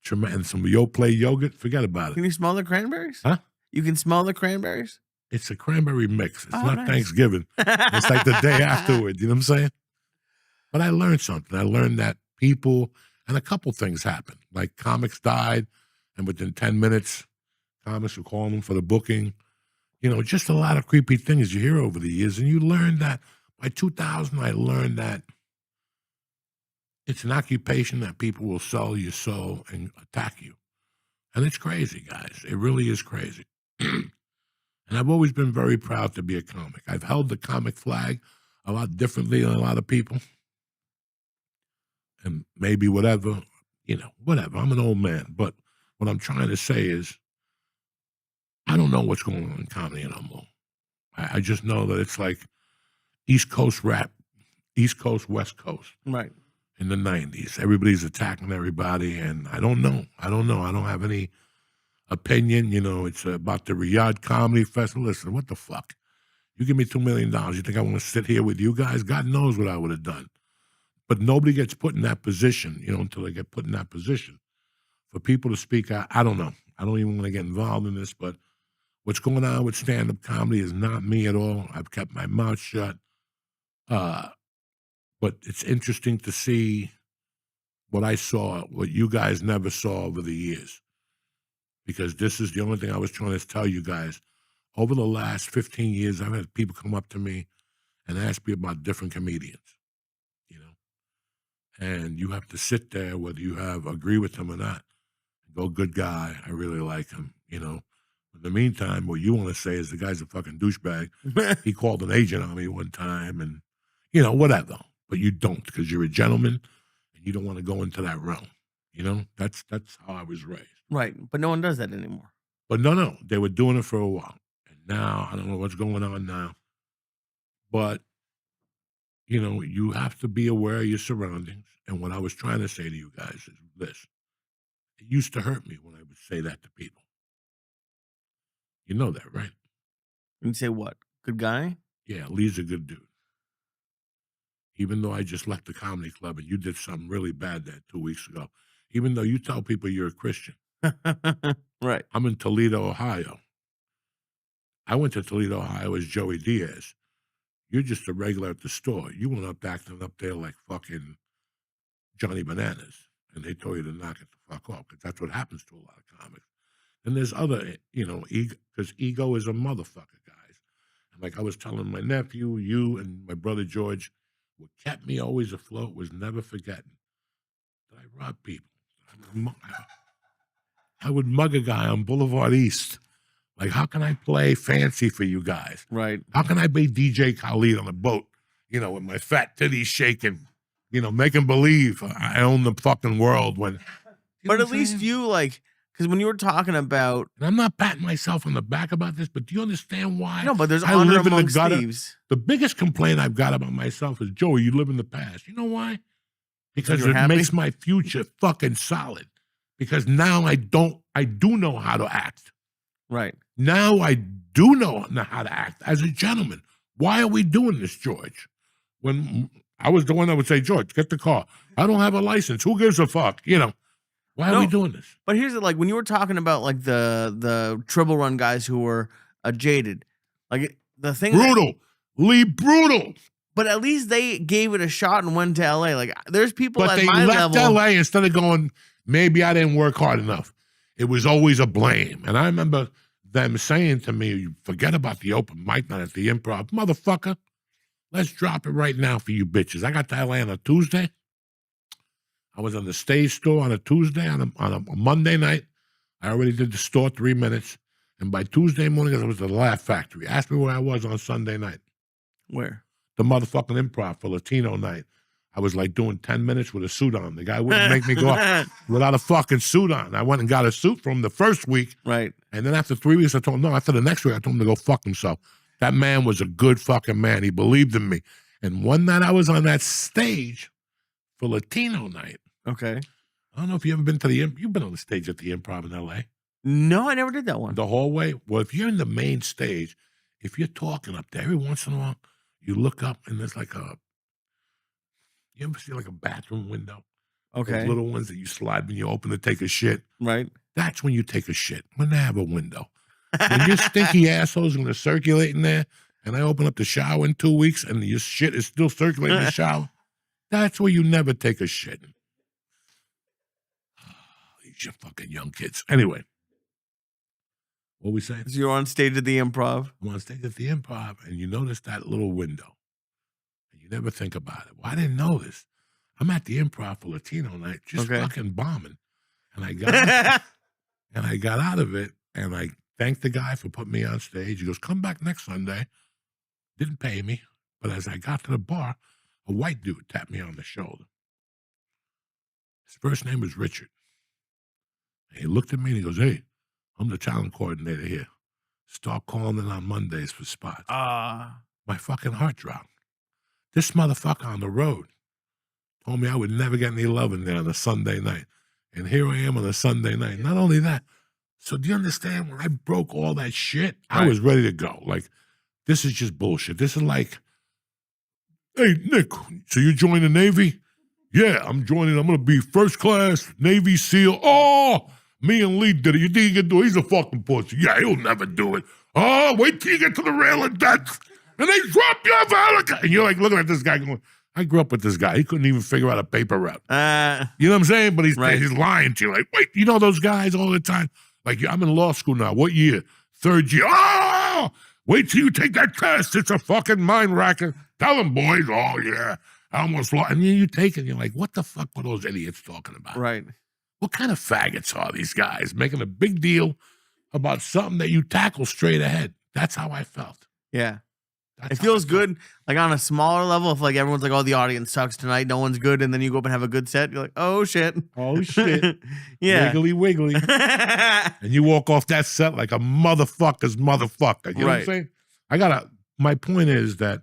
tremendous. And some Yoplait yogurt. Forget about it. Can you smell the cranberries? Huh? You can smell the cranberries? It's a cranberry mix. It's not nice. Thanksgiving. It's like the day afterward. You know what I'm saying? But I learned something. I learned that people, and a couple things happened. Like comics died, and within 10 minutes, comics were calling them for the booking. You know, just a lot of creepy things you hear over the years. And you learn that by 2000, I learned that it's an occupation that people will sell your soul and attack you. And it's crazy, guys. It really is crazy. And I've always been very proud to be a comic. I've held the comic flag a lot differently than a lot of people. And maybe whatever, you know, whatever. I'm an old man. But what I'm trying to say is, I don't know what's going on in comedy anymore. I just know that it's like East Coast rap, East Coast, West Coast. Right. In the 90s. Everybody's attacking everybody, and I don't know. I don't have any opinion. You know, it's about the Riyadh Comedy Festival. Listen, what the fuck? You give me $2 million. You think I want to sit here with you guys? God knows what I would have done. But nobody gets put in that position, until they get put in that position. For people to speak out, I don't know. I don't even want to get involved in this, but what's going on with stand-up comedy is not me at all. I've kept my mouth shut. But it's interesting to see what I saw, what you guys never saw over the years. Because this is the only thing I was trying to tell you guys. Over the last 15 years, I've had people come up to me and ask me about different comedians, And you have to sit there, whether you agree with them or not, and go, good guy, I really like him, In the meantime, what you want to say is the guy's a fucking douchebag. He called an agent on me one time and, whatever. But you don't, because you're a gentleman and you don't want to go into that realm. That's how I was raised. Right. But no one does that anymore. But no, they were doing it for a while. And now, I don't know what's going on now. But, you have to be aware of your surroundings. And what I was trying to say to you guys is this. It used to hurt me when I would say that to people. You know that, right? And you say what? Good guy? Yeah, Lee's a good dude. Even though I just left the comedy club and you did something really bad there 2 weeks ago. Even though you tell people you're a Christian. Right. I'm in Toledo, Ohio. I went to Toledo, Ohio as Joey Diaz. You're just a regular at the store. You went up acting up there like fucking Johnny Bananas. And they told you to knock it the fuck off, because that's what happens to a lot of comics. And there's other, ego, because ego is a motherfucker, guys. And like I was telling my nephew, you and my brother George, what kept me always afloat was never forgetting that I robbed people. I would mug a guy on Boulevard East. Like, how can I play fancy for you guys? Right. How can I be DJ Khaled on a boat, with my fat titties shaking, making believe I own the fucking world when... But at least you, because when you were talking about... And I'm not patting myself on the back about this, but do you understand why? No, but there's I honor live in the amongst gutter. thieves. The biggest complaint I've got about myself is, Joey, you live in the past. You know why? Because You're it happy? makes my future fucking solid. Because now I do know how to act. Right. Now I do know how to act as a gentleman. Why are we doing this, George? When I was the one that would say, George, get the car. I don't have a license. Who gives a fuck? Why are we doing this? But here's it, when you were talking about the Triple Run guys who were jaded, the thing Brutal. Lee brutal. But at least they gave it a shot and went to LA. There's people But at they my left level. LA instead of going, maybe I didn't work hard enough. It was always a blame. And I remember them saying to me, forget about the open mic night at the Improv. Motherfucker, let's drop it right now for you bitches. I got to LA on a Tuesday. I was on the stage store on a Tuesday. On a Monday night, I already did the store 3 minutes. And by Tuesday morning, I was at the Laugh Factory. Ask me where I was on Sunday night. Where? The motherfucking Improv for Latino night. I was doing 10 minutes with a suit on. The guy wouldn't make me go up without a fucking suit on. I went and got a suit from the first week. Right. And then after 3 weeks, I told him, no, after the next week, I told him to go fuck himself. That man was a good fucking man. He believed in me. And one night I was on that stage for Latino night. Okay. I don't know if you ever been to you've been on the stage at the Improv in L.A. No, I never did that one. The hallway? Well, if you're in the main stage, if you're talking up there, every once in a while, you look up and there's you ever see a bathroom window? Okay. Those little ones that you slide when you open to take a shit. Right. That's when you take a shit, when they have a window. When your stinky asshole's going to circulate in there, and I open up the shower in 2 weeks, and your shit is still circulating in the shower, that's where you never take a shit. These you fucking young kids. Anyway, what we saying? So you're on stage at the Improv. I'm on stage at the Improv, and you notice that little window. And you never think about it. Well, I didn't know this. I'm at the Improv for Latino night, just fucking bombing. And I got out of it, and I thanked the guy for putting me on stage. He goes, come back next Sunday. Didn't pay me. But as I got to the bar, a white dude tapped me on the shoulder. His first name was Richard. And he looked at me and he goes, hey, I'm the talent coordinator here. Start calling in on Mondays for spots. My fucking heart dropped. This motherfucker on the road told me I would never get any love in there on a Sunday night. And here I am on a Sunday night. Not only that, so do you understand when I broke all that shit, I was ready to go. This is just bullshit. This is like, hey, Nick, so you join the Navy? Yeah, I'm joining. I'm going to be first class Navy SEAL. Oh, me and Lee did it. You think he can do it? He's a fucking pussy. Yeah, he'll never do it. Oh, wait till you get to the rail of death. And they drop you off a helicopter. And you're like looking at this guy going, I grew up with this guy. He couldn't even figure out a paper route. You know what I'm saying? But he's lying to you. Like, wait, you know those guys all the time? Like, I'm in law school now. What year? Third year. Oh, wait till you take that test. It's a fucking mind racker. Tell them, boys. Oh, yeah. I almost lost. And you take it, and you're like, what the fuck were those idiots talking about? Right. What kind of faggots are these guys making a big deal about something that you tackle straight ahead? That's how I felt. Yeah. It feels good, like on a smaller level. If like everyone's like, "Oh, the audience sucks tonight. No one's good," and then you go up and have a good set. You're like, "Oh shit, oh shit, yeah, wiggly wiggly," and you walk off that set like a motherfucker's motherfucker. You know what I'm saying? My point is that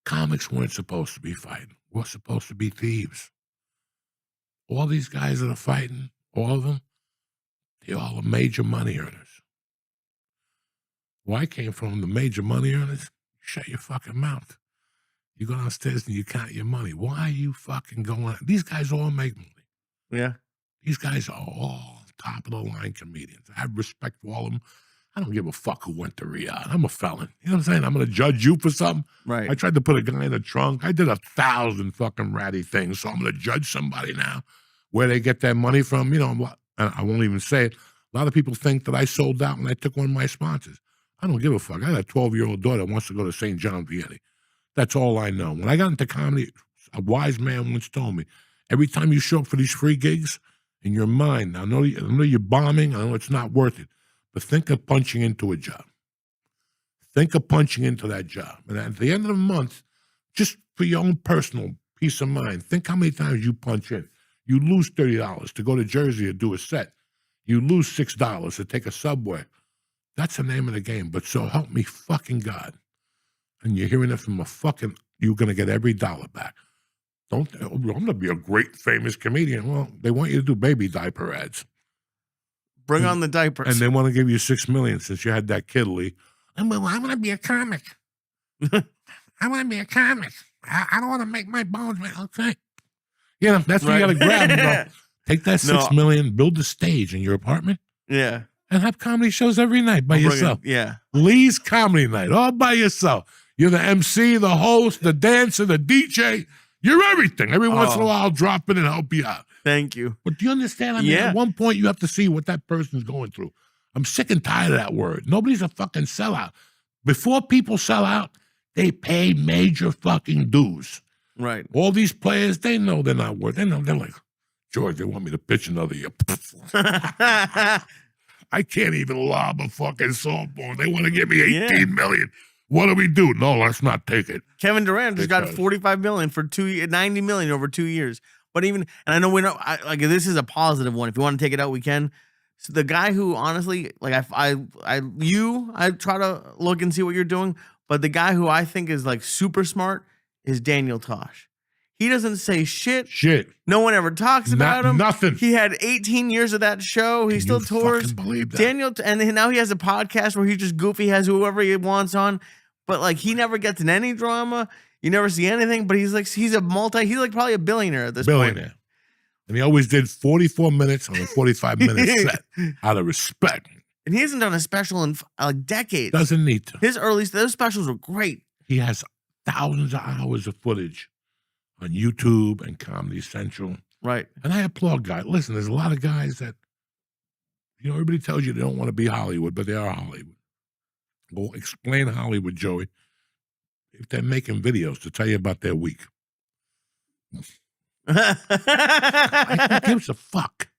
comics weren't supposed to be fighting. We're supposed to be thieves. All these guys that are fighting, all of them, they all are major money earners. Well, I came from the major money earners. Shut your fucking mouth. You go downstairs and you count your money. Why are you fucking going? These guys all make money. Yeah. These guys are all top of the line comedians. I have respect for all of them. I don't give a fuck who went to Riyadh. I'm a felon. You know what I'm saying? I'm going to judge you for something. Right. I tried to put a guy in the trunk. I did 1,000 fucking ratty things. So I'm going to judge somebody now where they get their money from. You know what? I won't even say it. A lot of people think that I sold out when I took one of my sponsors. I don't give a fuck. I got a 12-year-old daughter that wants to go to St. John Vianney. That's all I know. When I got into comedy, a wise man once told me, every time you show up for these free gigs, in your mind, I know you're bombing, I know it's not worth it, but think of punching into a job. Think of punching into that job. And at the end of the month, just for your own personal peace of mind, think how many times you punch in. You lose $30 to go to Jersey to do a set. You lose $6 to take a subway. That's the name of the game. But so help me fucking God. And you're hearing it from you're going to get every dollar back. I'm going to be a great famous comedian. Well, they want you to do baby diaper ads. Bring on the diapers. And they want to give you $6 million since you had that kid, Lee. I want to be a comic. I want to be a comic. I don't want to make my bones. Okay. You know, that's what you got to grab. Take that $6 million, build a stage in your apartment. Yeah. And have comedy shows every night by yourself. Yeah. Lee's Comedy Night, all by yourself. You're the MC, the host, the dancer, the DJ. You're everything. Every once in a while, I'll drop in and help you out. Thank you. But do you understand? I mean, at one point, you have to see what that person's going through. I'm sick and tired of that word. Nobody's a fucking sellout. Before people sell out, they pay major fucking dues. Right. All these players, they know they're not worth it. They know, they're like, George, they want me to pitch another year. I can't even lob a fucking softball. They want to give me $18 million. What do we do? No, let's not take it. Kevin Durant just got $45 million for $90 million over 2 years. But even, and I know we know, like this is a positive one. If you want to take it out, we can. So the guy who honestly, like I try to look and see what you're doing. But the guy who I think is like super smart is Daniel Tosh. He doesn't say shit. No one ever talks about him. Nothing. He had 18 years of that show. He still tours. Believe that? Daniel, and now he has a podcast where he's just goofy, has whoever he wants on. But like he never gets in any drama. You never see anything. But he's like he's like probably a billionaire at this point. And he always did 44 minutes on a 45-minute set out of respect. And he hasn't done a special in like decades. Doesn't need to. Those specials were great. He has thousands of hours of footage on YouTube and Comedy Central. Right. And I applaud guys. Listen, there's a lot of guys that, everybody tells you they don't want to be Hollywood, but they are Hollywood. Well, explain Hollywood, Joey, if they're making videos to tell you about their week. Who gives a fuck?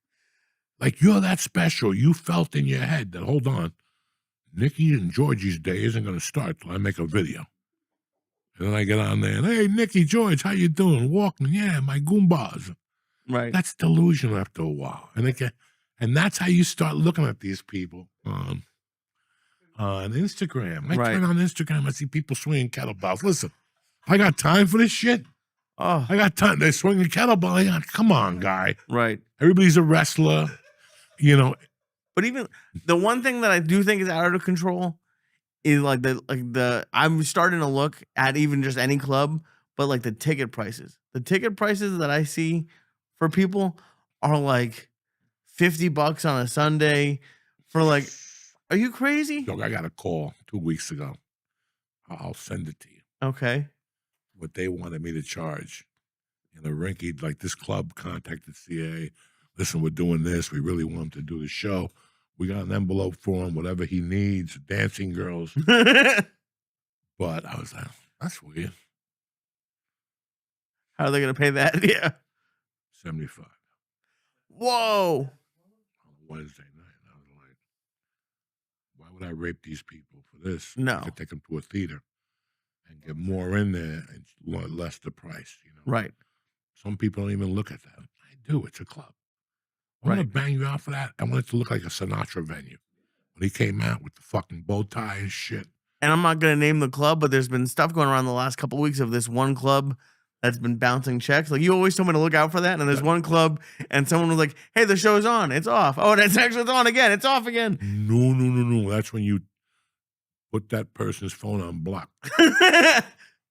Like, you're that special. You felt in your head that, hold on, Nikki and Georgie's day isn't going to start till I make a video. And then I get on there and, hey, Nikki, George, how you doing? Walking, yeah, my Goombas. Right. That's delusional after a while. And that's how you start looking at these people on Instagram. I turn on Instagram, I see people swinging kettlebells. Listen, I got time for this shit. Oh, I got time. They're swinging kettlebell. Come on, guy. Right. Everybody's a wrestler, But even the one thing that I do think is out of control is like the I'm starting to look at even just any club, but like the ticket prices. The ticket prices that I see for people are like $50 on a Sunday for like, are you crazy? Look, I got a call 2 weeks ago. I'll send it to you. Okay. What they wanted me to charge. And the rinky, like this club contacted CA. Listen, we're doing this. We really want him to do the show. We got an envelope for him, whatever he needs, dancing girls. But I was like, that's weird. How are they going to pay that? Yeah. 75 Whoa. on Wednesday night. And I was like, why would I rape these people for this? No. I could take them to a theater and get more in there and less the price, you know? Right. Some people don't even look at that. I do. It's a club. I'm going to bang you out for that. I want it to look like a Sinatra venue. When he came out with the fucking bow tie and shit. And I'm not going to name the club, but there's been stuff going around the last couple of weeks of this one club that's been bouncing checks. Like, you always told me to look out for that. And there's one club, and someone was like, hey, the show's on. It's off. Oh, it's actually on again. It's off again. No. That's when you put that person's phone on block.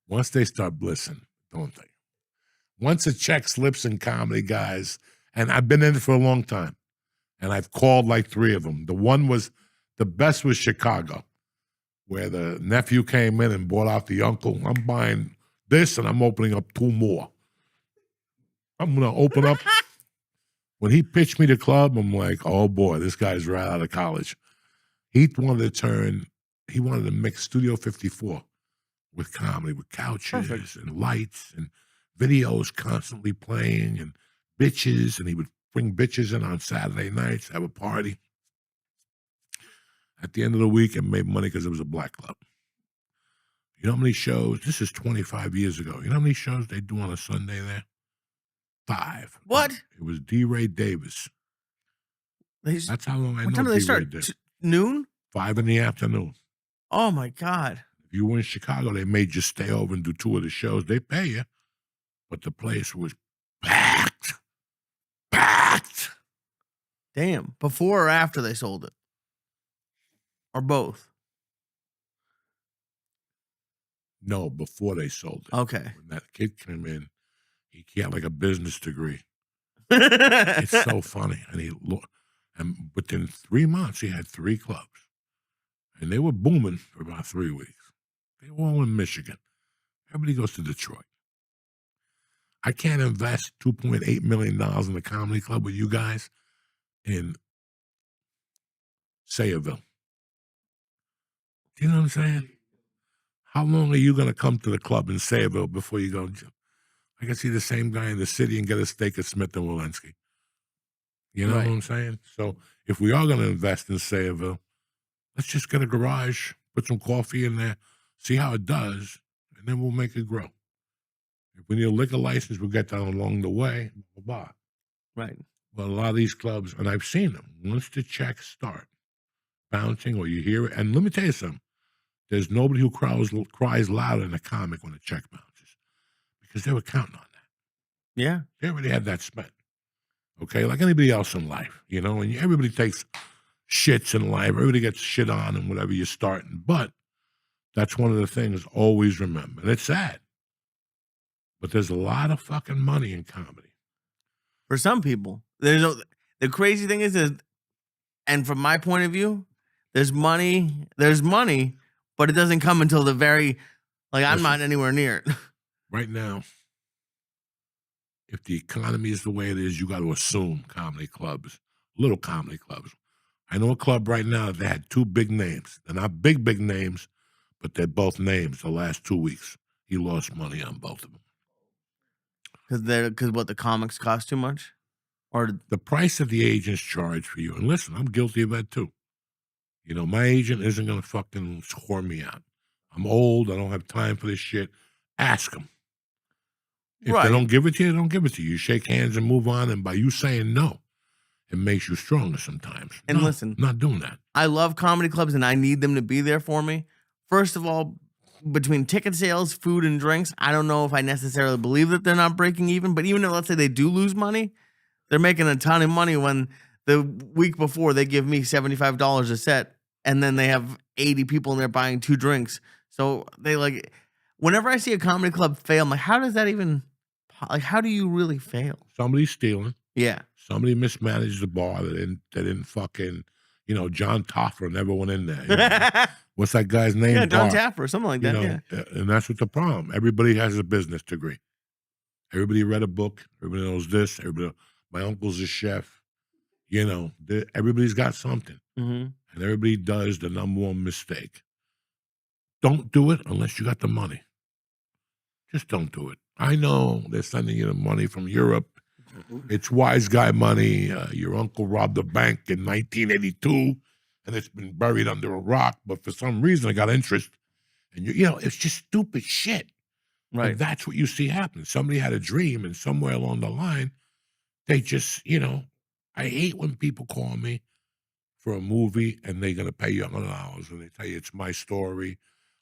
Once they start blissing, don't they? Once a check slips in comedy, guys, and I've been in it for a long time, and I've called like 3 of them. The best was Chicago, where the nephew came in and bought out the uncle. I'm buying this, and I'm opening up 2 more. I'm going to open up. When he pitched me the club, I'm like, oh, boy, this guy's right out of college. He wanted to mix Studio 54 with comedy, with couches and lights and videos constantly playing and bitches, and he would bring bitches in on Saturday nights, have a party. At the end of the week, it made money because it was a black club. You know how many shows? This is 25 years ago. You know how many shows they do on a Sunday there? 5. What? It was D. Ray Davis. That's how long I know what time do they start? Noon? 5 in the afternoon. Oh, my God. If you were in Chicago, they made you stay over and do 2 of the shows. They pay you. But the place was packed. Packed. Damn. Before or after they sold it? Or both? No, before they sold it. Okay. When that kid came in, he had like a business degree. It's so funny. And within 3 months, he had 3 clubs. And they were booming for about 3 weeks. They were all in Michigan. Everybody goes to Detroit. I can't invest $2.8 million in a comedy club with you guys in Sayreville. Do you know what I'm saying? How long are you going to come to the club in Sayreville before you go, I can see the same guy in the city and get a steak at Smith & Walensky. You know what I'm saying? So if we are going to invest in Sayreville, let's just get a garage, put some coffee in there, see how it does, and then we'll make it grow. If we need a liquor license, we'll get that along the way. Blah, blah. Right. But a lot of these clubs, and I've seen them, once the checks start bouncing or you hear it, and let me tell you something, there's nobody who cries louder than a comic when a check bounces because they were counting on that. Yeah. They already had that spent. Okay? Like anybody else in life, you know, and everybody takes shits in life. Everybody gets shit on and whatever you're starting. But that's one of the things always remember. And it's sad. But there's a lot of fucking money in comedy. For some people. The crazy thing is, and from my point of view, there's money, but it doesn't come until the very, like, I'm not anywhere near it. Right now, if the economy is the way it is, you got to assume comedy clubs, little comedy clubs. I know a club right now that had 2 big names. They're not big names, but they're both names the last 2 weeks. He lost money on both of them. Because what, the comics cost too much? Or the price that the agents charge for you. And listen, I'm guilty of that too. You know, my agent isn't going to fucking whore me out. I'm old. I don't have time for this shit. Ask them. If they don't give it to you, they don't give it to you. You shake hands and move on. And by you saying no, it makes you stronger sometimes. And no, listen, not doing that. I love comedy clubs and I need them to be there for me. First of all, between ticket sales, food, and drinks, I don't know if I necessarily believe that they're not breaking even. But even if, let's say, they do lose money, they're making a ton of money when the week before they give me $75 a set and then they have 80 people in there buying 2 drinks. So they like, whenever I see a comedy club fail, I'm like, how does that even, like, how do you really fail? Somebody's stealing. Yeah. Somebody mismanaged the bar. They didn't fucking, John Toffer never went in there. You know? What's that guy's name? Yeah, John Bar. Taffer, something like that. Yeah. And that's what the problem. Everybody has a business degree. Everybody read a book. Everybody knows this. My uncle's a chef. Everybody's got something. Mm-hmm. And everybody does the number one mistake. Don't do it unless you got the money. Just don't do it. I know they're sending you the money from Europe. It's wise guy money. Your uncle robbed a bank in 1982, and it's been buried under a rock. But for some reason, it got interest. And, it's just stupid shit. Right. And that's what you see happen. Somebody had a dream, and somewhere along the line, they just, I hate when people call me for a movie, and they're going to pay you $100, and they tell you it's my story.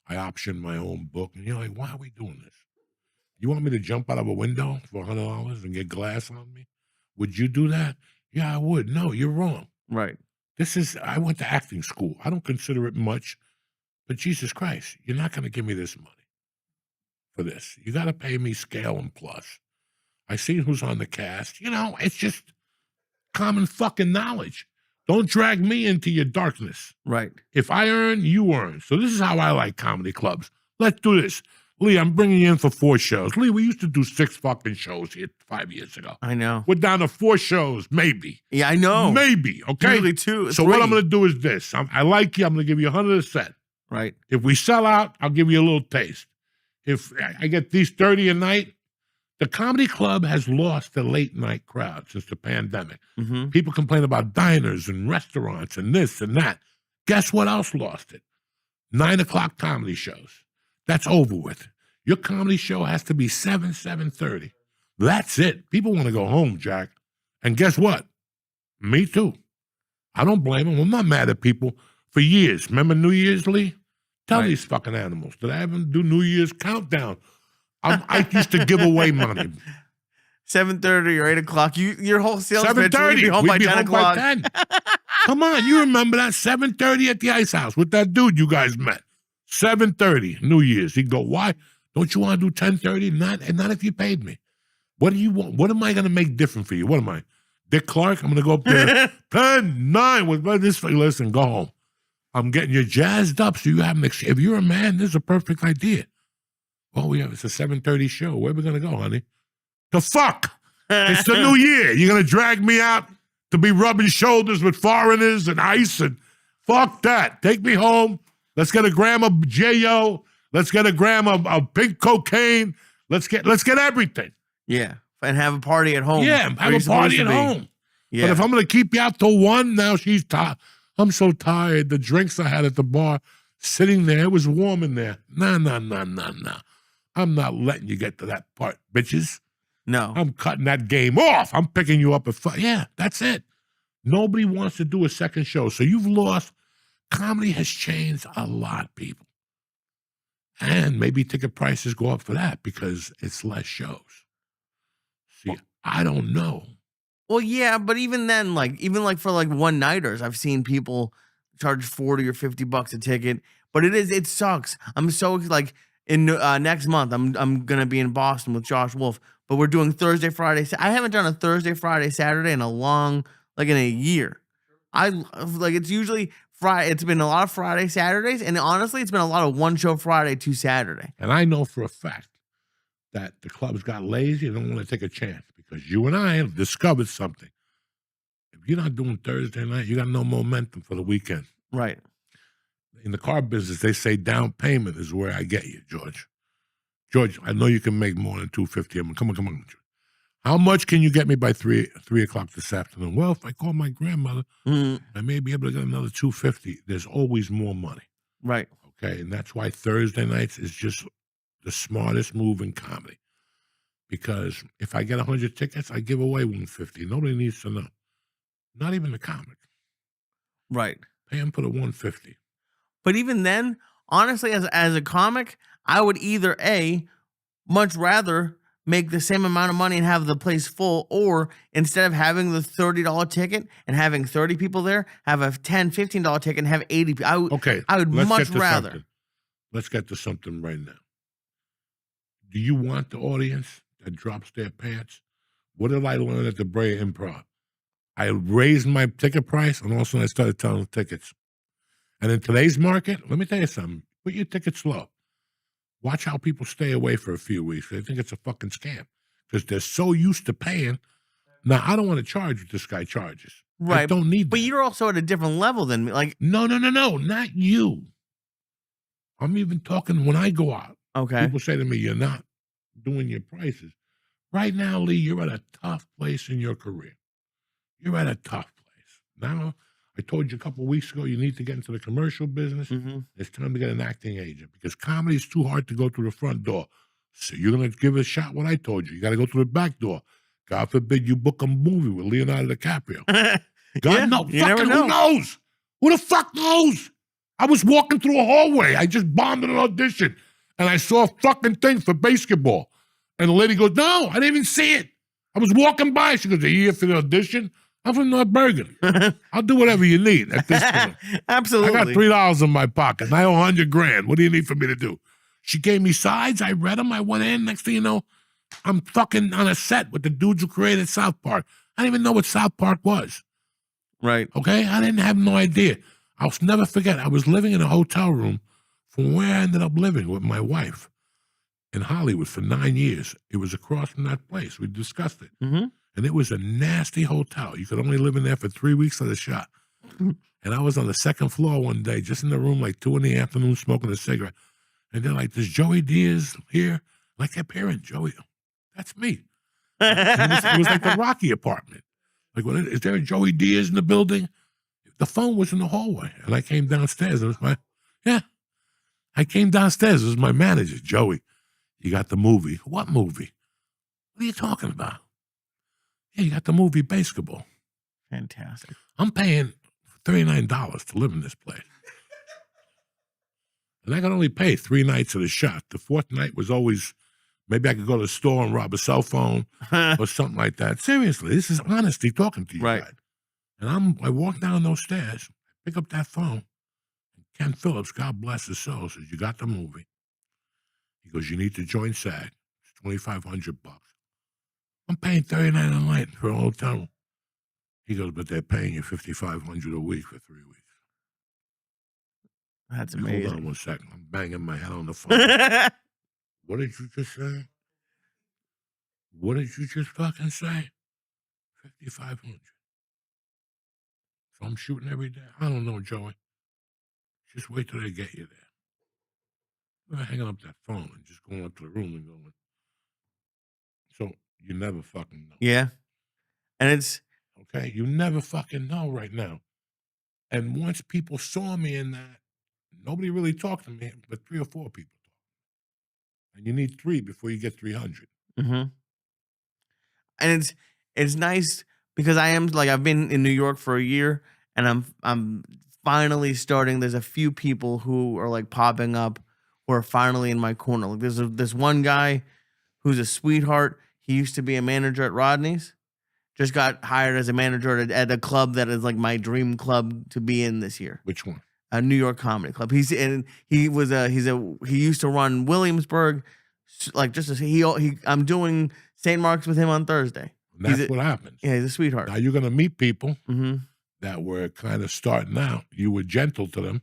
I optioned my own book. And you're like, why are we doing this? You want me to jump out of a window for $100 and get glass on me? Would you do that? Yeah, I would. No, you're wrong. Right. I went to acting school. I don't consider it much, but Jesus Christ, you're not going to give me this money for this. You got to pay me scale and plus. I see who's on the cast. It's just common fucking knowledge. Don't drag me into your darkness. Right. If I earn, you earn. So this is how I like comedy clubs. Let's do this. Lee, I'm bringing you in for 4 shows. Lee, we used to do 6 fucking shows here 5 years ago. I know. We're down to 4 shows, maybe. Yeah, I know. Maybe, okay? Usually 2, so 3. what I'm going to do is this. I like you. I'm going to give you 100 a set. Right. If we sell out, I'll give you a little taste. If I get these 30 a night, the comedy club has lost the late night crowd since the pandemic. Mm-hmm. People complain about diners and restaurants and this and that. Guess what else lost it? 9 o'clock comedy shows. That's over with. Your comedy show has to be 7:30. That's it. People want to go home, Jack. And guess what? Me too. I don't blame them. I'm not mad at people. For years, remember New Year's, Lee? Tell these fucking animals. Did I ever do New Year's countdown? I used to give away money. 7:30 or 8 o'clock. Your whole sales pitch, 7:30. we'd be home by 10 o'clock. 10. Come on, you remember that? 7:30 at the Ice House with that dude you guys met. 7:30, New Year's. He'd go, why? Don't you want to do 10:30? Not if you paid me. What do you want? What am I going to make different for you? What am I? Dick Clark? I'm going to go up there. 10, 9. With this? Listen, go home. I'm getting you jazzed up so you have if you're a man, this is a perfect idea. Well, it's a 7:30 show. Where are we going to go, honey? The fuck? It's the new year. You're going to drag me out to be rubbing shoulders with foreigners and ice and fuck that. Take me home. Let's get a gram of J.O. Let's get a gram of pink cocaine. Let's get everything. Yeah, and have a party at home. Yeah, have a party at home. Yeah. But if I'm going to keep you out till 1, now she's tired. I'm so tired. The drinks I had at the bar, sitting there, it was warm in there. Nah. I'm not letting you get to that part, bitches. No. I'm cutting that game off. I'm picking you up at 5. Yeah, that's it. Nobody wants to do a second show. So you've lost. Comedy has changed a lot, people. And maybe ticket prices go up for that because it's less shows. See, I don't know. Well, yeah, but even then, even for one-nighters, I've seen people charge $40 or $50 a ticket. But it sucks. I'm so in next month, I'm gonna be in Boston with Josh Wolf, but we're doing Thursday, Friday. I haven't done a Thursday, Friday, Saturday in in a year. It's usually Friday. It's been a lot of Friday, Saturdays, and honestly, it's been a lot of one show Friday to Saturday. And I know for a fact that the clubs got lazy and don't want to take a chance because you and I have discovered something. If you're not doing Thursday night, you got no momentum for the weekend. Right. In the car business, they say down payment is where I get you, George. George, I know you can make more than $250. Come on. How much can you get me by 3 o'clock this afternoon? Well, if I call my grandmother, I may be able to get another $250. There's always more money. Right. Okay, and that's why Thursday nights is just the smartest move in comedy. Because if I get 100 tickets, I give away 150. Nobody needs to know. Not even the comic. Right. Pay him for the 150. But even then, honestly, as a comic, I would either much rather make the same amount of money and have the place full, or instead of having the $30 ticket and having 30 people there, have a $10, $15 ticket and have 80 people. I would let's much get to rather. Something. Let's get to something right now. Do you want the audience that drops their pants? What did I learn at the Brea Improv? I raised my ticket price, and also I started telling the tickets. And in today's market, let me tell you something. Put your tickets low. Watch how people stay away for a few weeks. They think it's a fucking scam because they're so used to paying. Now, I don't want to charge what this guy charges. Right. I don't need that. But you're also at a different level than me. Like, no, not you. I'm even talking when I go out. okay. People say to me, you're not doing your prices. Right now, Lee, you're at a tough place in your career. You're at a tough place. Now, I told you a couple of weeks ago, you need to get into the commercial business. Mm-hmm. It's time to get an acting agent because comedy is too hard to go through the front door. So you're going to give it a shot what I told you. You got to go through the back door. God forbid you book a movie with Leonardo DiCaprio. God knows. You never know. Who knows? Who the fuck knows? I was walking through a hallway. I just bombed an audition, and I saw a fucking thing for basketball. And the lady goes, no, I didn't even see it. I was walking by. She goes, are you here for the audition? I'm from North Bergen. I'll do whatever you need at this point. Absolutely. I got $3 in my pocket, and I owe $100,000. What do you need for me to do? She gave me sides. I read them. I went in. Next thing you know, I'm fucking on a set with the dudes who created South Park. I didn't even know what South Park was. Right. Okay? I didn't have no idea. I'll never forget. I was living in a hotel room from where I ended up living with my wife in Hollywood for 9 years. It was across from that place. We discussed it. Mm-hmm. And it was a nasty hotel. You could only live in there for 3 weeks at a shot. And I was on the second floor one day, just in the room, like 2 PM, smoking a cigarette. And they're like, "Does Joey Diaz here?" And I kept hearing, "Joey, that's me." And it was like the Rocky apartment. Like, is there a Joey Diaz in the building? The phone was in the hallway. And I came downstairs. It was I came downstairs. It was my manager, Joey. You got the movie. What movie? What are you talking about? Yeah, you got the movie Basketball. Fantastic. I'm paying $39 to live in this place. And I could only pay 3 nights at a shot. The fourth night was always, maybe I could go to the store and rob a cell phone or something like that. Seriously, this is honesty talking to you, right? guys. And I walk down those stairs, pick up that phone. And Ken Phillips, God bless his soul, says, "You got the movie." He goes, "You need to join SAG. It's $2,500. I'm paying $39 a night for a hotel room." He goes, "But they're paying you $5,500 a week for 3 weeks." That's amazing. Hold on 1 second. I'm banging my head on the phone. What did you just say? What did you just fucking say? 5,500. So I'm shooting every day. I don't know, Joey. Just wait till they get you there. I'm hanging up that phone and just going up to the room and going. So you never fucking know. Yeah. And it's okay. You never fucking know right now. And once people saw me in that, nobody really talked to me, but 3 or 4 people talked. And you need 3 before you get 300. Mm-hmm. And it's nice because I've been in New York for a year, and I'm finally starting. There's a few people who are like popping up who are finally in my corner. Like there's this one guy who's a sweetheart. He used to be a manager at Rodney's. Just got hired as a manager at a club that is like my dream club to be in this year. Which one? A New York comedy club. He used to run Williamsburg. Like I'm doing St. Mark's with him on Thursday. And that's what happens. Yeah, he's a sweetheart. Now you're gonna meet people Mm-hmm. that were kind of starting out. You were gentle to them,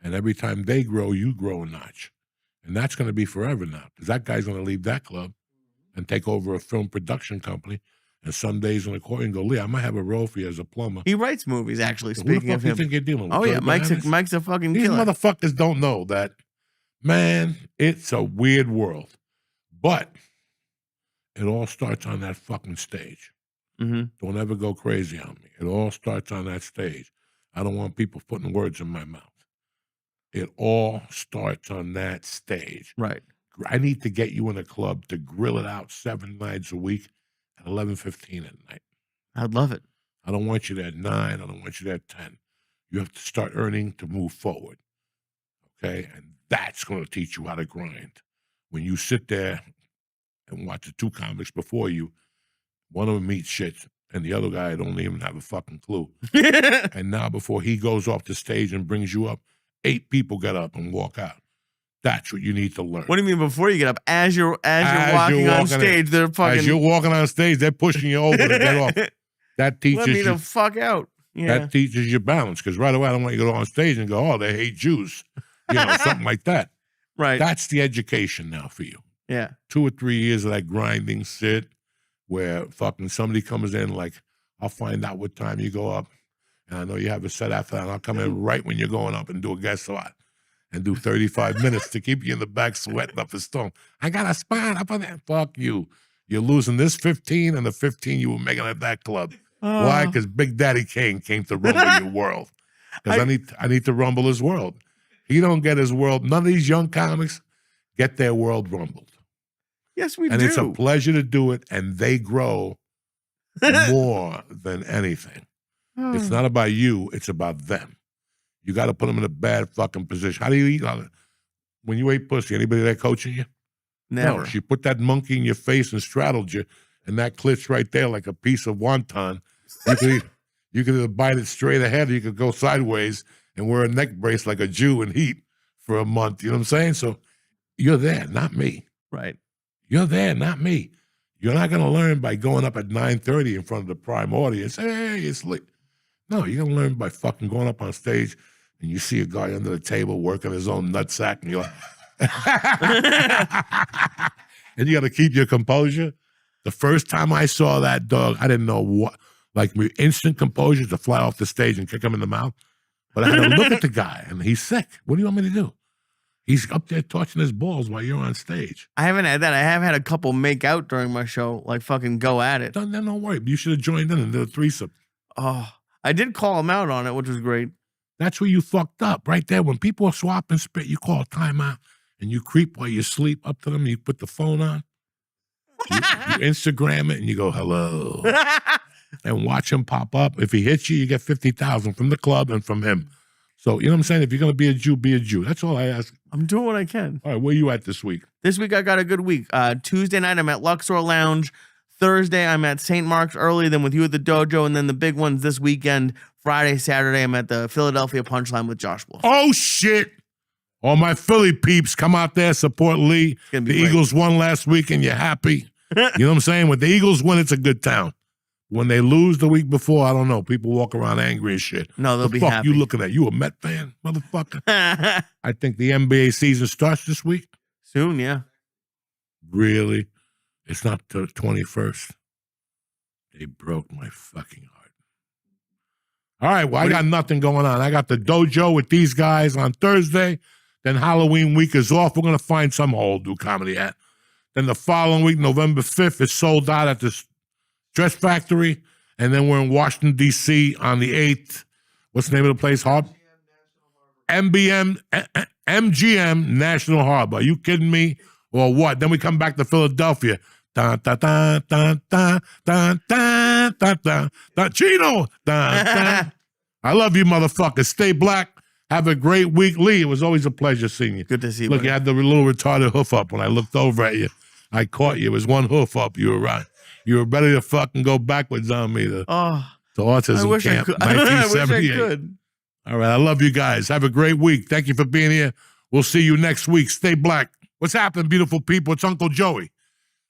and every time they grow, you grow a notch. And that's gonna be forever now, because that guy's gonna leave that club and take over a film production company. And some days on the court and go, "Lee, I might have a role for you as a plumber." He writes movies, actually. So Speaking who the of fuck him, you think you're dealing with? oh yeah, Joey Mike's Bananas? a fucking These killer. motherfuckers don't know that, man. It's a weird world, but it all starts on that fucking stage. Mm-hmm. Don't ever go crazy on me. It all starts on that stage. I don't want people putting words in my mouth. It all starts on that stage. Right. I need to get you in a club to grill it out 7 nights a week at 11:15 at night. I'd love it. I don't want you there at 9. I don't want you there at 10. You have to start earning to move forward. Okay? And that's going to teach you how to grind. When you sit there and watch the two comics before you. One of them eats shit, and the other guy don't even have a fucking clue. And now before he goes off the stage and brings you up, 8 people get up and walk out. That's what you need to learn. What do you mean before you get up? As you're walking on stage, they're fucking. As you're walking on stage, they're pushing you over to get off. That teaches Let me the fuck out. Yeah. That teaches you balance, because right away I don't want you to go on stage and go, oh, they hate Jews. Something like that. Right. That's the education now for you. Yeah. 2 or 3 years of that grinding shit where fucking somebody comes in like, I'll find out what time you go up. And I know you have a set after that. And I'll come in right when you're going up and do a guest spot and do 35 minutes to keep you in the back sweating up a storm. I got a spot up on that. Fuck you. You're losing this 15 and the 15 you were making at that club. Why? Because Big Daddy Kane came to rumble your world. Because I need to rumble his world. He don't get his world. None of these young comics get their world rumbled. Yes, we do. And it's a pleasure to do it, and they grow more than anything. It's not about you. It's about them. You got to put them in a bad fucking position. How do you eat? When you ate pussy, anybody there coaching you? Never. No, she put that monkey in your face and straddled you, and that clit's right there like a piece of wonton. You could either bite it straight ahead, or you could go sideways and wear a neck brace like a Jew in heat for a month. You know what I'm saying? So you're there, not me. Right. You're there, not me. You're not going to learn by going up at 9:30 in front of the prime audience. Hey, it's late. No, you're going to learn by fucking going up on stage and you see a guy under the table working his own nutsack and you're like, and you got to keep your composure. The first time I saw that dog, I didn't know what, like instant composure to fly off the stage and kick him in the mouth. But I had to look at the guy and he's sick. What do you want me to do? He's up there torching his balls while you're on stage. I haven't had that. I have had a couple make out during my show, like fucking go at it. Don't worry. You should have joined in and did a threesome. Oh, I did call him out on it, which was great. That's where you fucked up, right there. When people are swapping spit, you call a timeout and you creep while you sleep up to them and you put the phone on. You Instagram it and you go, hello. And watch him pop up. If he hits you, you get $50,000 from the club and from him. So, you know what I'm saying? If you're going to be a Jew, be a Jew. That's all I ask. I'm doing what I can. All right, where you at this week? This week I got a good week. Tuesday night I'm at Luxor Lounge. Thursday I'm at St. Mark's early, then with you at the dojo, and then the big ones this weekend. Friday, Saturday I'm at the Philadelphia Punchline with Josh Wolf. Oh, shit. All my Philly peeps, come out there, support Lee. The great. Eagles won last week and you're happy. You know what I'm saying? When the Eagles win, it's a good town. When they lose the week before, I don't know. People walk around angry as shit. No, they'll be fuck happy. You looking at? You a Met fan, motherfucker? I think the NBA season starts this week. Soon, yeah. Really? It's not the 21st. They broke my fucking heart. All right, well, I got nothing going on. I got the dojo with these guys on Thursday. Then Halloween week is off. We're going to find some hole to do comedy at. Then the following week, November 5th, is sold out at the Dress Factory. And then we're in Washington, D.C. on the 8th. What's the name of the place? MGM National Harbor. Are you kidding me? Or what? Then we come back to Philadelphia. Dun, dun, dun, dun, dun, dun, dun, dun, dun, dun. Chino! Dun, dun. I love you, motherfuckers. Stay black. Have a great week. Lee, it was always a pleasure seeing you. Good to see you. Look, buddy. you had the little retarded hoof up when I looked over at you. I caught you. It was one hoof up. You were right. You were ready to fucking go backwards on me to autism I wish camp. I could. I wish I 1978. could. All right. I love you guys. Have a great week. Thank you for being here. We'll see you next week. Stay black. What's happening, beautiful people? It's Uncle Joey.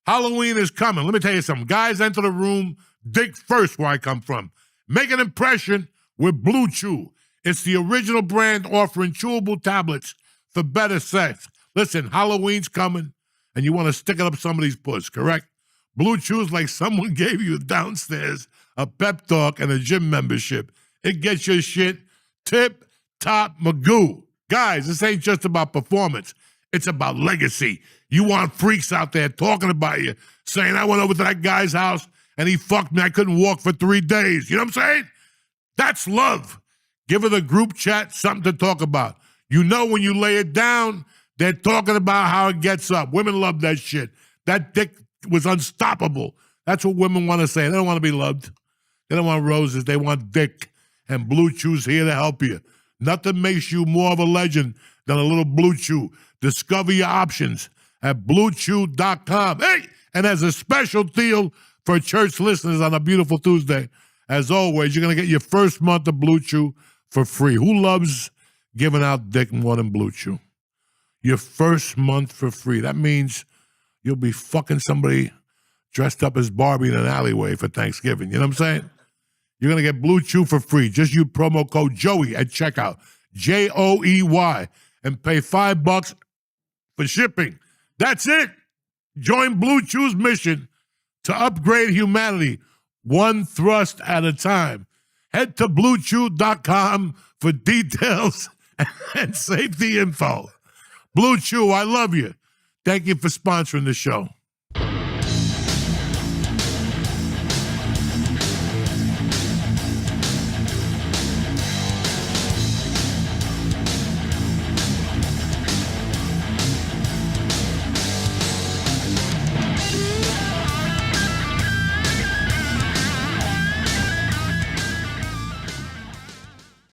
Halloween is coming. Let me tell you something. Guys, enter the room. Dig first where I come from. Make an impression with Blue Chew. It's the original brand offering chewable tablets for better sex. Listen, Halloween's coming, and you want to stick it up somebody's puss, correct? Blue Chew is like someone gave you downstairs a pep talk and a gym membership. It gets your shit tip-top magoo. Guys, this ain't just about performance. It's about legacy. You want freaks out there talking about you, saying, I went over to that guy's house, and he fucked me. I couldn't walk for 3 days. You know what I'm saying? That's love. Give her the group chat something to talk about. You know when you lay it down, they're talking about how it gets up. Women love that shit. That dick was unstoppable. That's what women want to say. They don't want to be loved. They don't want roses. They want dick. And Blue Chew's here to help you. Nothing makes you more of a legend than a little Blue Chew. Discover your options at BlueChew.com. Hey, And as a special deal for church listeners on a beautiful Tuesday, as always, you're going to get your first month of Blue Chew for free. Who loves giving out dick more than Blue Chew? Your first month for free. That means you'll be fucking somebody dressed up as Barbie in an alleyway for Thanksgiving. You know what I'm saying? You're going to get Blue Chew for free. Just use promo code Joey at checkout. Joey. And pay $5 for shipping. That's it. Join Blue Chew's mission to upgrade humanity one thrust at a time. Head to BlueChew.com for details and safety info. Blue Chew, I love you. Thank you for sponsoring the show.